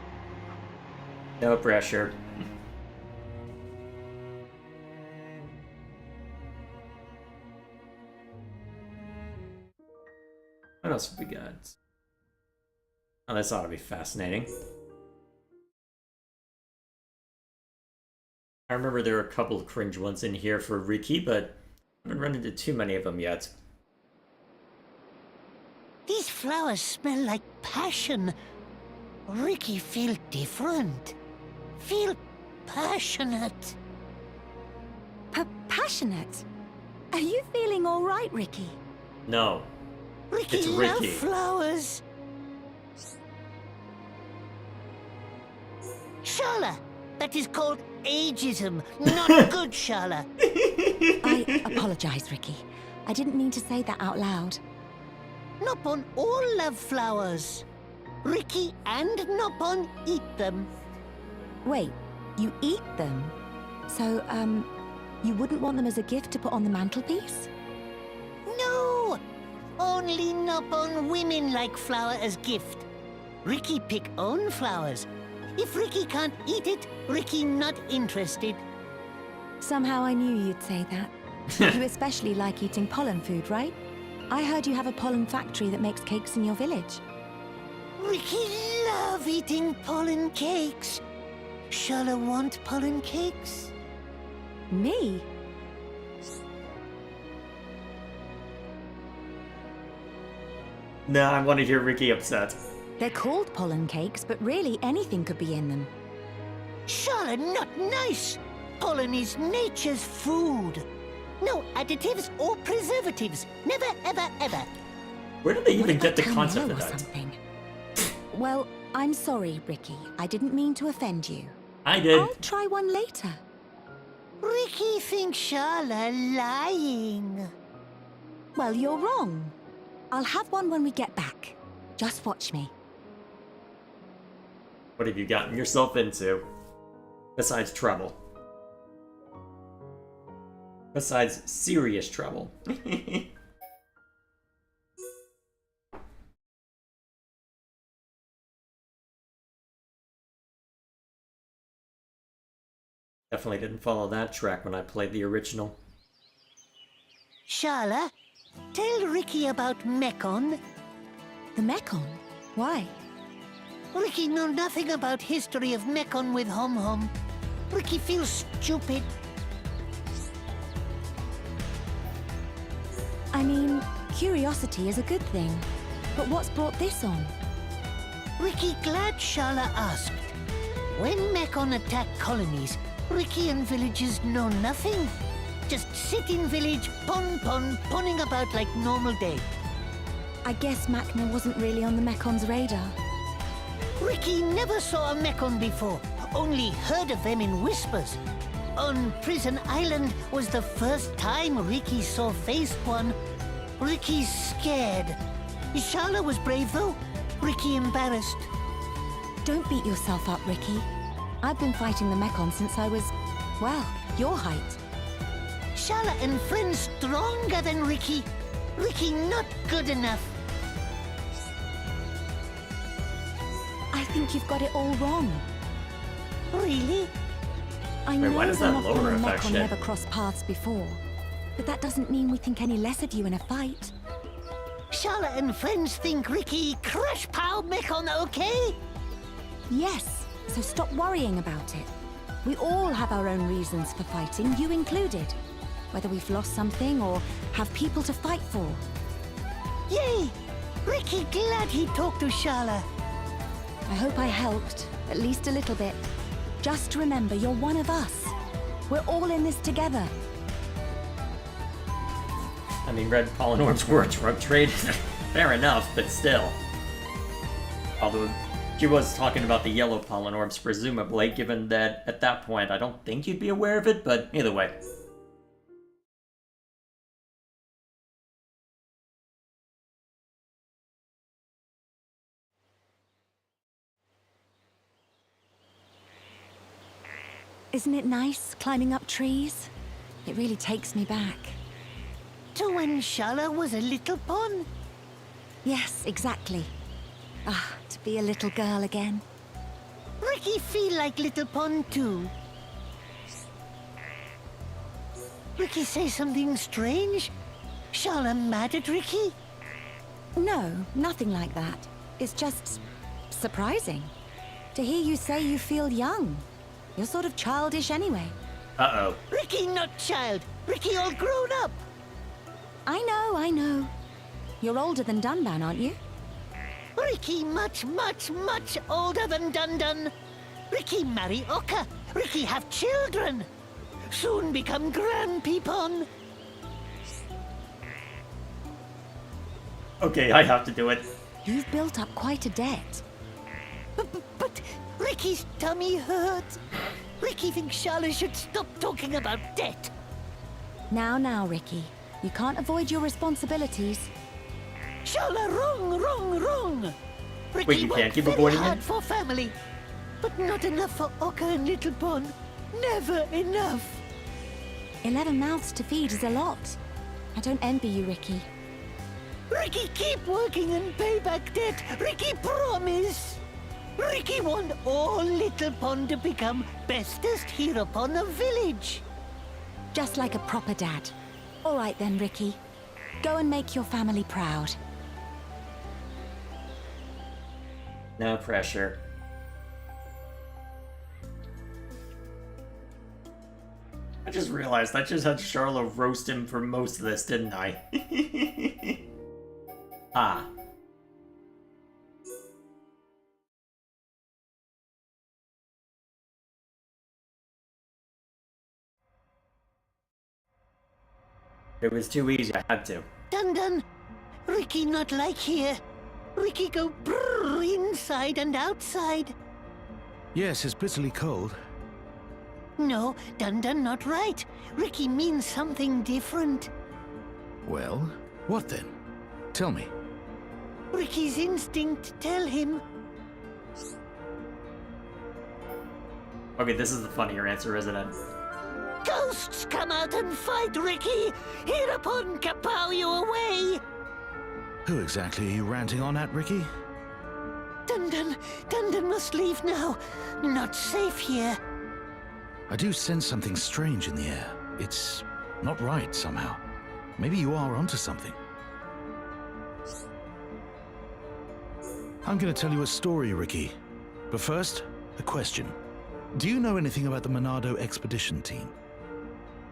No pressure. What else have we got? Oh, this ought to be fascinating. I remember there were a couple of cringe ones in here for Ricky, but I haven't run into too many of them yet. These flowers smell like passion. Ricky feel different. Feel passionate. Passionate? Are you feeling all right, Ricky? No. Ricky It's love Ricky. flowers. Shala, that is called ageism, not good, Shala. I apologize, Ricky. I didn't mean to say that out loud. Nopon all love flowers. Ricky and Nopon eat them. Wait, you eat them? So, you wouldn't want them as a gift to put on the mantelpiece? No! Only Nopon women like flower as gift. Ricky pick own flowers. If Ricky can't eat it, Ricky not interested. Somehow I knew you'd say that. You especially like eating pollen food, right? I heard you have a pollen factory that makes cakes in your village. Ricky love eating pollen cakes. Shala want pollen cakes? Me? No, I want to hear Ricky upset. They're called pollen cakes, but really anything could be in them. Shala not nice. Pollen is nature's food. No additives or preservatives. Never, ever, ever. Where did they even get the Tell me concept no of or that? something. Well, I'm sorry, Ricky. I didn't mean to offend you. I did. I'll try one later. Ricky thinks Shala lying. Well, you're wrong. I'll have one when we get back. Just watch me. What have you gotten yourself into? Besides trouble. Besides serious trouble. Definitely didn't follow that track when I played the original. Sharla, tell Ricky about Mekon. The Mekon? Why? Ricky know nothing about history of Mekon with Hom Hom. Ricky feels stupid. I mean, curiosity is a good thing. But what's brought this on? Ricky glad Sharla asked. When Mekon attack colonies, Ricky and villagers know nothing. Just sit in village, ponning about like normal day. I guess Macna wasn't really on the Mekon's radar. Ricky never saw a Mekon before, only heard of them in whispers. On Prison Island was the first time Ricky saw faced one. Ricky's scared. Sharla was brave though. Ricky embarrassed. Don't beat yourself up, Ricky. I've been fighting the Mekon since I was, well, your height. Sharla and friends stronger than Ricky. Ricky not good enough. I think you've got it all wrong. Really? I know why does that Mothman lower and effect Mekon shit? never crossed paths before. But that doesn't mean we think any less of you in a fight. Sharla and friends think Ricky crush pow Mekon, okay? Yes, so stop worrying about it. We all have our own reasons for fighting, you included. Whether we've lost something or have people to fight for. Yay! Ricky glad he talked to Sharla. I hope I helped, at least a little bit. Just remember, you're one of us. We're all in this together. I mean, red pollen orbs were a drug trade. Fair enough, but still. Although, she was talking about the yellow pollen orbs, presumably, given that at that point I don't think you'd be aware of it, but either way. Isn't it nice, climbing up trees? It really takes me back. To when Sharla was a little pawn? Yes, exactly. Ah, to be a little girl again. Ricky feel like little pawn too. Ricky say something strange? Sharla mad at Ricky? No, nothing like that. It's just surprising. To hear you say you feel young. You're sort of childish anyway. Uh-oh. Ricky not child. Ricky all grown up. I know. You're older than Dunban, aren't you? Ricky much older than Dun. Ricky marry Oka. Ricky have children. Soon become grandpeopon. Okay, I have to do it. You've built up quite a debt. But Ricky's tummy hurt. Ricky thinks Sharla should stop talking about debt. Now, Ricky. You can't avoid your responsibilities. Sharla, wrong. Ricky Wait, you can't worked keep very avoiding hard it? for family, but not enough for Oka and Little Pon. Never enough. 11 mouths to feed is a lot. I don't envy you, Ricky. Ricky keep working and pay back debt. Ricky promise. Ricky want all Little Pon to become bestest hero pon of village. Just like a proper dad. All right then, Ricky. Go and make your family proud. No pressure. I just realized I just had Sharla roast him for most of this, didn't I? Ah. It was too easy, I had to. Dun. Ricky not like here. Ricky go brrr inside and outside. Yes, it's bitterly cold. No, Dun not right. Ricky means something different. Well, what then? Tell me. Ricky's instinct tell him. Okay, this is the funnier answer, isn't it? Ghosts come out and fight Ricky. Hereupon kapow you away. Who exactly are you ranting on at, Ricky? Dundun must leave now. Not safe here. I do sense something strange in the air. It's not right somehow. Maybe you are onto something. I'm going to tell you a story, Ricky. But first, a question. Do you know anything about the Monado expedition team?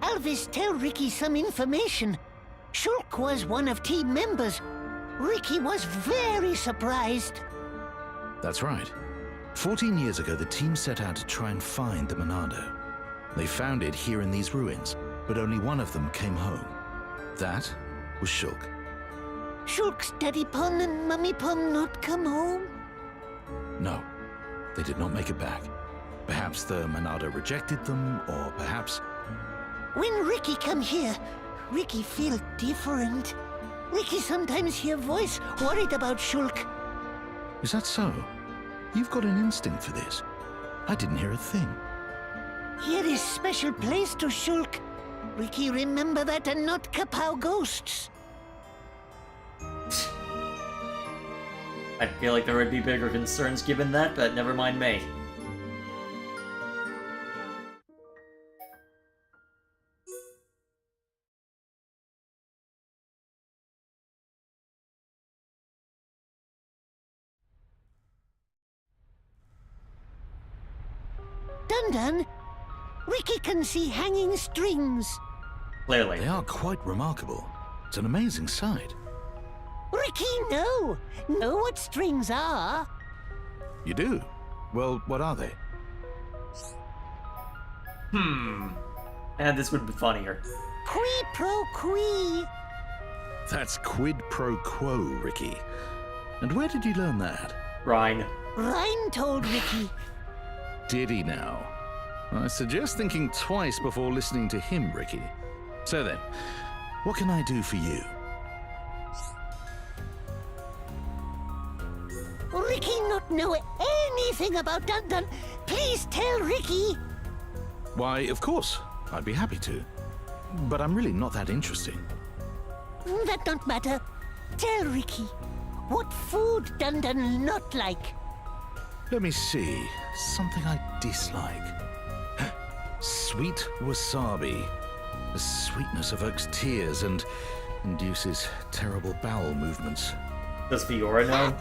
Alvis, tell Ricky some information. Shulk was one of team members. Ricky was very surprised. That's right. 14 years ago, the team set out to try and find the Monado. They found it here in these ruins, but only one of them came home. That was Shulk. Shulk's Daddy Pon and Mummy Pon not come home? No, they did not make it back. Perhaps the Monado rejected them, or perhaps... When Ricky come here, Ricky feel different. Ricky sometimes hear voice worried about Shulk. Is that so? You've got an instinct for this. I didn't hear a thing. Here is special place to Shulk. Ricky remember that and not kapow ghosts. I feel like there would be bigger concerns given that, but never mind me. Dundun, Ricky can see hanging strings. Clearly. They are quite remarkable. It's an amazing sight. Ricky, know what strings are. You do? Well, what are they? And this would be funnier. Qui pro qui. That's quid pro quo, Ricky. And where did you learn that? Rhine. Ryan told Ricky. Did he now? I suggest thinking twice before listening to him, Ricky. So then, what can I do for you? Ricky not know anything about Dundun. Please tell Ricky. Why, of course. I'd be happy to. But I'm really not that interesting. That don't matter. Tell Ricky. What food Dundun not like? Let me see. Something I dislike. Sweet wasabi. The sweetness evokes tears and induces terrible bowel movements. Does Fiora know?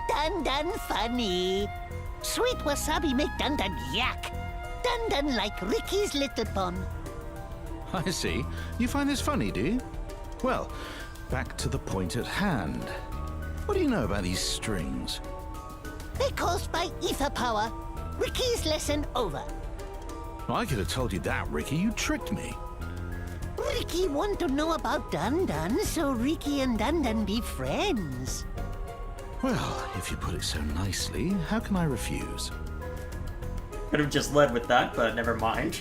Dundun funny. Sweet wasabi make Dundun yak. Dundun like Ricky's little pun. I see. You find this funny, do you? Well, back to the point at hand. What do you know about these strings? They're caused by ether power. Ricky's lesson over. I could have told you that, Ricky. You tricked me. Ricky want to know about Dundun, so Ricky and Dundun be friends. Well, if you put it so nicely, how can I refuse? Could have just led with that, but never mind.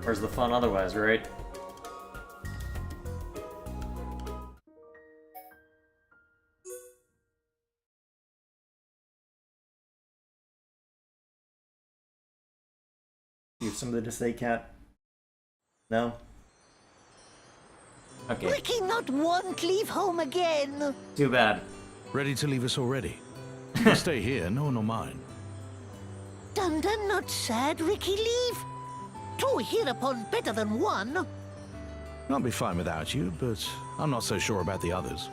Where's the fun otherwise, right? You have something to say, Cat? No? Okay. Ricky not won't leave home again. Too bad. Ready to leave us already? You can stay here, no one will mind. Dundun not sad Ricky leave? Two hereupon better than one. I'll be fine without you, but I'm not so sure about the others.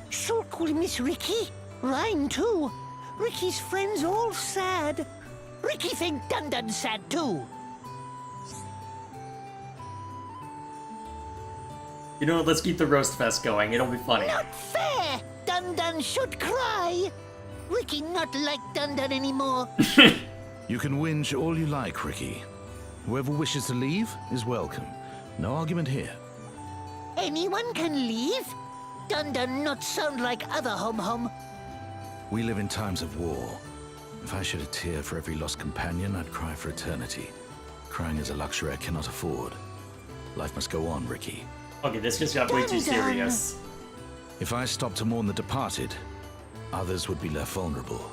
Shulk will miss Ricky. Ryan too. Ricky's friends all sad. Ricky think Dundun sad too. You know what, let's keep the roast fest going, it'll be funny. Not fair! Dundun should cry! Ricky not like Dundun anymore. You can whinge all you like, Ricky. Whoever wishes to leave is welcome. No argument here. Anyone can leave? Dundun not sound like other hum-hum. We live in times of war. If I shed a tear for every lost companion, I'd cry for eternity. Crying is a luxury I cannot afford. Life must go on, Ricky. Okay, this just got way too serious. If I stopped to mourn the departed, others would be left vulnerable.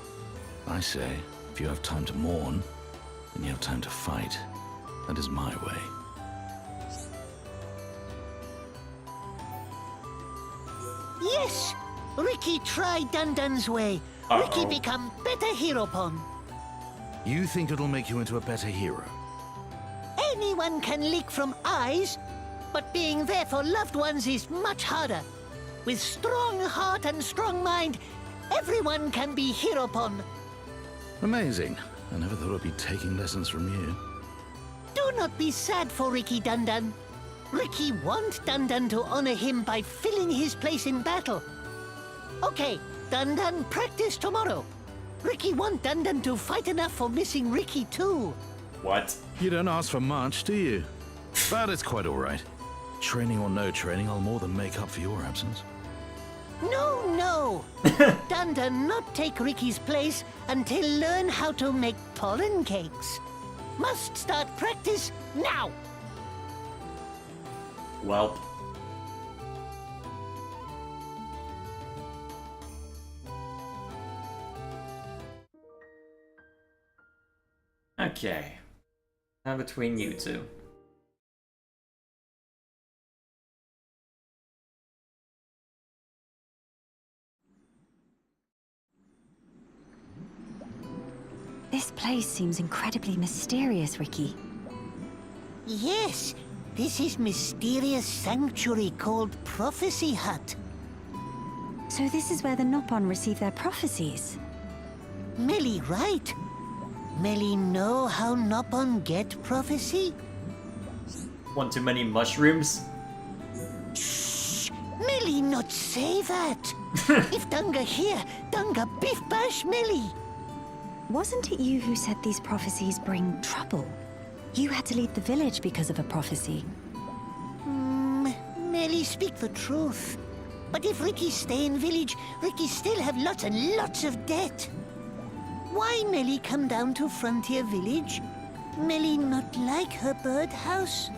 I say, If you have time to mourn, then you have time to fight. That is my way. Yes! Ricky try Dun-Dun's way. Ricky become better hero pon. You think it'll make you into a better hero? Anyone can leak from eyes, but being there for loved ones is much harder. With strong heart and strong mind, everyone can be hero pon. Amazing. I never thought I'd be taking lessons from you. Do not be sad for Ricky Dun-Dun. Ricky want Dun-Dun to honor him by filling his place in battle. Okay, Dun-Dun practice tomorrow. Ricky want Dun-Dun to fight enough for missing Ricky too. What? You don't ask for much, do you? But it's quite all right. Training or no training, I'll more than make up for your absence. No, no. Dun-Dun not take Ricky's place until learn how to make pollen cakes. Must start practice now. Welp. Okay. Now between you two. This place seems incredibly mysterious, Ricky. Yes, this is mysterious sanctuary called Prophecy Hut. So this is where the Nopon receive their prophecies? Melly right. Melly know how Nopon get prophecy? One too many mushrooms? Shh! Melly not say that. If Dunga here, Dunga biff bash Melly. Wasn't it you who said these prophecies bring trouble? You had to leave the village because of a prophecy. Melly speak the truth. But if Ricky stay in village, Ricky still have lots and lots of debt. Why Melly come down to Frontier Village? Melly not like her birdhouse?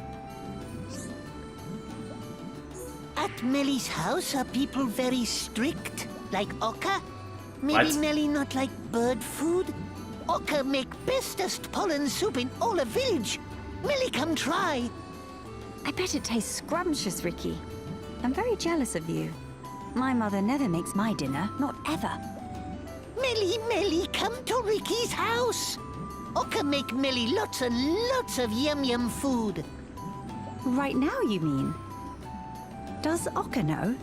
At Melly's house are people very strict, like Oka? Maybe What? Melly not like bird food? Oka make bestest pollen soup in all the village. Melly come try. I bet it tastes scrumptious, Ricky. I'm very jealous of you. My mother never makes my dinner, not ever. Melly, come to Ricky's house. Oka make Melly lots and lots of yum food. Right now, you mean? Does Oka know?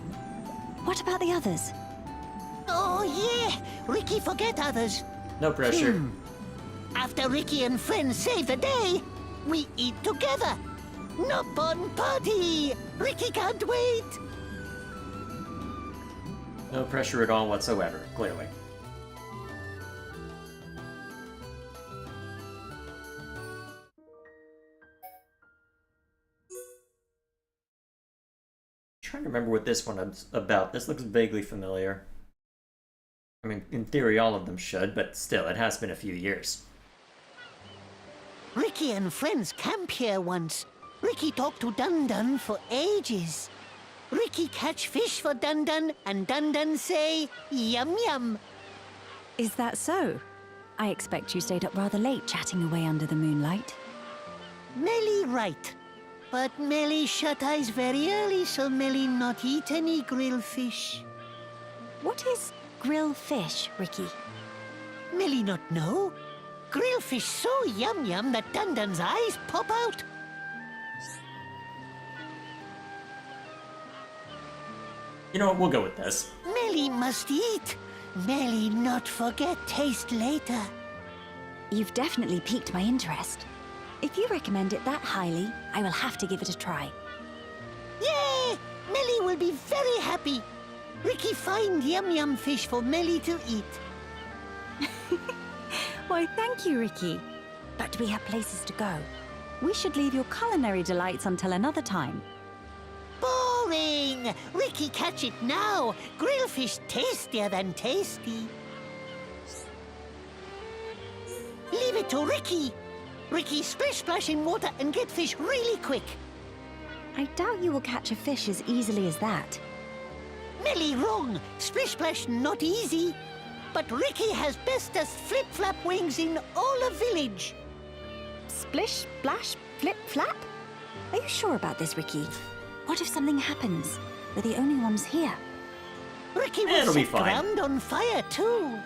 What about the others? Oh yeah, Ricky forget others. No pressure. After Ricky and friends save the day, we eat together. Nopon party! Ricky can't wait! No pressure at all whatsoever, clearly. Trying to remember what this one is about. This looks vaguely familiar. I mean, in theory all of them should, but still, it has been a few years. Ricky and friends camp here once. Ricky talked to Dun-Dun for ages. Ricky catch fish for Dun-Dun, and Dun-Dun say, yum yum. Is that so? I expect you stayed up rather late chatting away under the moonlight. Melly right. But Melly shut eyes very early, so Melly not eat any grill fish. What is grill fish, Ricky? Melly not know. Grill fish so yum yum that Dun-Dun's eyes pop out. You know what, we'll go with this. Melly must eat. Melly not forget taste later. You've definitely piqued my interest. If you recommend it that highly, I will have to give it a try. Yay! Melly will be very happy. Ricky find yum fish for Melly to eat. Why, thank you, Ricky. But we have places to go. We should leave your culinary delights until another time. Boring! Ricky catch it now. Grill fish tastier than tasty. Leave it to Ricky. Ricky splash in water and get fish really quick. I doubt you will catch a fish as easily as that. Melly wrong. Splish splash not easy. but Ricky has bestest flip-flap wings in all of village. Splish, splash, flip, flap? Are you sure about this, Ricky? What if something happens? We're the only ones here. Ricky will It'll be set fine. ground on fire too.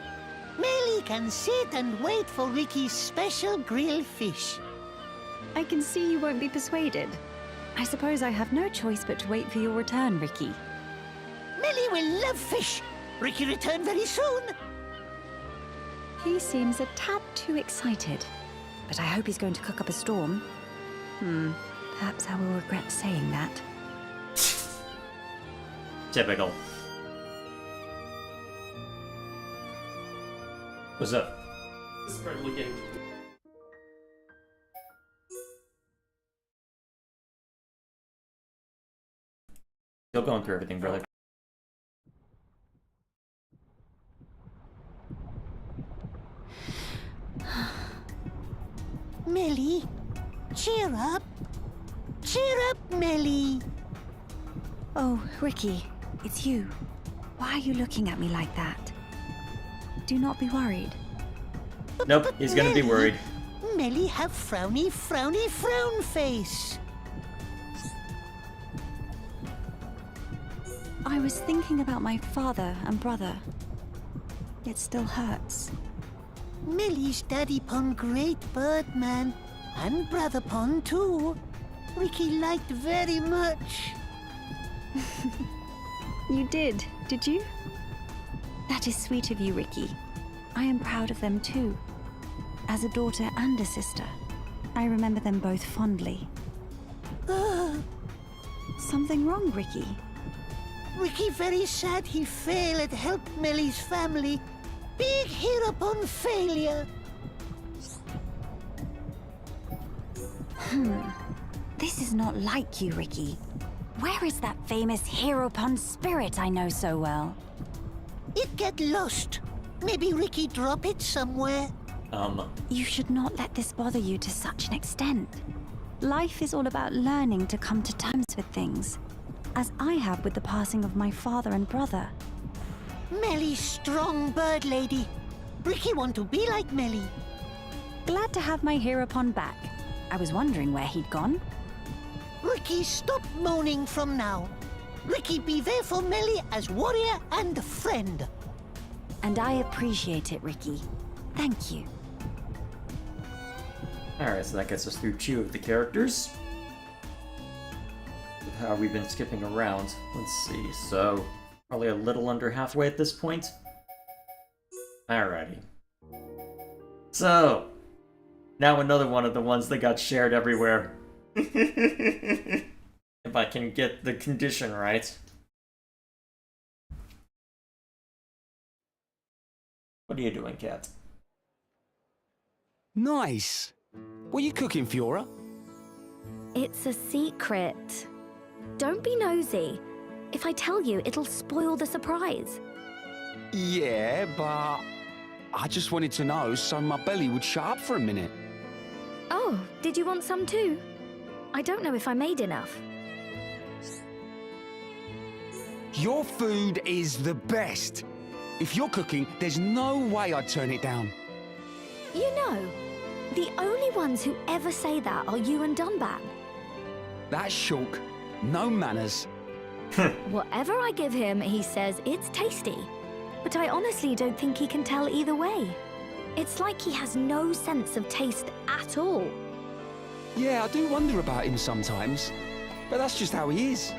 Melly can sit and wait for Ricky's special grilled fish. I can see you won't be persuaded. I suppose I have no choice but to wait for your return, Ricky. Melly will love fish. Ricky return very soon. He seems a tad too excited. But I hope he's going to cook up a storm. Perhaps I will regret saying that. Typical. What's up? Start looking. Still going through everything, brother. Melly, cheer up. Cheer up, Melly. Oh, Ricky, it's you. Why are you looking at me like that? Do not be worried. Nope, he's gonna be worried. Melly have frowny, frowny, frown face. I was thinking about my father and brother. It still hurts. Melly's daddy pon great bird man, and brother pon too. Ricky liked very much. You did you? That is sweet of you, Ricky. I am proud of them too. As a daughter and a sister, I remember them both fondly. Something wrong, Ricky? Ricky very sad he fail at help Melly's family. Big hero upon failure. This is not like you, Ricky. Where is that famous hero-pun spirit I know so well? It get lost. Maybe Ricky drop it somewhere. You should not let this bother you to such an extent. Life is all about learning to come to terms with things, as I have with the passing of my father and brother. Melly's strong bird lady. Ricky want to be like Melly. Glad to have my hero-pun back. I was wondering where he'd gone. Ricky, stop moaning from now. Ricky be there for Melly as warrior and friend. And I appreciate it, Ricky. Thank you. Alright, so that gets us through 2 of the characters. With how we've been skipping around. Let's see, so probably a little under halfway at this point. Alrighty. So, now another one of the ones that got shared everywhere. If I can get the condition right. What are you doing, Cat? Nice. What are you cooking, Fiora? It's a secret. Don't be nosy. If I tell you, it'll spoil the surprise. Yeah, but I just wanted to know so my belly would shut up for a minute. Oh, did you want some too? I don't know if I made enough. Your food is the best. If you're cooking, there's no way I'd turn it down. You know, the only ones who ever say that are you and Dunban. That's Shulk. No manners. Whatever I give him, he says it's tasty. But I honestly don't think he can tell either way. It's like he has no sense of taste at all. Yeah, I do wonder about him sometimes. But that's just how he is.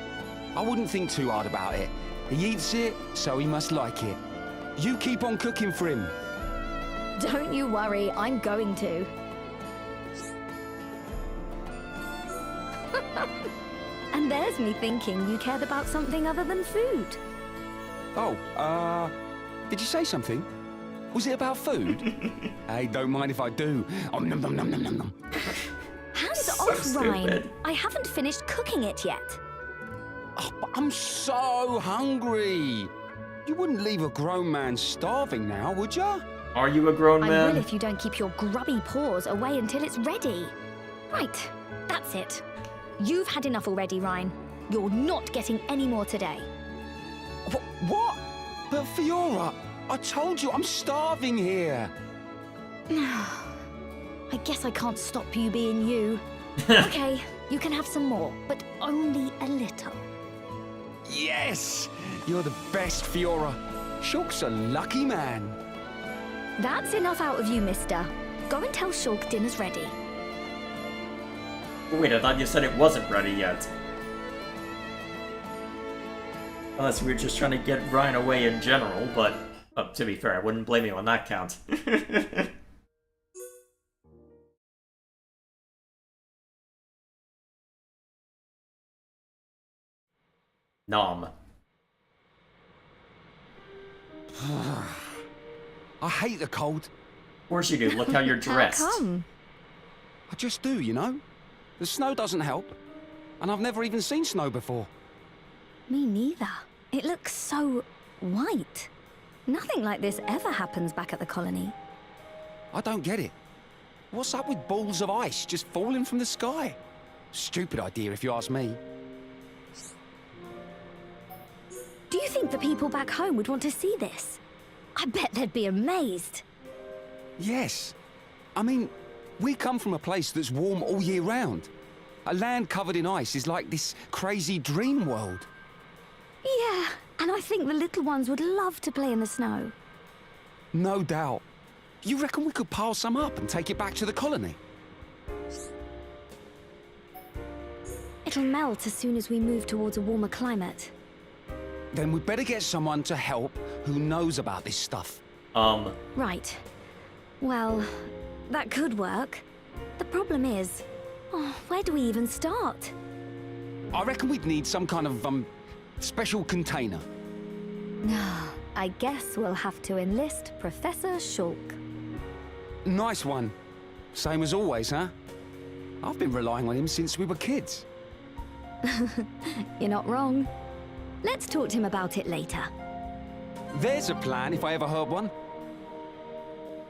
I wouldn't think too hard about it. He eats it, so he must like it. You keep on cooking for him. Don't you worry, I'm going to. And there's me thinking you cared about something other than food. Oh, did you say something? Was it about food? Hey, don't mind if I do. Nom nom nom nom nom nom. Hands off, Ryan. I haven't finished cooking it yet. Oh, but I'm so hungry. You wouldn't leave a grown man starving now, would ya? Are you a grown I man? will if you don't keep your grubby paws away until it's ready. Right, that's it. You've had enough already, Ryan. You're not getting any more today. What? But Fiora, I told you, I'm starving here. I guess I can't stop you being you. Okay, you can have some more, but only a little. Yes! You're the best, Fiora. Shulk's a lucky man. That's enough out of you, mister. Go and tell Shulk dinner's ready. Wait, I thought you said it wasn't ready yet. Unless we were just trying to get Ryan away in general, but to be fair, I wouldn't blame you on that count. Nom. I hate the cold. Of course you do, look how you're dressed. How come? I just do, you know? The snow doesn't help. And I've never even seen snow before. Me neither. It looks so white. Nothing like this ever happens back at the colony. I don't get it. What's up with balls of ice just falling from the sky? Stupid idea, if you ask me. Do you think the people back home would want to see this? I bet they'd be amazed. Yes. I mean, we come from a place that's warm all year round. A land covered in ice is like this crazy dream world. Yeah, and I think the little ones would love to play in the snow. No doubt. You reckon we could pile some up and take it back to the colony? It'll melt as soon as we move towards a warmer climate. Then we'd better get someone to help who knows about this stuff. Right. Well, that could work. The problem is, where do we even start? I reckon we'd need some kind of, special container. I guess we'll have to enlist Professor Shulk. Nice one. Same as always, huh? I've been relying on him since we were kids. You're not wrong. Let's talk to him about it later. There's a plan if I ever heard one.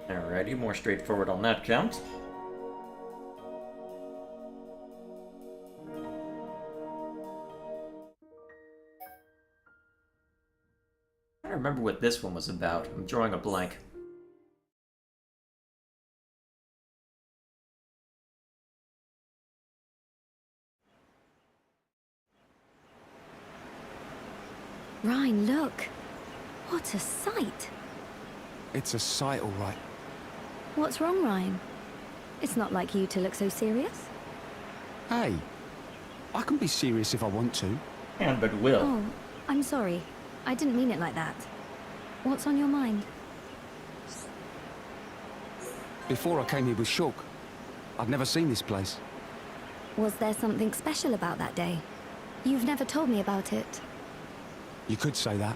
Alrighty, more straightforward on that count. I don't remember what this one was about. I'm drawing a blank. Ryan, look. What a sight. It's a sight, all right. What's wrong, Ryan? It's not like you to look so serious. Hey, I can be serious if I want to. And but will. Oh, I'm sorry. I didn't mean it like that. What's on your mind? Before I came here with Shulk, I'd never seen this place. Was there something special about that day? You've never told me about it. You could say that.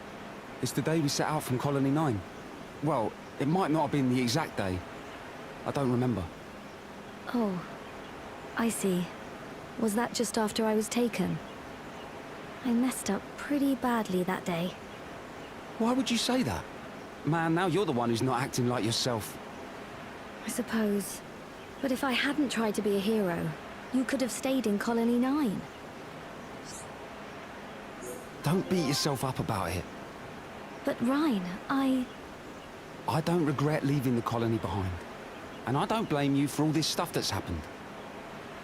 It's the day we set out from Colony 9. Well, it might not have been the exact day. I don't remember. Oh, I see. Was that just after I was taken? I messed up pretty badly that day. Why would you say that? Man, now you're the one who's not acting like yourself. I suppose. But if I hadn't tried to be a hero, you could have stayed in Colony 9. Don't beat yourself up about it. But Ryan, I don't regret leaving the colony behind. And I don't blame you for all this stuff that's happened.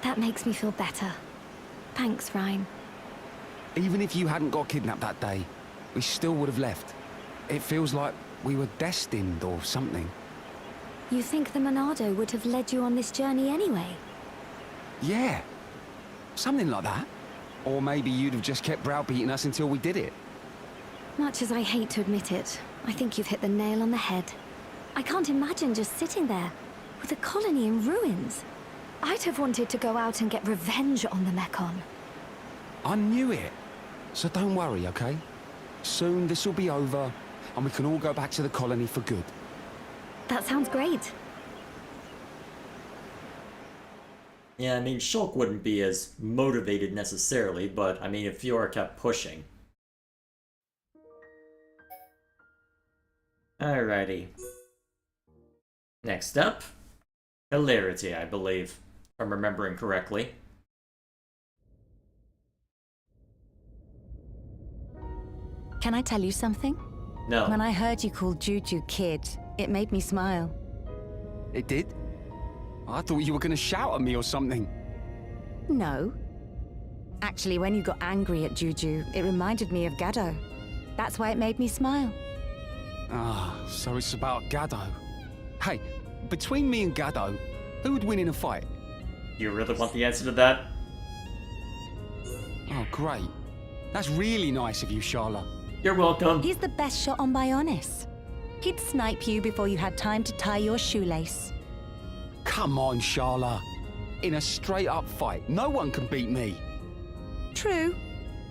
That makes me feel better. Thanks, Ryan. Even if you hadn't got kidnapped that day, we still would have left. It feels like we were destined or something. You think the Monado would have led you on this journey anyway? Yeah. Something like that. Or maybe you'd have just kept browbeating us until we did it. Much as I hate to admit it, I think you've hit the nail on the head. I can't imagine just sitting there, with a colony in ruins. I'd have wanted to go out and get revenge on the Mekon. I knew it. So don't worry, okay? Soon this will be over, and we can all go back to the colony for good. That sounds great. Yeah, I mean, Shulk wouldn't be as motivated necessarily, but I mean, if Fiora kept pushing. Alrighty. Next up, hilarity, I believe, if I'm remembering correctly. Can I tell you something? No. When I heard you call Juju kid, it made me smile. It did? I thought you were gonna shout at me or something. No. Actually, when you got angry at Juju, it reminded me of Gado. That's why it made me smile. Ah, so it's about Gado. Hey, between me and Gado, who would win in a fight? You really want the answer to that? Oh, great. That's really nice of you, Sharla. You're welcome. He's the best shot on Bionis. He'd snipe you before you had time to tie your shoelace. Come on, Sharla. In a straight-up fight, no one can beat me. True.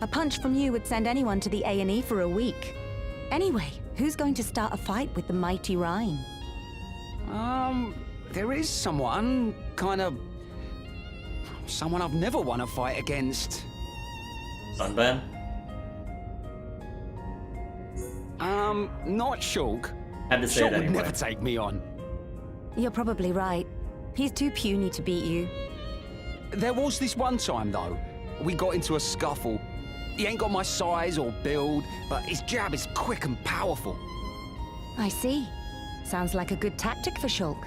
A punch from you would send anyone to the A&E for a week. Anyway, who's going to start a fight with the mighty Rhine? There is someone, someone I've never won a fight against. Sunban? Not Shulk. Had to say Shulk it would anyway. never take me on. You're probably right. He's too puny to beat you. There was this one time, though. We got into a scuffle. He ain't got my size or build, but his jab is quick and powerful. I see. Sounds like a good tactic for Shulk.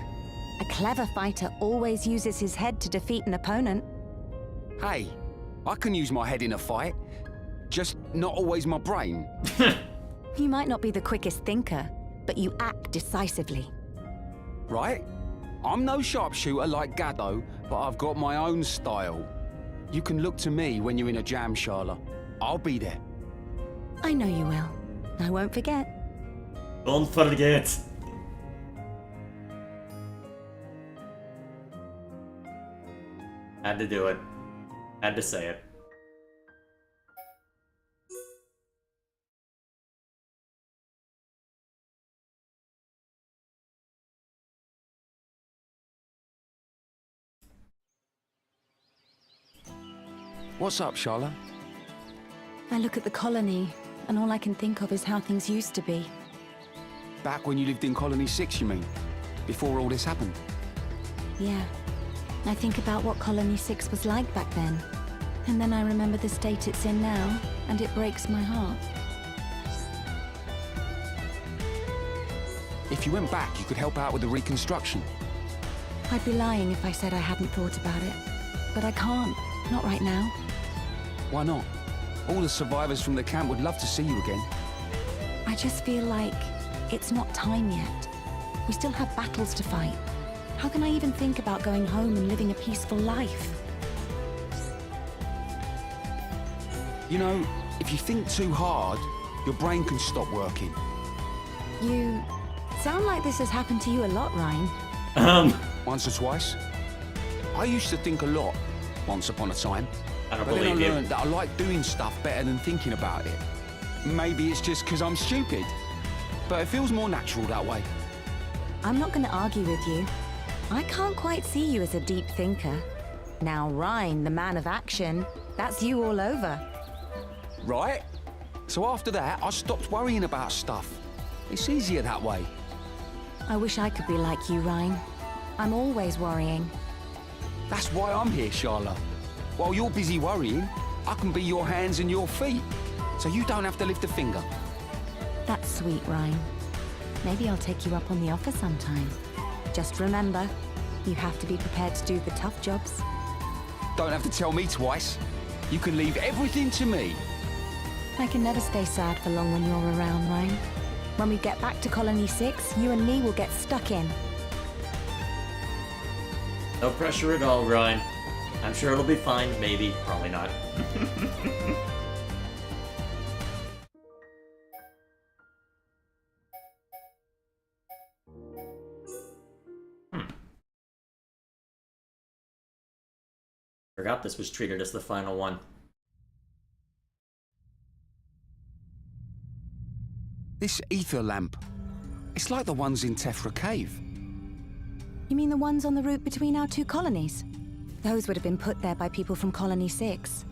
A clever fighter always uses his head to defeat an opponent. Hey, I can use my head in a fight. Just not always my brain. You might not be the quickest thinker, but you act decisively. Right? I'm no sharpshooter like Gado, but I've got my own style. You can look to me when you're in a jam, Sharla. I'll be there. I know you will. I won't forget. Don't forget. Had to do it. Had to say it. What's up, Sharla? I look at the colony, and all I can think of is how things used to be. Back when you lived in Colony 6, you mean? Before all this happened? Yeah. I think about what Colony 6 was like back then. And then I remember the state it's in now, and it breaks my heart. If you went back, you could help out with the reconstruction. I'd be lying if I said I hadn't thought about it. But I can't. Not right now. Why not? All the survivors from the camp would love to see you again. I just feel like it's not time yet. We still have battles to fight. How can I even think about going home and living a peaceful life? You know, if you think too hard, your brain can stop working. You sound like this has happened to you a lot, Ryan. Once or twice. I used to think a lot, once upon a time. I don't But then I believe you. learned that I like doing stuff better than thinking about it. Maybe it's just because I'm stupid. But it feels more natural that way. I'm not going to argue with you. I can't quite see you as a deep thinker. Now, Ryan, the man of action, that's you all over. Right? So after that, I stopped worrying about stuff. It's easier that way. I wish I could be like you, Ryan. I'm always worrying. That's why I'm here, Sharla. While you're busy worrying, I can be your hands and your feet. So you don't have to lift a finger. That's sweet, Ryan. Maybe I'll take you up on the offer sometime. Just remember, you have to be prepared to do the tough jobs. Don't have to tell me twice. You can leave everything to me. I can never stay sad for long when you're around, Ryan. When we get back to Colony 6, you and me will get stuck in. No pressure at all, Ryan. I'm sure it'll be fine, maybe, probably not. Forgot this was treated as the final one. This ether lamp, it's like the ones in Tephra Cave. You mean the ones on the route between our two colonies? Those would have been put there by people from Colony 6.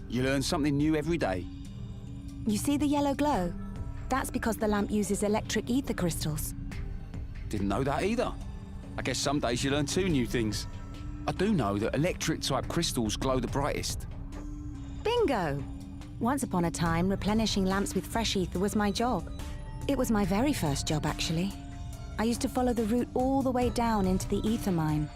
You learn something new every day. You see the yellow glow? That's because the lamp uses electric ether crystals. Didn't know that either. I guess some days you learn two new things. I do know that electric-type crystals glow the brightest. Bingo! Once upon a time, replenishing lamps with fresh ether was my job. It was my very first job, actually. I used to follow the route all the way down into the ether mine.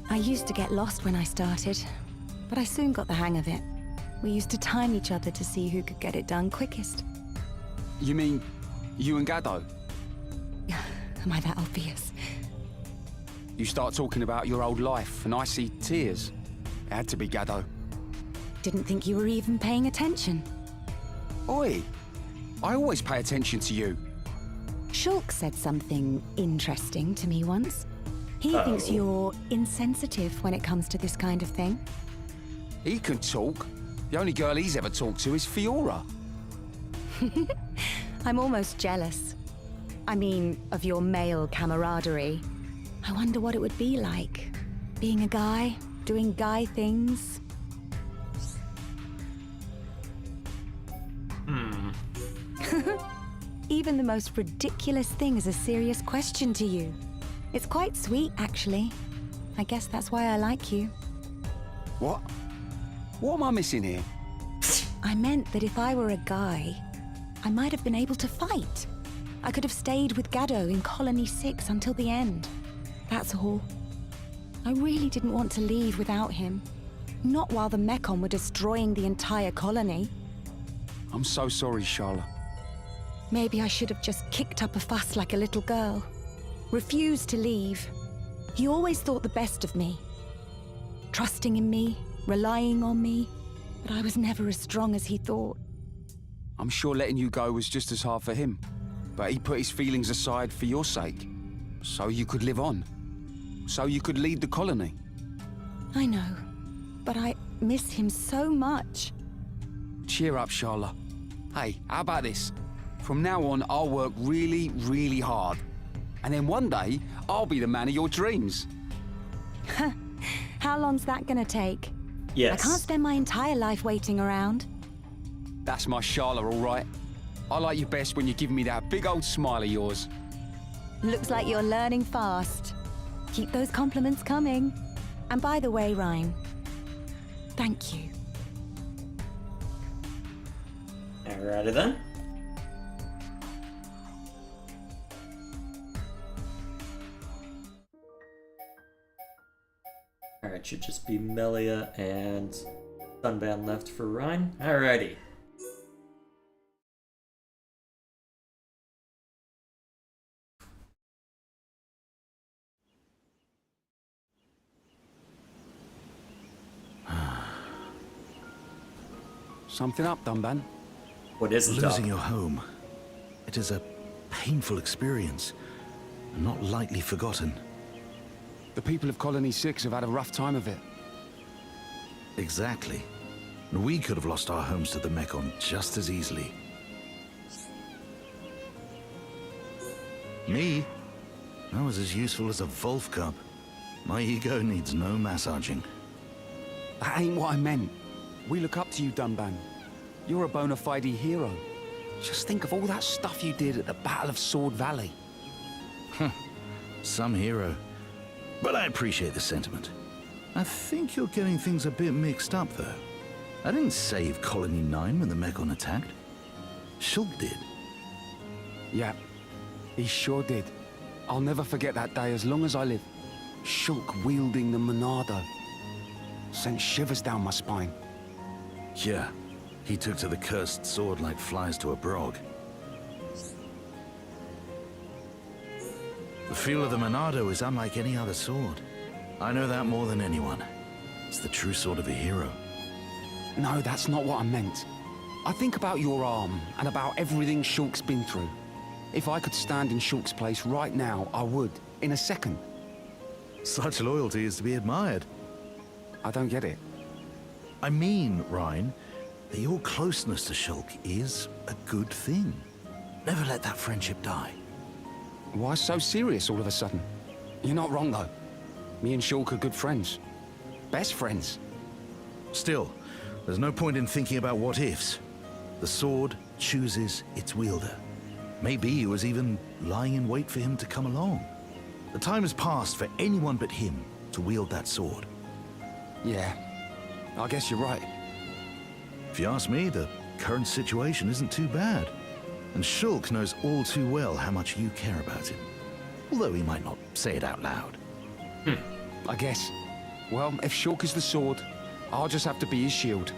I used to get lost when I started, but I soon got the hang of it. We used to time each other to see who could get it done quickest. You mean you and Gaddo? Am I that obvious? You start talking about your old life, and I see tears. It had to be Gaddo. Didn't think you were even paying attention. Oi! I always pay attention to you. Shulk said something interesting to me once. He thinks you're insensitive when it comes to this kind of thing. He can talk. The only girl he's ever talked to is Fiora. I'm almost jealous. I mean, of your male camaraderie. I wonder what it would be like, being a guy, doing guy things. Even the most ridiculous thing is a serious question to you. It's quite sweet, actually. I guess that's why I like you. What? What am I missing here? I meant that if I were a guy, I might have been able to fight. I could have stayed with Gaddo in Colony 6 until the end. That's all. I really didn't want to leave without him. Not while the Mechon were destroying the entire colony. I'm so sorry, Charlotte. Maybe I should have just kicked up a fuss like a little girl. Refused to leave. He always thought the best of me. Trusting in me, relying on me, but I was never as strong as he thought. I'm sure letting you go was just as hard for him. But he put his feelings aside for your sake. So you could live on. So you could lead the colony. I know, but I miss him so much. Cheer up, Charlotte. Hey, how about this? From now on, I'll work really, really hard. And then one day, I'll be the man of your dreams. How long's that gonna take? Yes. I can't spend my entire life waiting around. That's my Charlotte, all right. I like you best when you give me that big old smile of yours. Looks like you're learning fast. Keep those compliments coming. And by the way, Ryan, thank you. Alrighty then. Alright, should just be Melia and Sunban left for Ryan. Alrighty. Something up, Dunban? What is it? Losing your home. It is a painful experience, and not lightly forgotten. The people of Colony 6 have had a rough time of it. Exactly. And we could have lost our homes to the Mechon just as easily. Me? I was as useful as a Wolf cub. My ego needs no massaging. That ain't what I meant. We look up to you, Dunban. You're a bona fide hero. Just think of all that stuff you did at the Battle of Sword Valley. Some hero. But I appreciate the sentiment. I think you're getting things a bit mixed up, though. I didn't save Colony 9 when the Mechon attacked. Shulk did. Yeah, he sure did. I'll never forget that day as long as I live. Shulk wielding the Monado. Sent shivers down my spine. Yeah, he took to the cursed sword like flies to a brog. The feel of the Monado is unlike any other sword. I know that more than anyone. It's the true sword of a hero. No, that's not what I meant. I think about your arm and about everything Shulk's been through. If I could stand in Shulk's place right now, I would, in a second. Such loyalty is to be admired. I don't get it. I mean, Ryan, that your closeness to Shulk is a good thing. Never let that friendship die. Why so serious all of a sudden? You're not wrong, though. Me and Shulk are good friends. Best friends. Still, there's no point in thinking about what-ifs. The sword chooses its wielder. Maybe he was even lying in wait for him to come along. The time has passed for anyone but him to wield that sword. Yeah, I guess you're right. If you ask me, the current situation isn't too bad. And Shulk knows all too well how much you care about him. Although he might not say it out loud. I guess. Well, if Shulk is the sword, I'll just have to be his shield.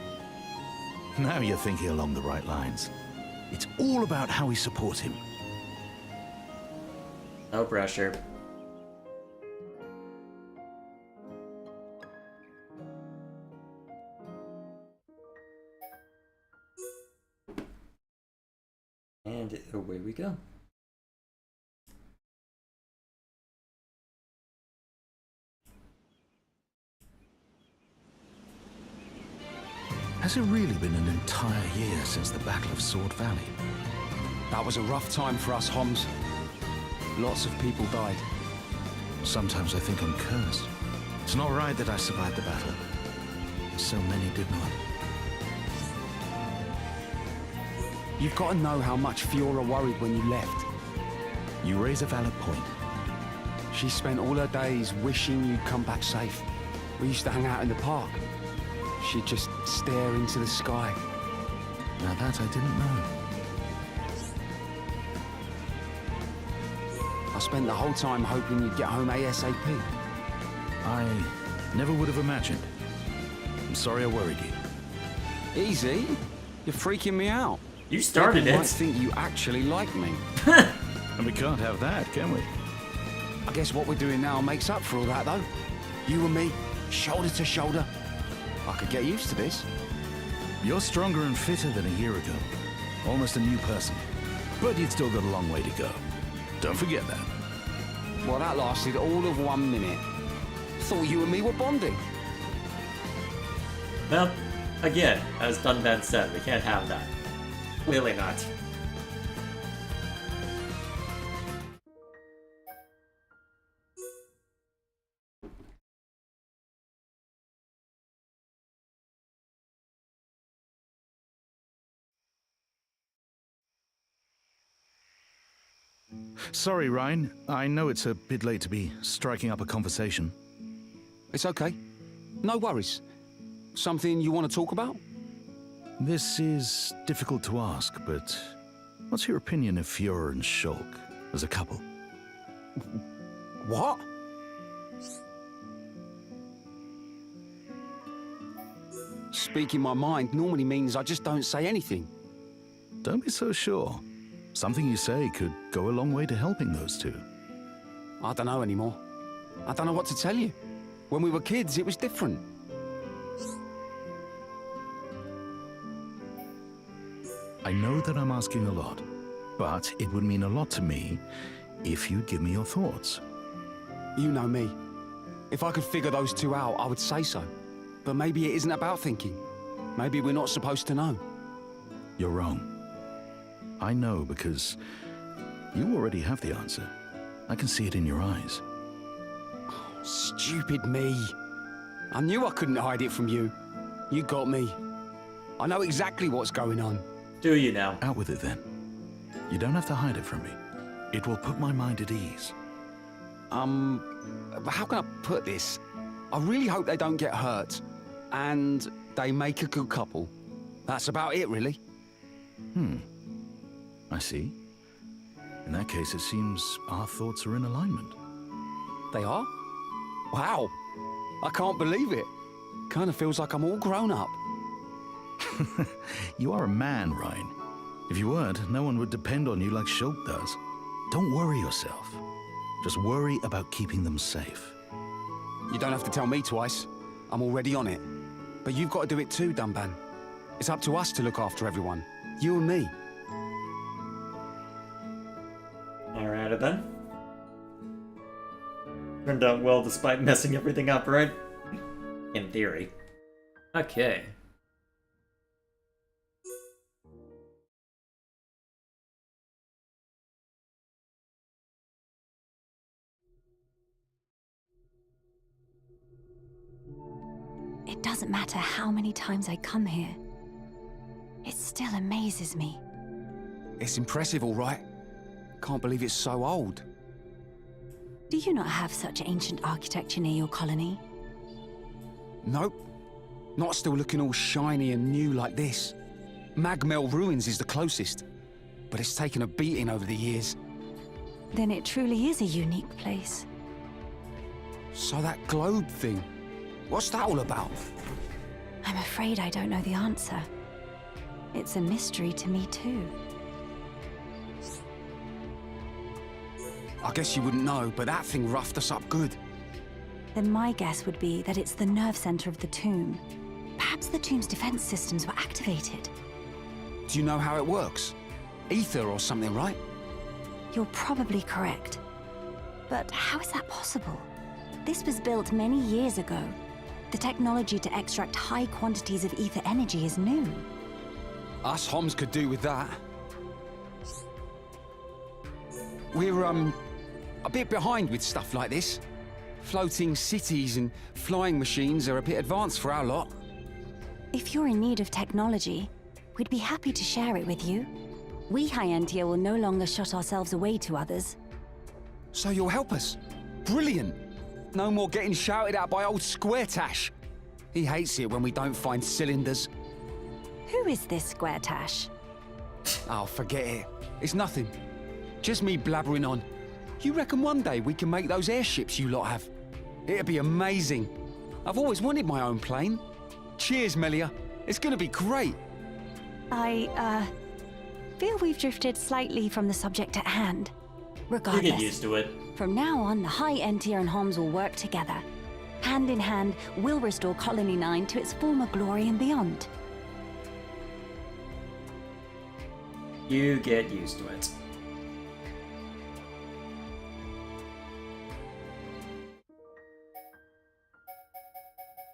Now you're thinking along the right lines. It's all about how we support him. No pressure. And away we go. Has it really been an entire year since the Battle of Sword Valley? That was a rough time for us Homs. Lots of people died. Sometimes I think I'm cursed. It's not right that I survived the battle. So many did not. You've got to know how much Fiora worried when you left. You raise a valid point. She spent all her days wishing you'd come back safe. We used to hang out in the park. She'd just stare into the sky. Now that I didn't know. I spent the whole time hoping you'd get home ASAP. I never would have imagined. I'm sorry I worried you. Easy. You're freaking me out. You started People might it. think you actually like me. And we can't have that, can we? I guess what we're doing now makes up for all that, though. You and me, shoulder to shoulder. I could get used to this. You're stronger and fitter than a year ago. Almost a new person. But you've still got a long way to go. Don't forget that. Well, that lasted all of 1 minute. Thought you and me were bonding. Well, again, as Dunban said, we can't have that. Clearly not. Sorry, Ryan. I know it's a bit late to be striking up a conversation. It's okay. No worries. Something you want to talk about? This is difficult to ask, but what's your opinion of Fiora and Shulk as a couple? What? Speaking my mind normally means I just don't say anything. Don't be so sure. Something you say could go a long way to helping those two. I don't know anymore. I don't know what to tell you. When we were kids, it was different. I know that I'm asking a lot, but it would mean a lot to me if you'd give me your thoughts. You know me. If I could figure those two out, I would say so. But maybe it isn't about thinking. Maybe we're not supposed to know. You're wrong. I know because you already have the answer. I can see it in your eyes. Stupid me. I knew I couldn't hide it from you. You got me. I know exactly what's going on. Do you now? Out with it then. You don't have to hide it from me. It will put my mind at ease. How can I put this? I really hope they don't get hurt. And they make a good couple. That's about it, really. I see. In that case, it seems our thoughts are in alignment. They are? Wow. I can't believe it. Kind of feels like I'm all grown up. You are a man, Ryan. If you weren't, no one would depend on you like Shulk does. Don't worry yourself. Just worry about keeping them safe. You don't have to tell me twice. I'm already on it. But you've got to do it too, Dunban. It's up to us to look after everyone. You and me. Alright then. Turned out well despite messing everything up, right? In theory. Okay. It doesn't matter how many times I come here. It still amazes me. It's impressive, all right. Can't believe it's so old. Do you not have such ancient architecture near your colony? Nope. Not still looking all shiny and new like this. Magmel Ruins is the closest, but it's taken a beating over the years. Then it truly is a unique place. So that globe thing, what's that all about? I'm afraid I don't know the answer. It's a mystery to me too. I guess you wouldn't know, but that thing roughed us up good. Then my guess would be that it's the nerve center of the tomb. Perhaps the tomb's defense systems were activated. Do you know how it works? Ether or something, right? You're probably correct. But how is that possible? This was built many years ago. The technology to extract high quantities of ether energy is new. Us Homs could do with that. We're, a bit behind with stuff like this. Floating cities and flying machines are a bit advanced for our lot. If you're in need of technology, we'd be happy to share it with you. We Hyentia will no longer shut ourselves away to others. So you'll help us? Brilliant! No more getting shouted at by old Squaretash. He hates it when we don't find cylinders. Who is this Squaretash? Oh, forget it. It's nothing. Just me blabbering on. You reckon one day we can make those airships you lot have? It'd be amazing. I've always wanted my own plane. Cheers, Melia. It's gonna be great. I feel we've drifted slightly from the subject at hand. You Regardless, get used to it. from now on, the Hyentia and Homs will work together. Hand in hand, we'll restore Colony 9 to its former glory and beyond. You get used to it.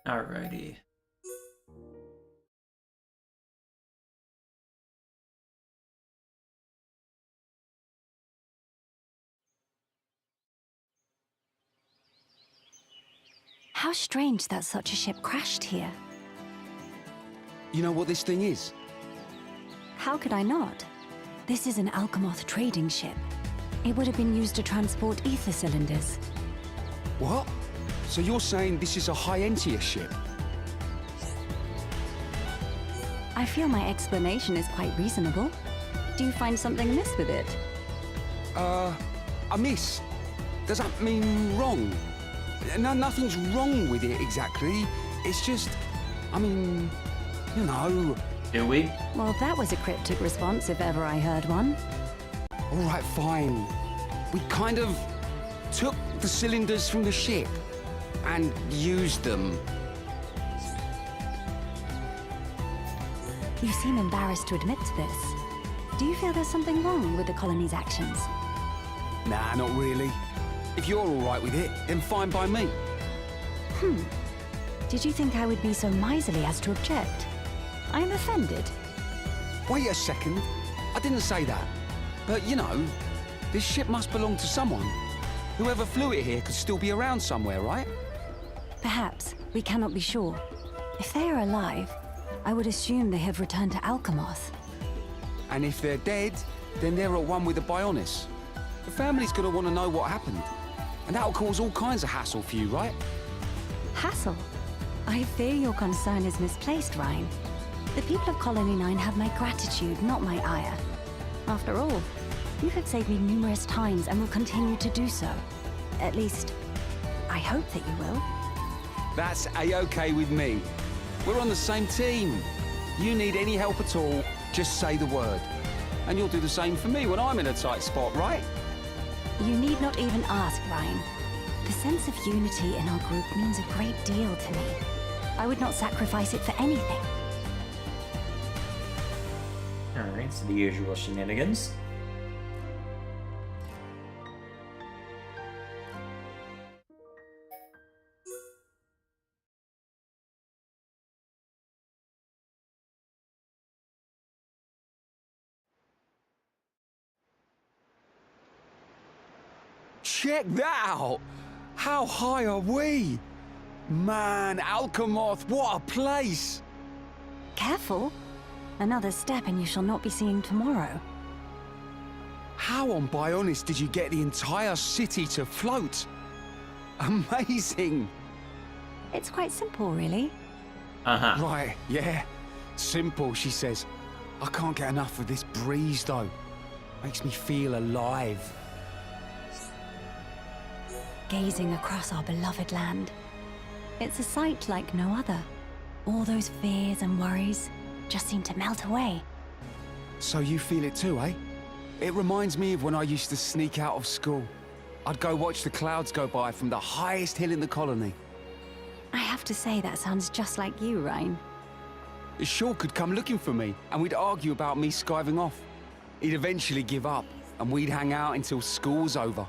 Alrighty. How strange that such a ship crashed here. You know what this thing is? How could I not? This is an Alchemoth trading ship. It would have been used to transport ether cylinders. What? So you're saying this is a Hyentia ship? I feel my explanation is quite reasonable. Do you find something amiss with it? Amiss? Does that mean wrong? No, nothing's wrong with it exactly. It's just, I mean, you know. Do we? Well, that was a cryptic response if ever I heard one. All right, fine. We kind of took the cylinders from the ship and used them. You seem embarrassed to admit to this. Do you feel there's something wrong with the colony's actions? Nah, not really. If you're all right with it, then fine by me. Did you think I would be so miserly as to object? I am offended. Wait a second. I didn't say that. But, you know, this ship must belong to someone. Whoever flew it here could still be around somewhere, right? Perhaps. We cannot be sure. If they are alive, I would assume they have returned to Alchemoth. And if they're dead, then they're at one with the Bionis. The family's gonna want to know what happened. And that'll cause all kinds of hassle for you, right? Hassle? I fear your concern is misplaced, Ryan. The people of Colony 9 have my gratitude, not my ire. After all, you have saved me numerous times and will continue to do so. At least, I hope that you will. That's A-okay with me. We're on the same team. You need any help at all, just say the word. And you'll do the same for me when I'm in a tight spot, right? You need not even ask, Ryan. The sense of unity in our group means a great deal to me. I would not sacrifice it for anything. Alright, so the usual shenanigans. Check that out! How high are we? Man, Alchemoth, what a place! Careful. Another step and you shall not be seen tomorrow. How on Bionis did you get the entire city to float? Amazing! It's quite simple, really. Uh-huh. Right, yeah. Simple, she says. I can't get enough of this breeze, though. Makes me feel alive. Gazing across our beloved land. It's a sight like no other. All those fears and worries just seem to melt away. So you feel it too, eh? It reminds me of when I used to sneak out of school. I'd go watch the clouds go by from the highest hill in the colony. I have to say that sounds just like you, Ryan. Shulk could come looking for me, and we'd argue about me skiving off. He'd eventually give up, and we'd hang out until school's over.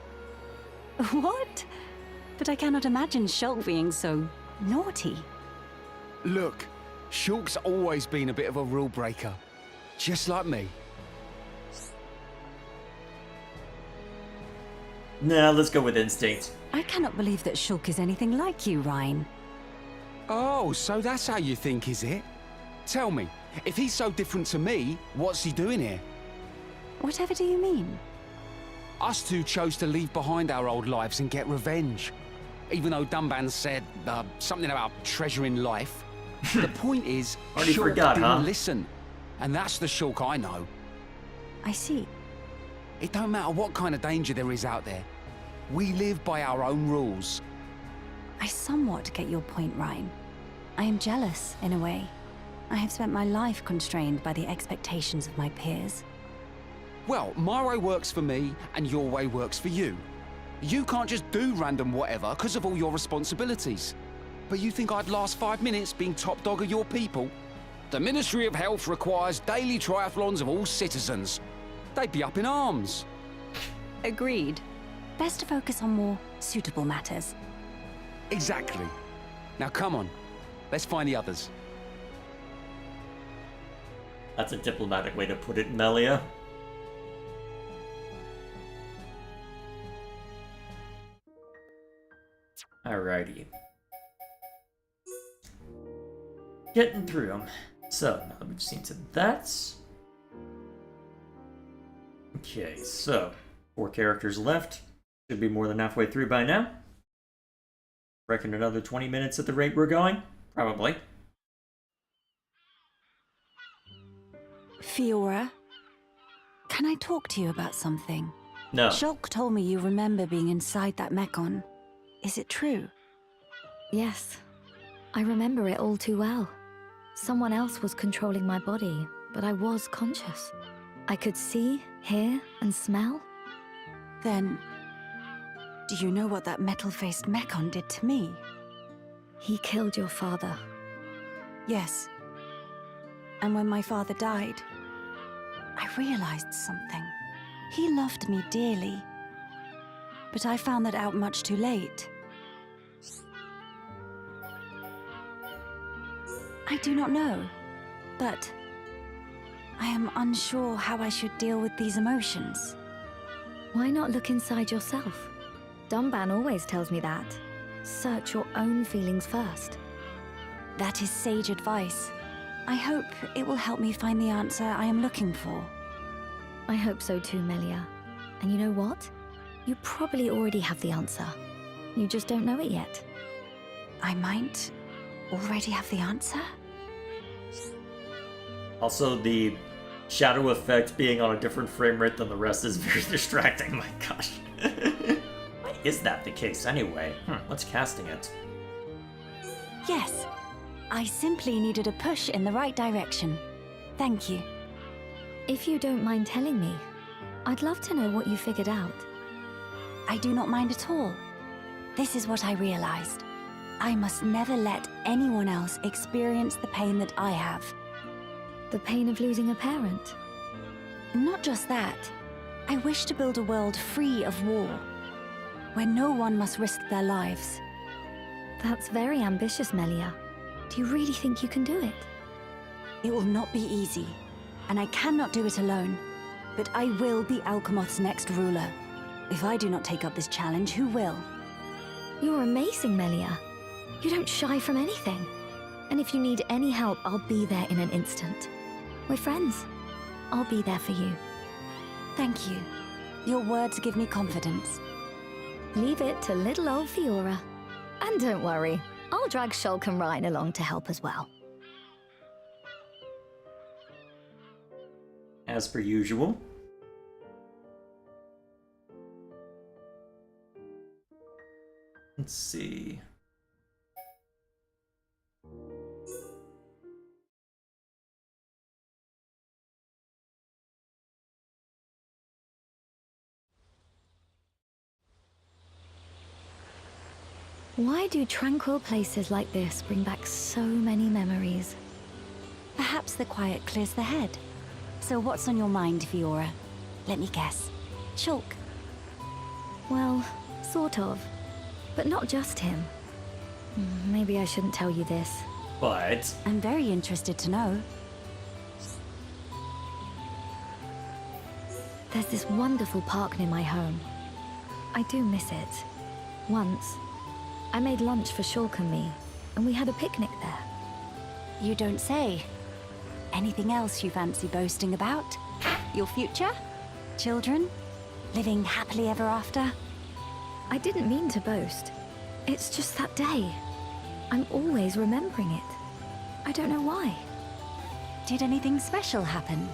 What? But I cannot imagine Shulk being so naughty. Look, Shulk's always been a bit of a rule breaker. Just like me. Nah, let's go with instinct. I cannot believe that Shulk is anything like you, Ryan. Oh, so that's how you think, is it? Tell me, if he's so different to me, what's he doing here? Whatever do you mean? Us two chose to leave behind our old lives and get revenge. Even though Dunban said something about treasuring life. The point is, Already Shulk forgot, didn't huh? listen. And that's the Shulk I know. I see. It don't matter what kind of danger there is out there. We live by our own rules. I somewhat get your point, Ryan. I am jealous, in a way. I have spent my life constrained by the expectations of my peers. Well, my way works for me, and your way works for you. You can't just do random whatever because of all your responsibilities. But you think I'd last 5 minutes being top dog of your people? The Ministry of Health requires daily triathlons of all citizens. They'd be up in arms. Agreed. Best to focus on more suitable matters. Exactly. Now come on, let's find the others. That's a diplomatic way to put it, Melia. Alrighty. Getting through them. So, now that we've seen to that. Okay, so 4 characters left. Should be more than halfway through by now. Reckon another 20 minutes at the rate we're going? Probably. Fiora, can I talk to you about something? No. Shulk told me you remember being inside that mechon. Is it true? Yes. I remember it all too well. Someone else was controlling my body, but I was conscious. I could see, hear, and smell. Then, do you know what that metal-faced mechon did to me? He killed your father. Yes. And when my father died, I realized something. He loved me dearly. But I found that out much too late. I do not know, but I am unsure how I should deal with these emotions. Why not look inside yourself? Dunban always tells me that. Search your own feelings first. That is sage advice. I hope it will help me find the answer I am looking for. I hope so too, Melia. And you know what? You probably already have the answer. You just don't know it yet. I might already have the answer? Also, the shadow effect being on a different frame rate than the rest is very distracting. My gosh. Why is that the case anyway? What's casting it? Yes. I simply needed a push in the right direction. Thank you. If you don't mind telling me, I'd love to know what you figured out. I do not mind at all. This is what I realized. I must never let anyone else experience the pain that I have. The pain of losing a parent? Not just that. I wish to build a world free of war, where no one must risk their lives. That's very ambitious, Melia. Do you really think you can do it? It will not be easy, and I cannot do it alone. But I will be Alchemoth's next ruler. If I do not take up this challenge, who will? You're amazing, Melia. You don't shy from anything. And if you need any help, I'll be there in an instant. We're friends. I'll be there for you. Thank you. Your words give me confidence. Leave it to little old Fiora. And don't worry, I'll drag Shulk and Ryan along to help as well. As per usual. Let's see. Why do tranquil places like this bring back so many memories? Perhaps the quiet clears the head. So what's on your mind, Fiora? Let me guess. Shulk. Well, sort of. But not just him. Maybe I shouldn't tell you this. But I'm very interested to know. There's this wonderful park near my home. I do miss it. Once, I made lunch for Shulk and me, and we had a picnic there. You don't say. Anything else you fancy boasting about? Your future? Children? Living happily ever after? I didn't mean to boast. It's just that day. I'm always remembering it. I don't know why. Did anything special happen?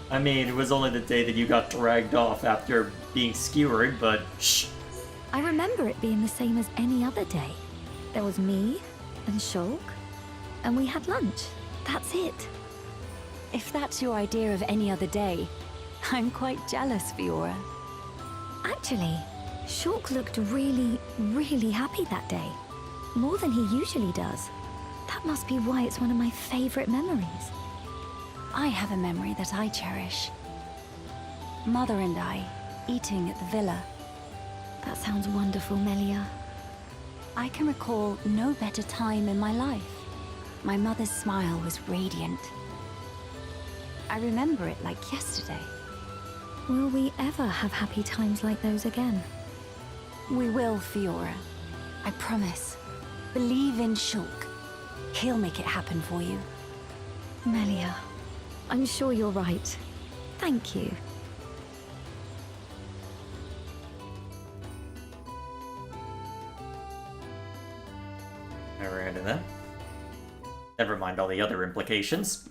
I mean, it was only the day that you got dragged off after being skewered, but shh. I remember it being the same as any other day. There was me and Shulk, and we had lunch. That's it. If that's your idea of any other day, I'm quite jealous, Fiora. Actually, Shulk looked really, really happy that day. More than he usually does. That must be why it's one of my favorite memories. I have a memory that I cherish. Mother and I, eating at the villa. That sounds wonderful, Melia. I can recall no better time in my life. My mother's smile was radiant. I remember it like yesterday. Will we ever have happy times like those again? We will, Fiora. I promise. Believe in Shulk. He'll make it happen for you. Melia, I'm sure you're right. Thank you. Never heard of that. Never mind all the other implications.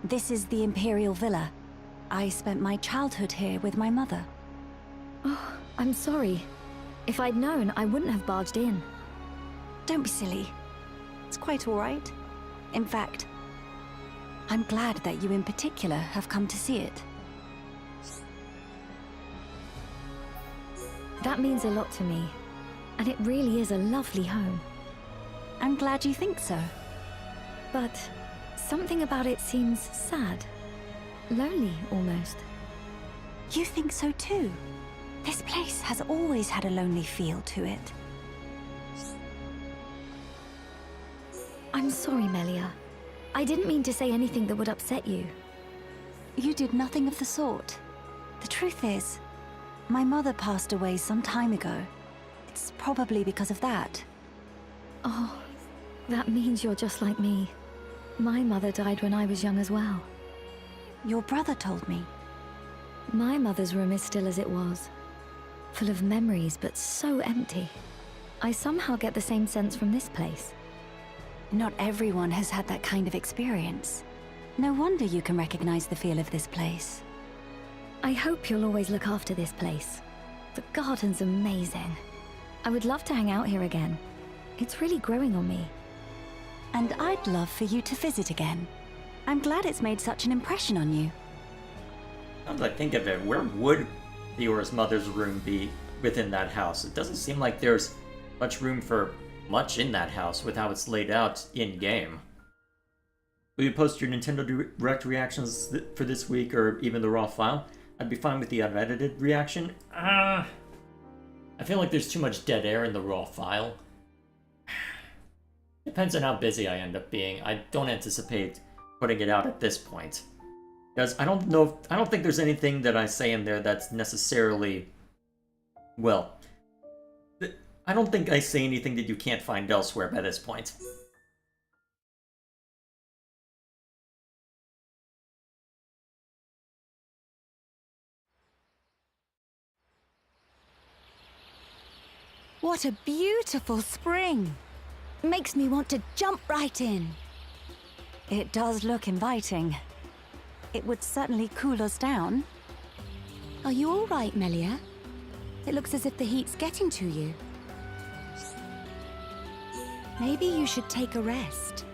This is the Imperial Villa. I spent my childhood here with my mother. Oh, I'm sorry. If I'd known, I wouldn't have barged in. Don't be silly. It's quite all right. In fact, I'm glad that you in particular have come to see it. That means a lot to me. And it really is a lovely home. I'm glad you think so. But something about it seems sad. Lonely, almost. You think so too? This place has always had a lonely feel to it. I'm sorry, Melia. I didn't mean to say anything that would upset you. You did nothing of the sort. The truth is, my mother passed away some time ago. It's probably because of that. Oh, that means you're just like me. My mother died when I was young as well. Your brother told me. My mother's room is still as it was. Full of memories, but so empty. I somehow get the same sense from this place. Not everyone has had that kind of experience. No wonder you can recognize the feel of this place. I hope you'll always look after this place. The garden's amazing. I would love to hang out here again. It's really growing on me. And I'd love for you to visit again. I'm glad it's made such an impression on you. Now that I think of it, where would Fiora's mother's room be within that house? It doesn't seem like there's much room for much in that house with how it's laid out in-game. Will you post your Nintendo Direct reactions for this week or even the raw file? I'd be fine with the unedited reaction. I feel like there's too much dead air in the raw file. Depends on how busy I end up being. I don't anticipate putting it out at this point. Because I don't think there's anything that I say in there that's necessarily... Well, I don't think I say anything that you can't find elsewhere by this point. What a beautiful spring! Makes me want to jump right in. It does look inviting. It would certainly cool us down. Are you all right, Melia? It looks as if the heat's getting to you. Maybe you should take a rest.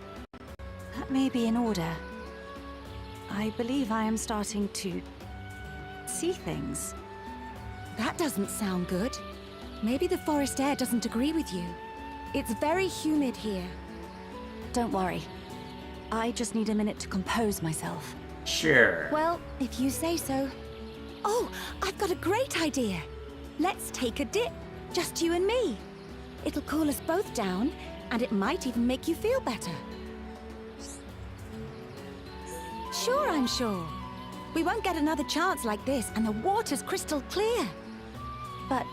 That may be in order. I believe I am starting to see things. That doesn't sound good. Maybe the forest air doesn't agree with you. It's very humid here. Don't worry. I just need a minute to compose myself. Sure. Well, if you say so. Oh, I've got a great idea. Let's take a dip, just you and me. It'll cool us both down, and it might even make you feel better. Sure, I'm sure. We won't get another chance like this, and the water's crystal clear. But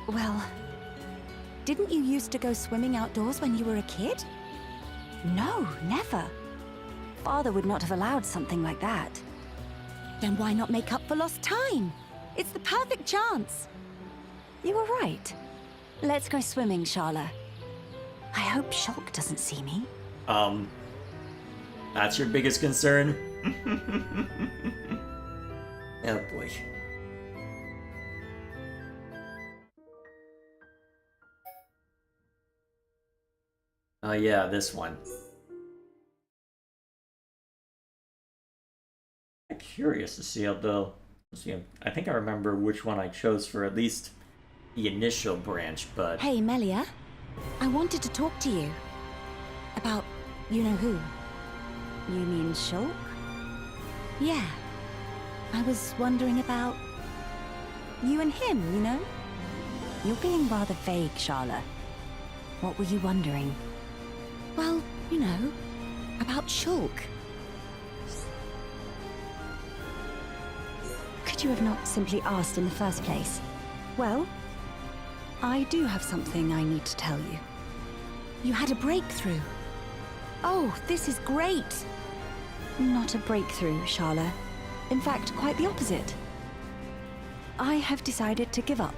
well, didn't you used to go swimming outdoors when you were a kid? No, never. Father would not have allowed something like that. Then why not make up for lost time? It's the perfect chance. You were right. Let's go swimming, Sharla. I hope Shulk doesn't see me. That's your biggest concern? Oh boy. Oh yeah, this one. I'm curious to see how the... I think I remember which one I chose for at least the initial branch, but... Hey, Melia. I wanted to talk to you. About you-know-who. You mean Shulk? Yeah. I was wondering about... you and him, you know? You're being rather vague, Sharla. What were you wondering? Well, you know, about Shulk. Could you have not simply asked in the first place? Well, I do have something I need to tell you. You had a breakthrough. Oh, this is great! Not a breakthrough, Sharla. In fact, quite the opposite. I have decided to give up.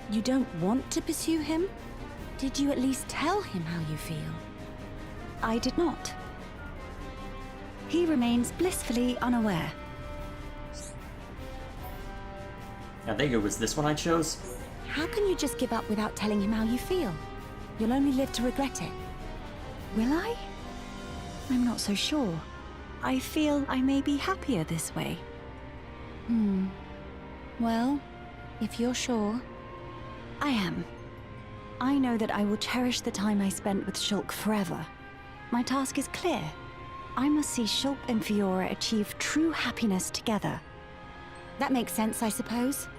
You don't want to pursue him? Did you at least tell him how you feel? I did not. He remains blissfully unaware. I think it was this one I chose. How can you just give up without telling him how you feel? You'll only live to regret it. Will I? I'm not so sure. I feel I may be happier this way. Well, if you're sure, I am. I know that I will cherish the time I spent with Shulk forever. My task is clear. I must see Shulk and Fiora achieve true happiness together. That makes sense, I suppose.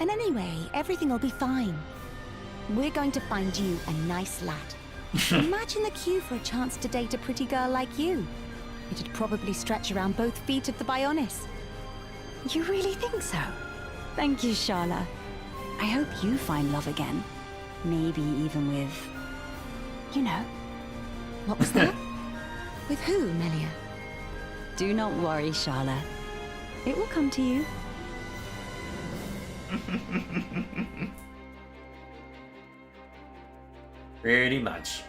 And anyway, everything will be fine. We're going to find you a nice lad. Imagine the queue for a chance to date a pretty girl like you. It'd probably stretch around both feet of the Bionis. You really think so? Thank you, Sharla. I hope you find love again. Maybe even with... you know. What was that? With who, Melia? Do not worry, Sharla. It will come to you. Pretty much.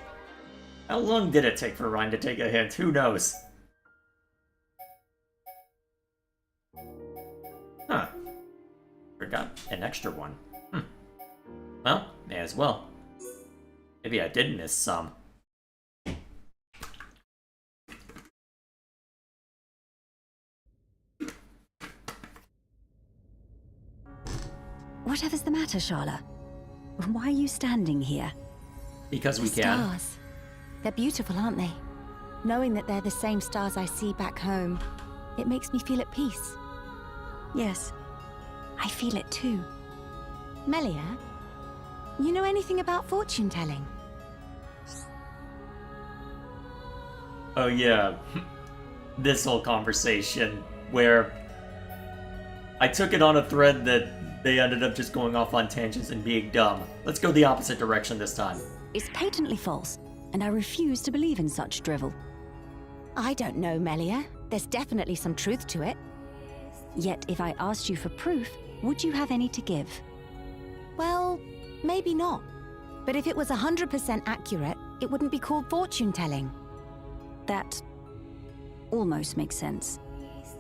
How long did it take for Ryan to take a hint? Who knows? Huh. Forgot an extra one. Well, may as well. Maybe I did miss some. Whatever's the matter, Sharla? Why are you standing here? Because we can. Stars. They're beautiful, aren't they? Knowing that they're the same stars I see back home, it makes me feel at peace. Yes, I feel it too. Melia, you know anything about fortune telling? Oh yeah, this whole conversation where I took it on a thread that they ended up just going off on tangents and being dumb. Let's go the opposite direction this time. It's patently false, and I refuse to believe in such drivel. I don't know, Melia. There's definitely some truth to it. Yet if I asked you for proof, would you have any to give? Well, Maybe not. But if it was 100% accurate, it wouldn't be called fortune-telling. That almost makes sense.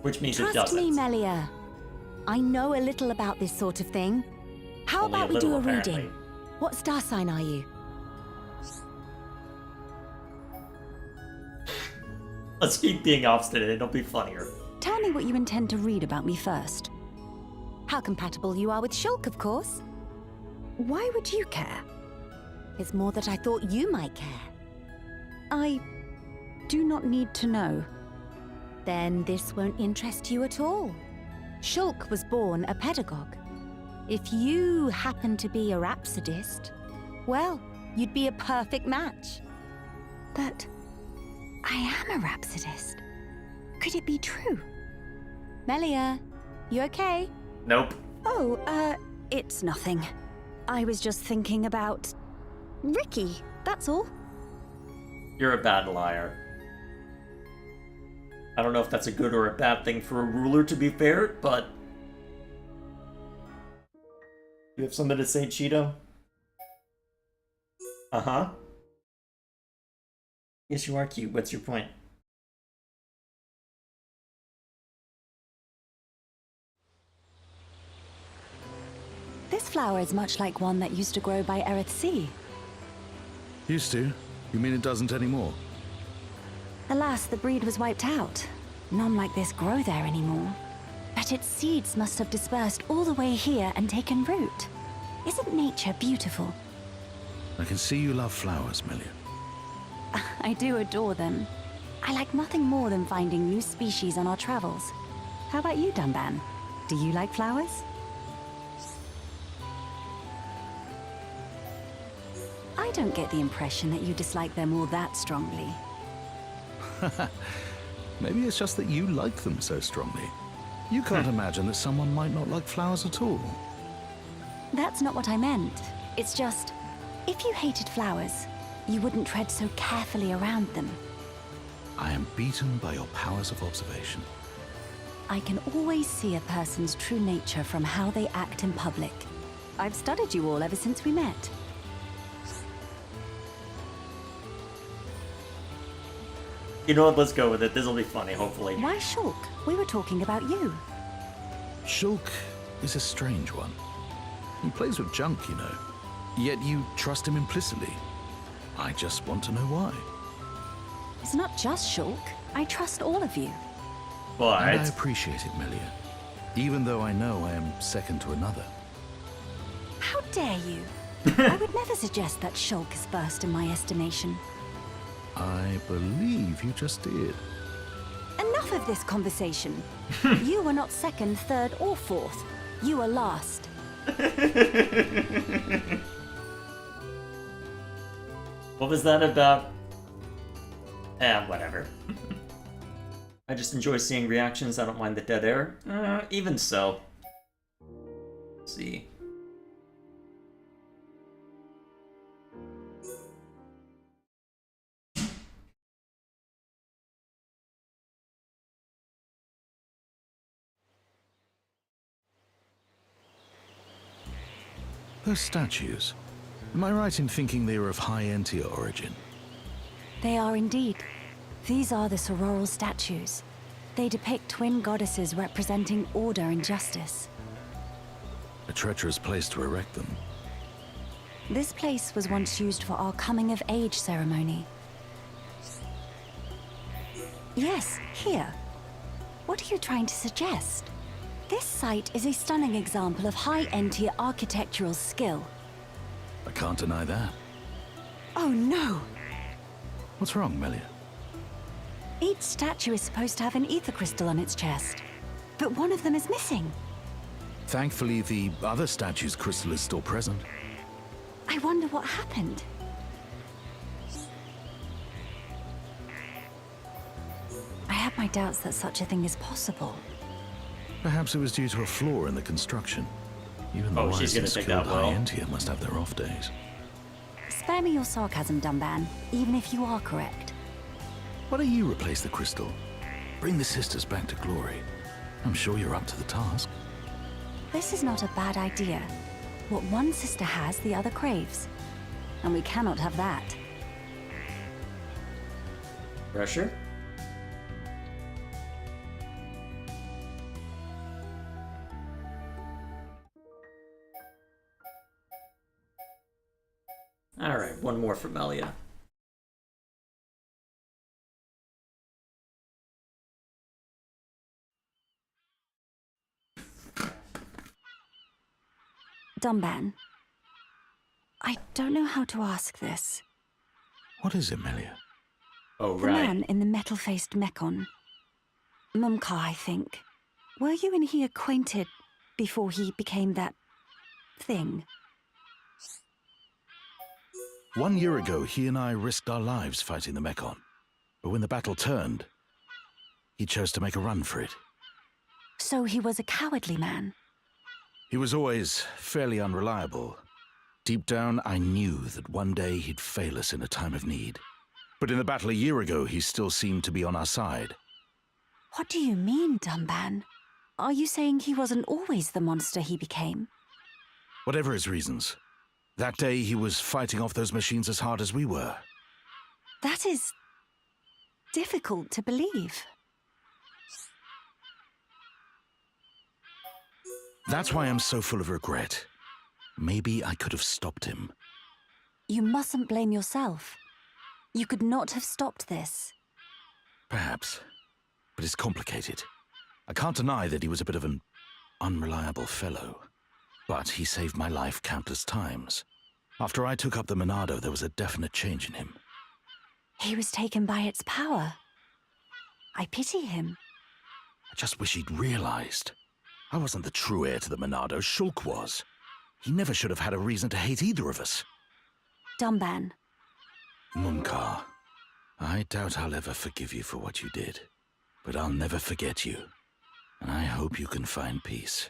Which means it Trust doesn't. me, Melia. I know a little about this sort of thing. How Only about a we do little, a apparently. reading? What star sign are you? Let's keep being obstinate, it'll be funnier. Tell me what you intend to read about me first. How compatible you are with Shulk, of course. Why would you care? It's more that I thought you might care. I do not need to know. Then this won't interest you at all. Shulk was born a pedagogue. If you happen to be a rhapsodist, well, you'd be a perfect match. But I am a rhapsodist. Could it be true? Melia, you okay? Nope. Oh, it's nothing. I was just thinking about Ricky, that's all. You're a bad liar. I don't know if that's a good or a bad thing for a ruler, to be fair, but... You have something to say, Cheeto? Uh-huh. Yes, you are cute. What's your point? This flower is much like one that used to grow by Erith Sea. Used to? You mean it doesn't anymore? Alas, the breed was wiped out. None like this grow there anymore. But its seeds must have dispersed all the way here and taken root. Isn't nature beautiful? I can see you love flowers, Melia. I do adore them. I like nothing more than finding new species on our travels. How about you, Dunban? Do you like flowers? I don't get the impression that you dislike them all that strongly. Maybe it's just that you like them so strongly. You can't imagine that someone might not like flowers at all. That's not what I meant. It's just, if you hated flowers, you wouldn't tread so carefully around them. I am beaten by your powers of observation. I can always see a person's true nature from how they act in public. I've studied you all ever since we met. You know what, let's go with it. This'll be funny, hopefully. Why Shulk? We were talking about you. Shulk is a strange one. He plays with junk, you know. Yet you trust him implicitly. I just want to know why. It's not just Shulk. I trust all of you. But... And I appreciate it, Melia. Even though I know I am second to another. How dare you? I would never suggest that Shulk is first in my estimation. I believe you just did. Enough of this conversation. You were not second, third, or fourth. You were last. What was that about? Whatever. I just enjoy seeing reactions. I don't mind the dead air. Even so. Let's see. Those statues. Am I right in thinking they are of High Entia origin? They are indeed. These are the sororal statues. They depict twin goddesses representing order and justice. A treacherous place to erect them. This place was once used for our coming-of-age ceremony. Yes, here. What are you trying to suggest? This site is a stunning example of High Entia architectural skill. I can't deny that. Oh no! What's wrong, Melia? Each statue is supposed to have an ether crystal on its chest, but one of them is missing. Thankfully, the other statue's crystal is still present. I wonder what happened. I have my doubts that such a thing is possible. Perhaps it was due to a flaw in the construction. Even the she's gonna wisest take skilled that well. High Entia must have their off days. Spare me your sarcasm, Dunban, even if you are correct. Why don't you replace the crystal? Bring the sisters back to glory. I'm sure you're up to the task. This is not a bad idea. What one sister has, the other craves. And we cannot have that. Pressure? Alright, one more for Melia. Dunban, I don't know how to ask this. What is it, Melia? Oh, The right. man in the metal-faced mechon. Mumka, I think. Were you and he acquainted before he became that thing? 1 year ago, he and I risked our lives fighting the Mekon. But when the battle turned, he chose to make a run for it. So he was a cowardly man. He was always fairly unreliable. Deep down, I knew that one day he'd fail us in a time of need. But in the battle a year ago, he still seemed to be on our side. What do you mean, Dunban? Are you saying he wasn't always the monster he became? Whatever his reasons, that day he was fighting off those machines as hard as we were. That is difficult to believe. That's why I'm so full of regret. Maybe I could have stopped him. You mustn't blame yourself. You could not have stopped this. Perhaps. But it's complicated. I can't deny that he was a bit of an unreliable fellow. But he saved my life countless times. After I took up the Monado, there was a definite change in him. He was taken by its power. I pity him. I just wish he'd realized. I wasn't the true heir to the Monado, Shulk was. He never should have had a reason to hate either of us. Dunban. Mumkar, I doubt I'll ever forgive you for what you did. But I'll never forget you. And I hope you can find peace.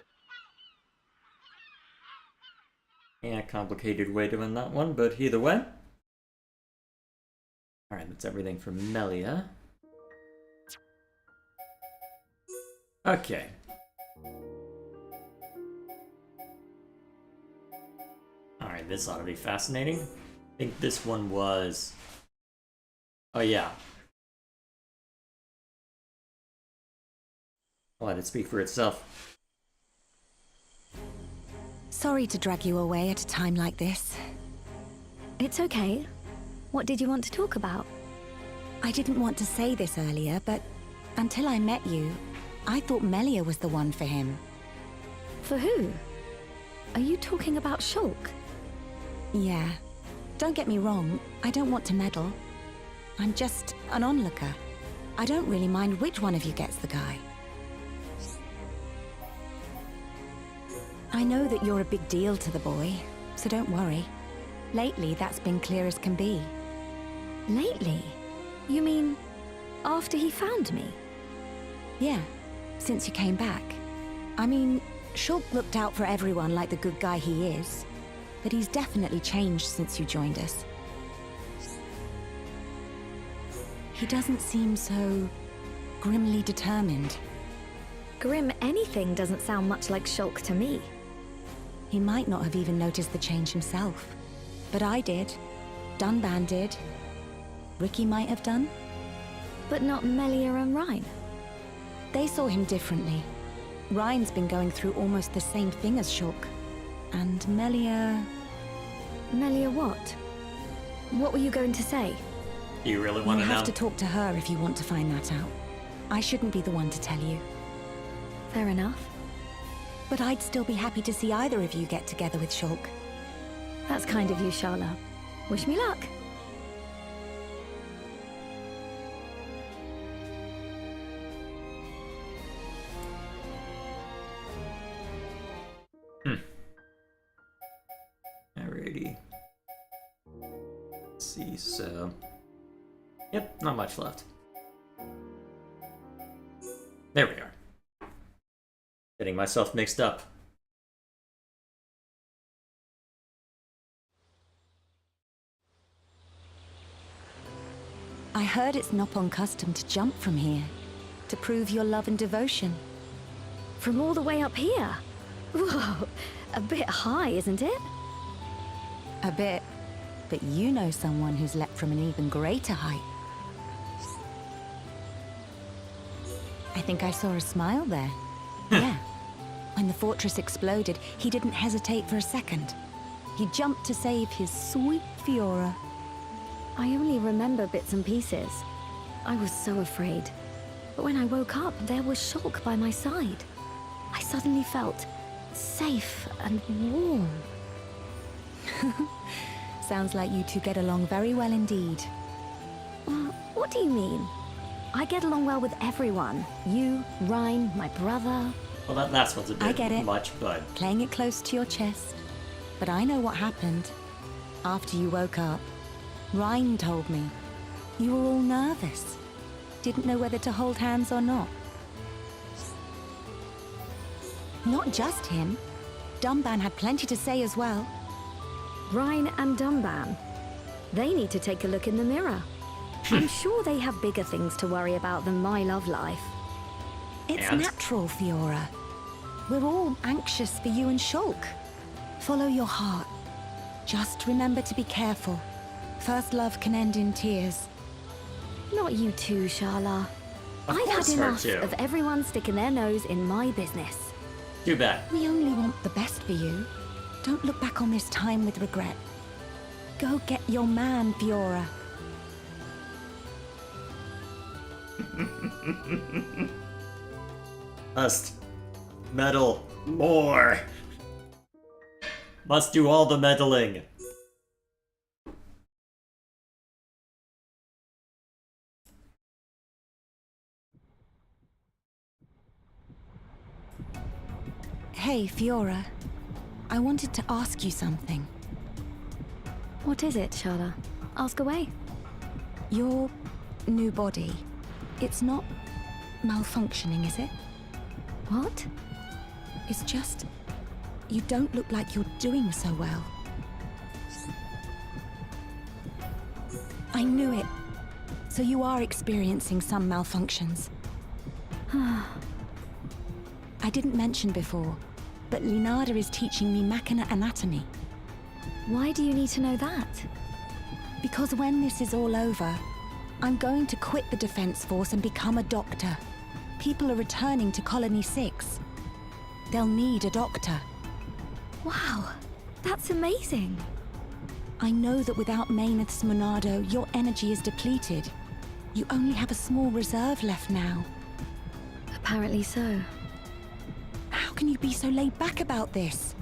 Yeah, complicated way to win that one, but either way. Alright, that's everything from Melia. Okay. Alright, this ought to be fascinating. I think this one was... Oh yeah. I'll let it speak for itself. Sorry to drag you away at a time like this. It's okay. What did you want to talk about? I didn't want to say this earlier, but until I met you, I thought Melia was the one for him. For who? Are you talking about Shulk? Yeah. Don't get me wrong, I don't want to meddle. I'm just an onlooker. I don't really mind which one of you gets the guy. I know that you're a big deal to the boy, so don't worry. Lately, that's been clear as can be. Lately? You mean after he found me? Yeah, since you came back. I mean, Shulk looked out for everyone like the good guy he is, but he's definitely changed since you joined us. He doesn't seem so grimly determined. Grim anything doesn't sound much like Shulk to me. He might not have even noticed the change himself. But I did. Dunban did. Ricky might have done. But not Melia and Ryan. They saw him differently. Ryan's been going through almost the same thing as Shulk. And Melia... Melia what? What were you going to say? Do you really want to know? You have to talk to her if you want to find that out. I shouldn't be the one to tell you. Fair enough. But I'd still be happy to see either of you get together with Shulk. That's kind of you, Sharla. Wish me luck. Alrighty. Let's see, so... Yep, not much left. There we are. Getting myself mixed up. I heard it's Nopon custom to jump from here, to prove your love and devotion. From all the way up here? Whoa, a bit high, isn't it? A bit. But you know someone who's leapt from an even greater height. I think I saw a smile there. Yeah. When the fortress exploded, he didn't hesitate for a second. He jumped to save his sweet Fiora. I only remember bits and pieces. I was so afraid. But when I woke up, there was Shulk by my side. I suddenly felt safe and warm. Sounds like you two get along very well indeed. What do you mean? I get along well with everyone. You, Ryan, my brother. Well, that last one's a bit I get it. much, but... Playing it close to your chest. But I know what happened. After you woke up, Ryan told me. You were all nervous. Didn't know whether to hold hands or not. Not just him. Dumban had plenty to say as well. Ryan and Dumban. They need to take a look in the mirror. I'm sure they have bigger things to worry about than my love life. It's And? natural, Fiora. We're all anxious for you and Shulk. Follow your heart. Just remember to be careful. First love can end in tears. Not you too, Shala. Of I've had course her enough too. of everyone sticking their nose in my business. Too bad. We only want the best for you. Don't look back on this time with regret. Go get your man, Fiora. Must meddle more. Must do all the meddling. Hey, Fiora. I wanted to ask you something. What is it, Shala? Ask away. Your new body, it's not malfunctioning, is it? What? It's just... you don't look like you're doing so well. I knew it. So you are experiencing some malfunctions. I didn't mention before, but Linada is teaching me Machina anatomy. Why do you need to know that? Because when this is all over, I'm going to quit the Defense Force and become a doctor. People are returning to Colony 6. They'll need a doctor. Wow, that's amazing. I know that without Mayneth's Monado, your energy is depleted. You only have a small reserve left now. Apparently so. How can you be so laid back about this?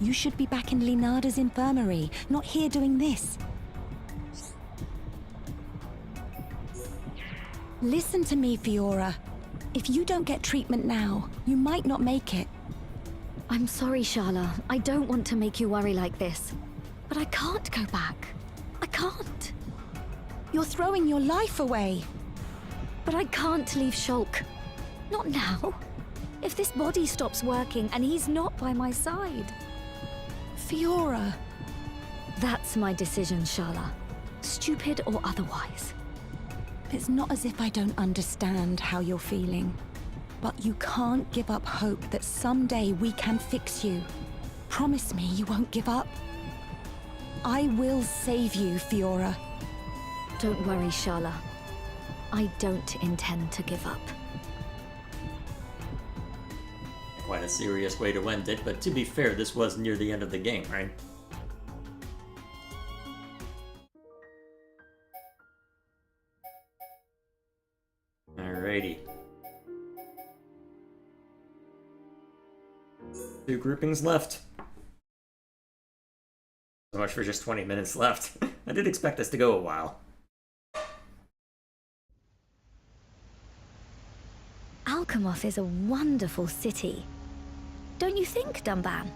You should be back in Linada's infirmary, not here doing this. Listen to me, Fiora. If you don't get treatment now, you might not make it. I'm sorry, Shala. I don't want to make you worry like this. But I can't go back. I can't. You're throwing your life away. But I can't leave Shulk. Not now. If this body stops working and he's not by my side. Fiora. That's my decision, Shala. Stupid or otherwise. It's not as if I don't understand how you're feeling. But you can't give up hope that someday we can fix you. Promise me you won't give up. I will save you, Fiora. Don't worry, Shala. I don't intend to give up. Quite a serious way to end it, but to be fair, this was near the end of the game, right? Alrighty. 2 groupings left. So much for just 20 minutes left. I did expect this to go a while. Alchemoth is a wonderful city. Don't you think, Dumban?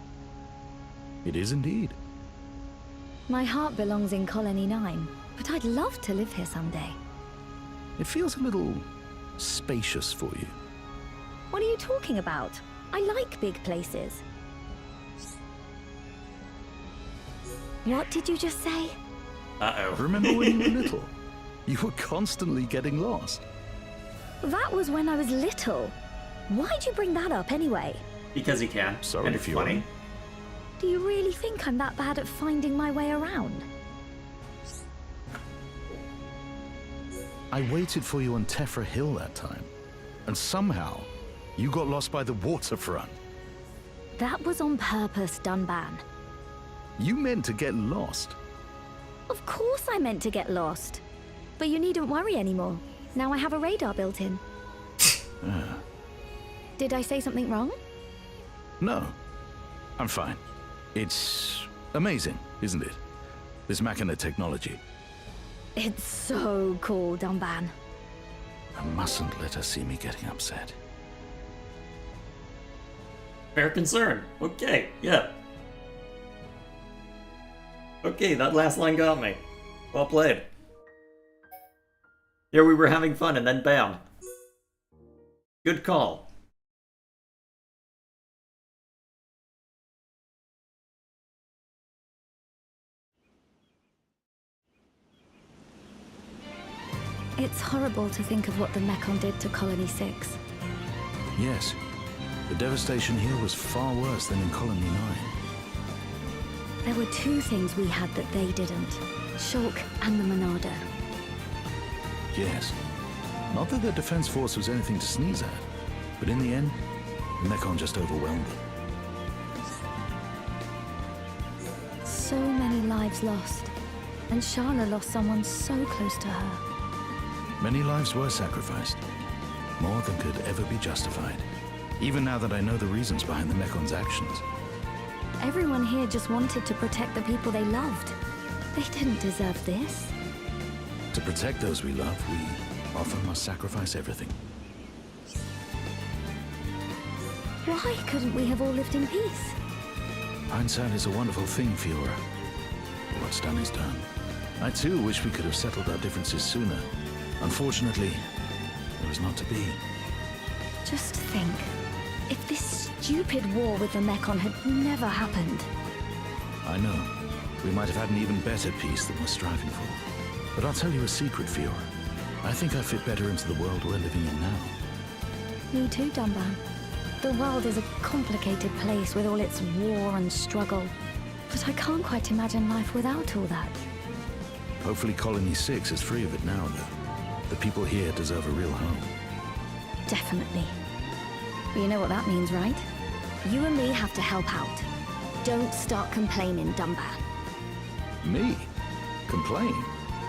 It is indeed. My heart belongs in Colony 9, but I'd love to live here someday. It feels a little spacious for you. What are you talking about? I like big places. What did you just say? Uh-oh. Remember when you were little? You were constantly getting lost. That was when I was little. Why'd you bring that up anyway? Because he can. Sorry, and it's Fiona. funny. Do you really think I'm that bad at finding my way around? I waited for you on Tephra Hill that time, and somehow you got lost by the waterfront. That was on purpose, Dunban. You meant to get lost. Of course I meant to get lost. But you needn't worry anymore. Now I have a radar built in. Did I say something wrong? No, I'm fine. It's amazing, isn't it? This Machina technology. It's so cool, Dunban. I mustn't let her see me getting upset. Fair concern. Okay, yeah. Okay, that last line got me. Well played. Here we were having fun, and then bam. Good call. It's horrible to think of what the Mechon did to Colony 6. Yes, the devastation here was far worse than in Colony 9. There were two things we had that they didn't. Shulk and the Monado. Yes. Not that the defense force was anything to sneeze at, but in the end, the Mechon just overwhelmed them. So many lives lost. And Sharla lost someone so close to her. Many lives were sacrificed. More than could ever be justified. Even now that I know the reasons behind the Mechon's actions. Everyone here just wanted to protect the people they loved. They didn't deserve this. To protect those we love, we often must sacrifice everything. Why couldn't we have all lived in peace? Hindsight is a wonderful thing, Fiora. But what's done is done. I too wish we could have settled our differences sooner. Unfortunately, it was not to be. Just think, if this stupid war with the Mechon had never happened. I know. We might have had an even better peace than we're striving for. But I'll tell you a secret, Fiora. I think I fit better into the world we're living in now. Me too, Dunban. The world is a complicated place with all its war and struggle. But I can't quite imagine life without all that. Hopefully Colony 6 is free of it now, though. The people here deserve a real home. Definitely. But you know what that means, right? You and me have to help out. Don't start complaining, Dunban. Me? Complain?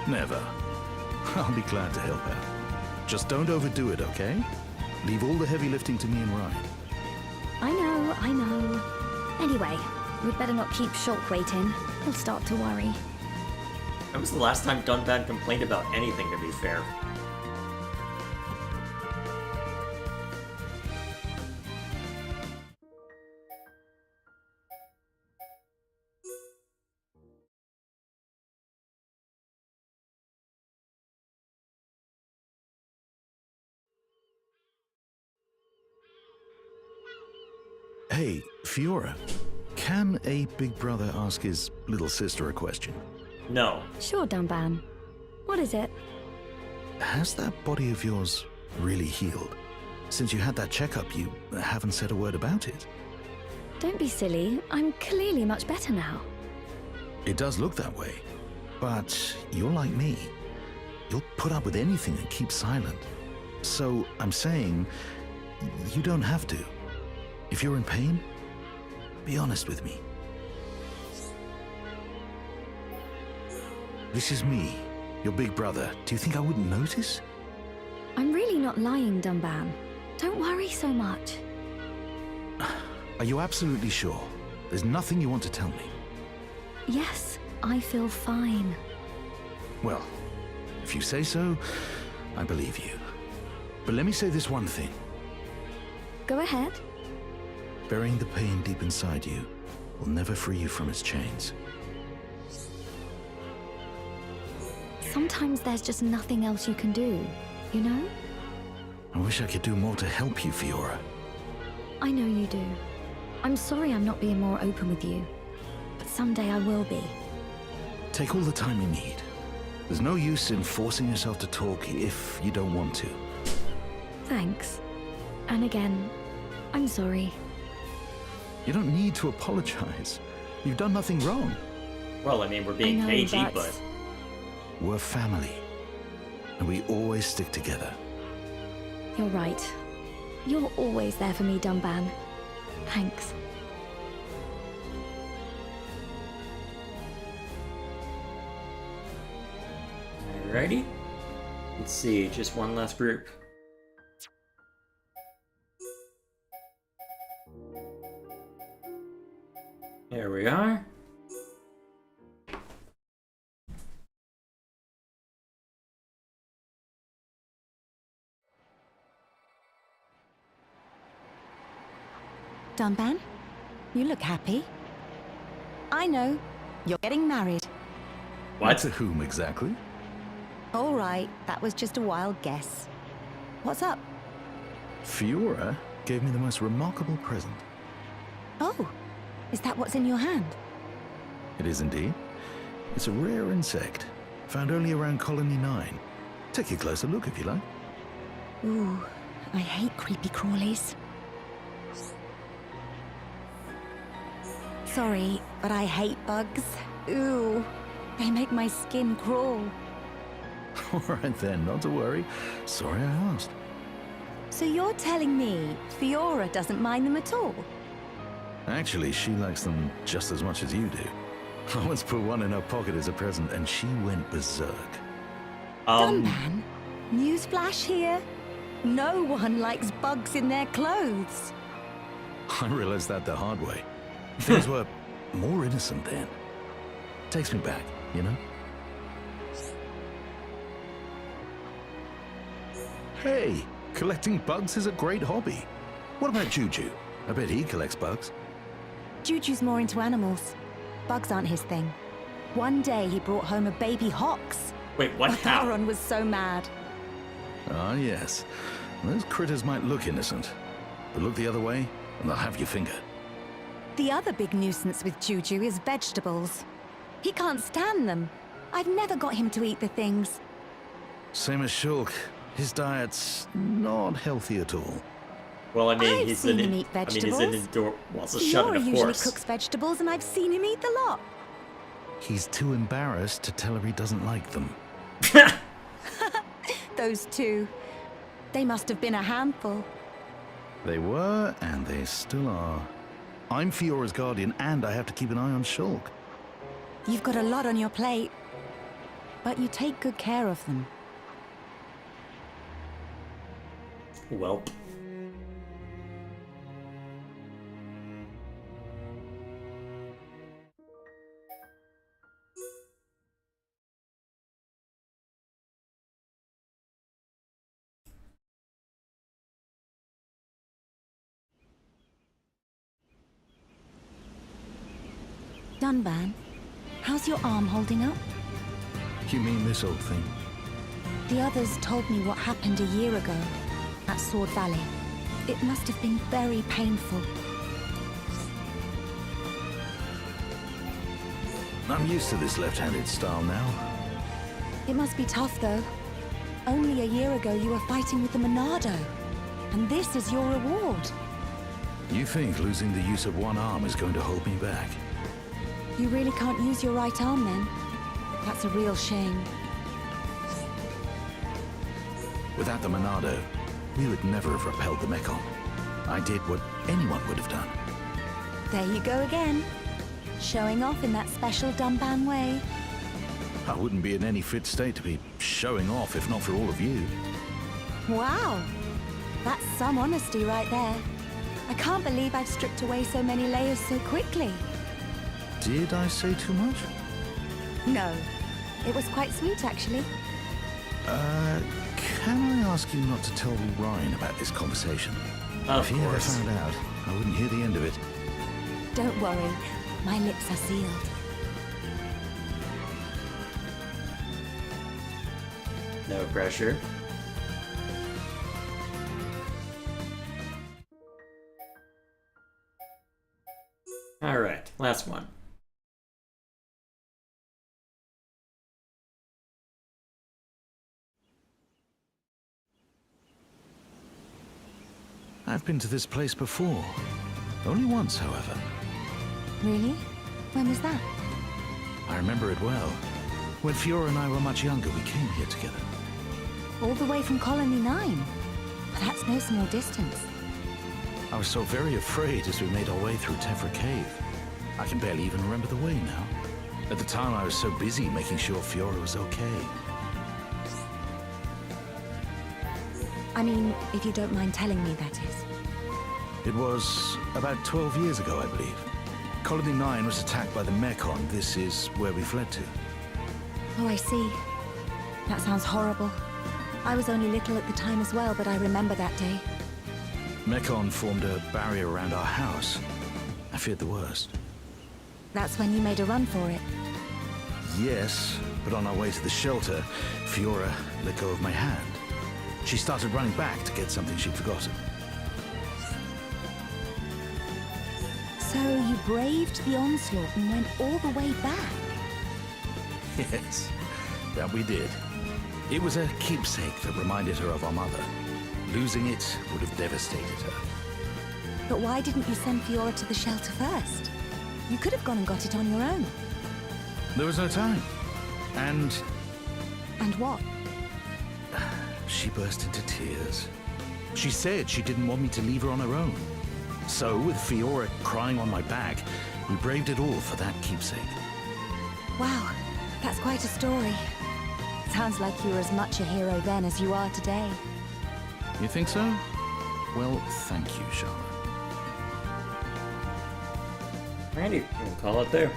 Never. I'll be glad to help out. Just don't overdo it, okay? Leave all the heavy lifting to me and Ryan. I know. Anyway, we'd better not keep Shulk waiting. He'll start to worry. When was the last time Dunban complained about anything, to be fair? Hey, Fiora. Can a big brother ask his little sister a question? No. Sure, Dunban. What is it? Has that body of yours really healed? Since you had that checkup, you haven't said a word about it. Don't be silly. I'm clearly much better now. It does look that way. But you're like me. You'll put up with anything and keep silent. So I'm saying, you don't have to. If you're in pain, be honest with me. This is me, your big brother. Do you think I wouldn't notice? I'm really not lying, Dunban. Don't worry so much. Are you absolutely sure? There's nothing you want to tell me? Yes, I feel fine. Well, if you say so, I believe you. But let me say this one thing. Go ahead. Burying the pain deep inside you will never free you from its chains. Sometimes there's just nothing else you can do, you know? I wish I could do more to help you, Fiora. I know you do. I'm sorry I'm not being more open with you. But someday I will be. Take all the time you need. There's no use in forcing yourself to talk if you don't want to. Thanks. And again, I'm sorry. You don't need to apologize. You've done nothing wrong. Well, I mean, we're being I know, cagey, but- but... We're family. And we always stick together. You're right. You're always there for me, Dunban. Thanks. Alrighty. Let's see, just one last group. There we are. Dunban, you look happy. I know. You're getting married. What? To whom exactly? All right, that was just a wild guess. What's up? Fiora gave me the most remarkable present. Oh, is that what's in your hand? It is indeed. It's a rare insect, found only around Colony 9. Take a closer look if you like. Ooh, I hate creepy crawlies. Sorry, but I hate bugs. Ooh, they make my skin crawl. All right then, not to worry. Sorry I asked. So you're telling me Fiora doesn't mind them at all? Actually, she likes them just as much as you do. I once put one in her pocket as a present and she went berserk. Dunban, newsflash here. No one likes bugs in their clothes. I realized that the hard way. Things were more innocent then. Takes me back, you know? Hey, collecting bugs is a great hobby. What about Juju? I bet he collects bugs. Juju's more into animals. Bugs aren't his thing. One day he brought home a baby hox. Wait, what? How? Baron was so mad. Ah, yes. Those critters might look innocent, but look the other way, and they'll have your finger. The other big nuisance with Juju is vegetables. He can't stand them. I've never got him to eat the things. Same as Shulk. His diet's not healthy at all. Well, I mean, I've he's seen an... him eat I mean, he's vegetables. an indoor... Well, it's a shut Fiora of usually course. cooks vegetables, and I've seen him eat the lot. He's too embarrassed to tell her he doesn't like them. Those two. They must have been a handful. They were, and they still are. I'm Fiora's guardian, and I have to keep an eye on Shulk. You've got a lot on your plate. But you take good care of them. Welp. Dunban, how's your arm holding up? You mean this old thing? The others told me what happened a year ago at Sword Valley. It must have been very painful. I'm used to this left-handed style now. It must be tough, though. Only a year ago you were fighting with the Monado. And this is your reward. You think losing the use of one arm is going to hold me back? You really can't use your right arm, then? That's a real shame. Without the Monado, we would never have repelled the Mekon. I did what anyone would have done. There you go again. Showing off in that special Dunban way. I wouldn't be in any fit state to be showing off if not for all of you. Wow. That's some honesty right there. I can't believe I've stripped away so many layers so quickly. Did I say too much? No. It was quite sweet, actually. Can I ask you not to tell Ryan about this conversation? Of If he ever course. found out, I wouldn't hear the end of it. Don't worry. My lips are sealed. No pressure. Alright, last one. I've been to this place before. Only once, however. Really? When was that? I remember it well. When Fiora and I were much younger, we came here together. All the way from Colony 9. That's no small distance. I was so very afraid as we made our way through Tefra Cave. I can barely even remember the way now. At the time, I was so busy making sure Fiora was okay. I mean, if you don't mind telling me, that is. It was about 12 years ago, I believe. Colony 9 was attacked by the Mechon. This is where we fled to. Oh, I see. That sounds horrible. I was only little at the time as well, but I remember that day. Mechon formed a barrier around our house. I feared the worst. That's when you made a run for it. Yes, but on our way to the shelter, Fiora let go of my hand. She started running back to get something she'd forgotten. So you braved the onslaught and went all the way back? Yes, that we did. It was a keepsake that reminded her of our mother. Losing it would have devastated her. But why didn't you send Fiora to the shelter first? You could have gone and got it on your own. There was no time. And And what? she burst into tears. She said she didn't want me to leave her on her own. So, with Fiora crying on my back, we braved it all for that keepsake. Wow, that's quite a story. Sounds like you were as much a hero then as you are today. You think so? Well, thank you, Charlotte. Alrighty, we'll call it there.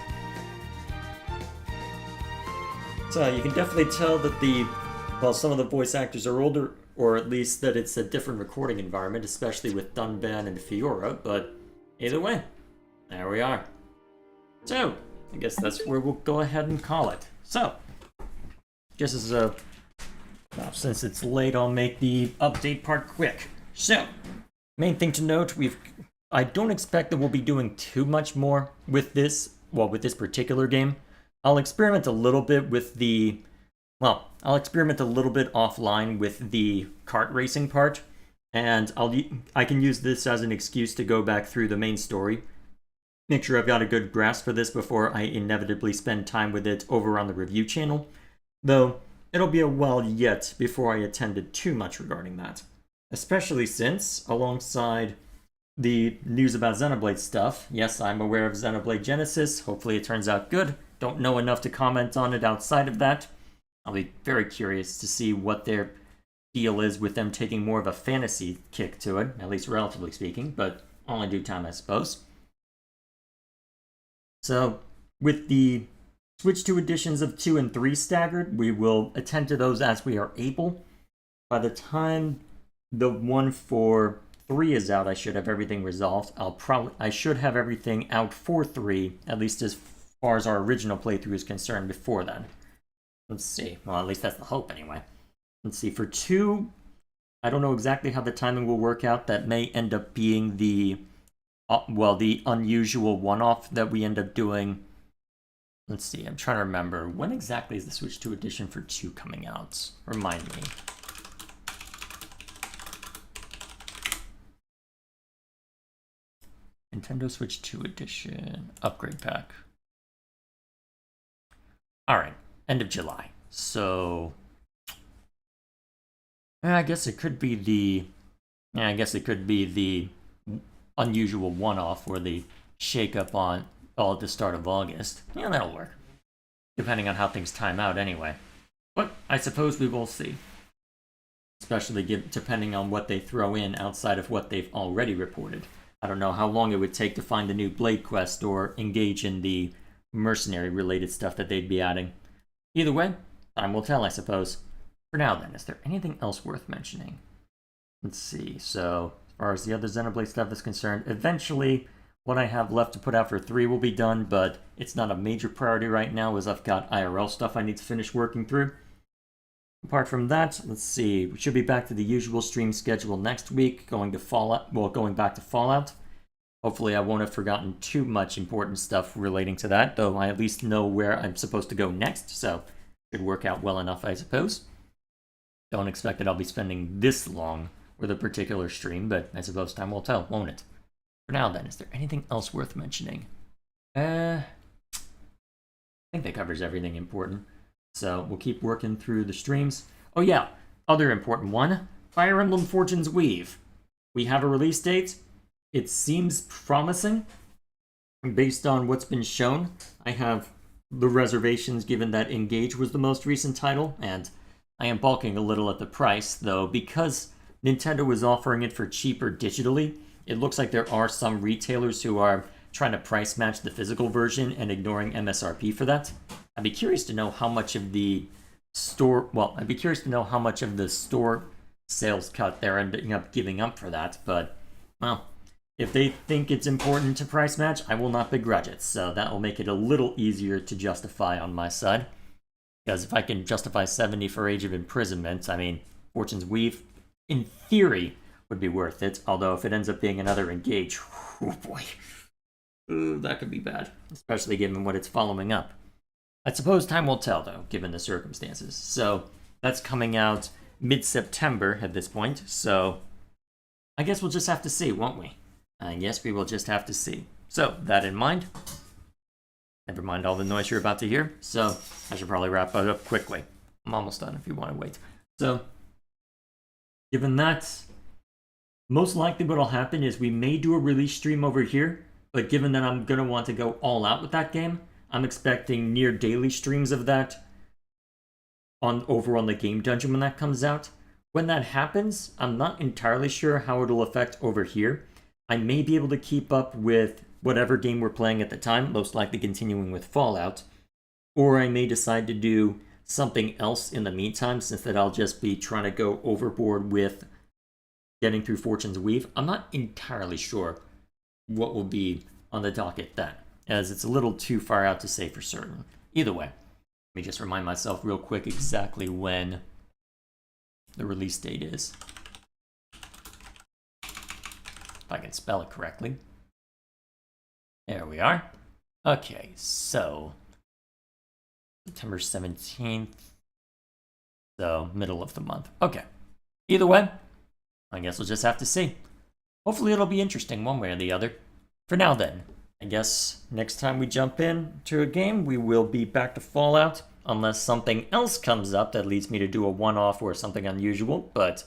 So you can definitely tell that some of the voice actors are older, or at least that it's a different recording environment, especially with Dunban and Fiora, but either way, there we are. So, I guess that's where we'll go ahead and call it. So, just as since it's late, I'll make the update part quick. So, main thing to note, I don't expect that we'll be doing too much more with this particular game. I'll experiment a little bit with I'll experiment a little bit offline with the kart racing part, and I can use this as an excuse to go back through the main story, make sure I've got a good grasp for this before I inevitably spend time with it over on the review channel, though it'll be a while yet before I attend to too much regarding that. Especially since, alongside the news about Xenoblade stuff, yes, I'm aware of Xenoblade Genesis, hopefully it turns out good, don't know enough to comment on it outside of that. I'll be very curious to see what their deal is with them taking more of a fantasy kick to it, at least relatively speaking, but all in due time, I suppose. So, with the Switch 2 editions of 2 and 3 staggered, we will attend to those as we are able. By the time the one for 3 is out, I should have everything resolved. I should have everything out for 3, at least as far as our original playthrough is concerned before then. Let's see. Well, at least that's the hope anyway. Let's see. For 2, I don't know exactly how the timing will work out. That may end up being the unusual one-off that we end up doing. Let's see. I'm trying to remember. When exactly is the Switch 2 edition for 2 coming out? Remind me. Nintendo Switch 2 edition upgrade pack. Alright. End of July. So, I guess it could be the unusual one-off or the shake-up on all at the start of August. Yeah, that'll work. Depending on how things time out anyway. But I suppose we will see. Especially depending on what they throw in outside of what they've already reported. I don't know how long it would take to find the new Blade Quest or engage in the mercenary-related stuff that they'd be adding. Either way, time will tell, I suppose. For now, then, is there anything else worth mentioning? Let's see. So, as far as the other Xenoblade stuff is concerned, eventually, what I have left to put out for 3 will be done, but it's not a major priority right now, as I've got IRL stuff I need to finish working through. Apart from that, let's see. We should be back to the usual stream schedule next week, going back to Fallout. Hopefully I won't have forgotten too much important stuff relating to that, though I at least know where I'm supposed to go next, so should work out well enough, I suppose. Don't expect that I'll be spending this long with a particular stream, but I suppose time will tell, won't it? For now then, is there anything else worth mentioning? think that covers everything important. So we'll keep working through the streams. Oh yeah, other important one, Fire Emblem Fortune's Weave. We have a release date. It seems promising. Based on what's been shown, I have the reservations given that Engage was the most recent title, and I am balking a little at the price, though, because Nintendo is offering it for cheaper digitally. It looks like there are some retailers who are trying to price match the physical version and ignoring MSRP for that. I'd be curious to know how much of the store, store sales cut they're ending up giving up for that, but, well, if they think it's important to price match, I will not begrudge it, so that will make it a little easier to justify on my side. Because if I can justify 70 for Age of Imprisonment, I mean, Fortune's Weave, in theory, would be worth it, although if it ends up being another Engage, oh boy, that could be bad, especially given what it's following up. I suppose time will tell, though, given the circumstances. So, that's coming out mid-September at this point, so I guess we'll just have to see, won't we? Yes, we will just have to see. So, that in mind, never mind all the noise you're about to hear, so I should probably wrap it up quickly. I'm almost done if you want to wait. So, given that, most likely what'll happen is we may do a release stream over here, but given that I'm going to want to go all out with that game, I'm expecting near daily streams of that over on the Game Dungeon when that comes out. When that happens, I'm not entirely sure how it'll affect over here. I may be able to keep up with whatever game we're playing at the time, most likely continuing with Fallout, or I may decide to do something else in the meantime, since that I'll just be trying to go overboard with getting through Fortune's Weave. I'm not entirely sure what will be on the docket then, as it's a little too far out to say for certain. Either way, let me just remind myself real quick exactly when the release date is. If I can spell it correctly. There we are. Okay, so September 17th. So, middle of the month. Okay. Either way, I guess we'll just have to see. Hopefully it'll be interesting one way or the other. For now then, I guess next time we jump in to a game, we will be back to Fallout, unless something else comes up that leads me to do a one-off or something unusual. But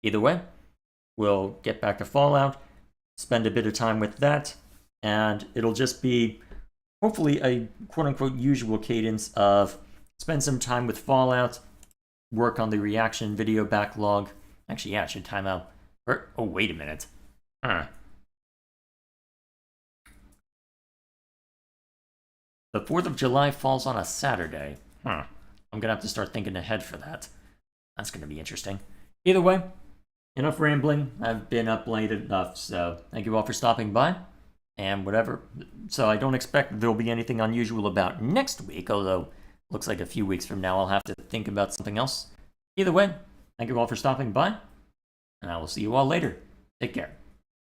either way, we'll get back to Fallout, spend a bit of time with that, and it'll just be hopefully a quote-unquote usual cadence of spend some time with Fallout, work on the reaction video backlog. Actually, yeah, I should time out. Oh, wait a minute. The 4th of July falls on a Saturday. I'm gonna have to start thinking ahead for that. That's gonna be interesting. Either way, enough rambling. I've been up late enough, so thank you all for stopping by. And whatever. So I don't expect there'll be anything unusual about next week, although looks like a few weeks from now I'll have to think about something else. Either way, thank you all for stopping by, and I will see you all later. Take care.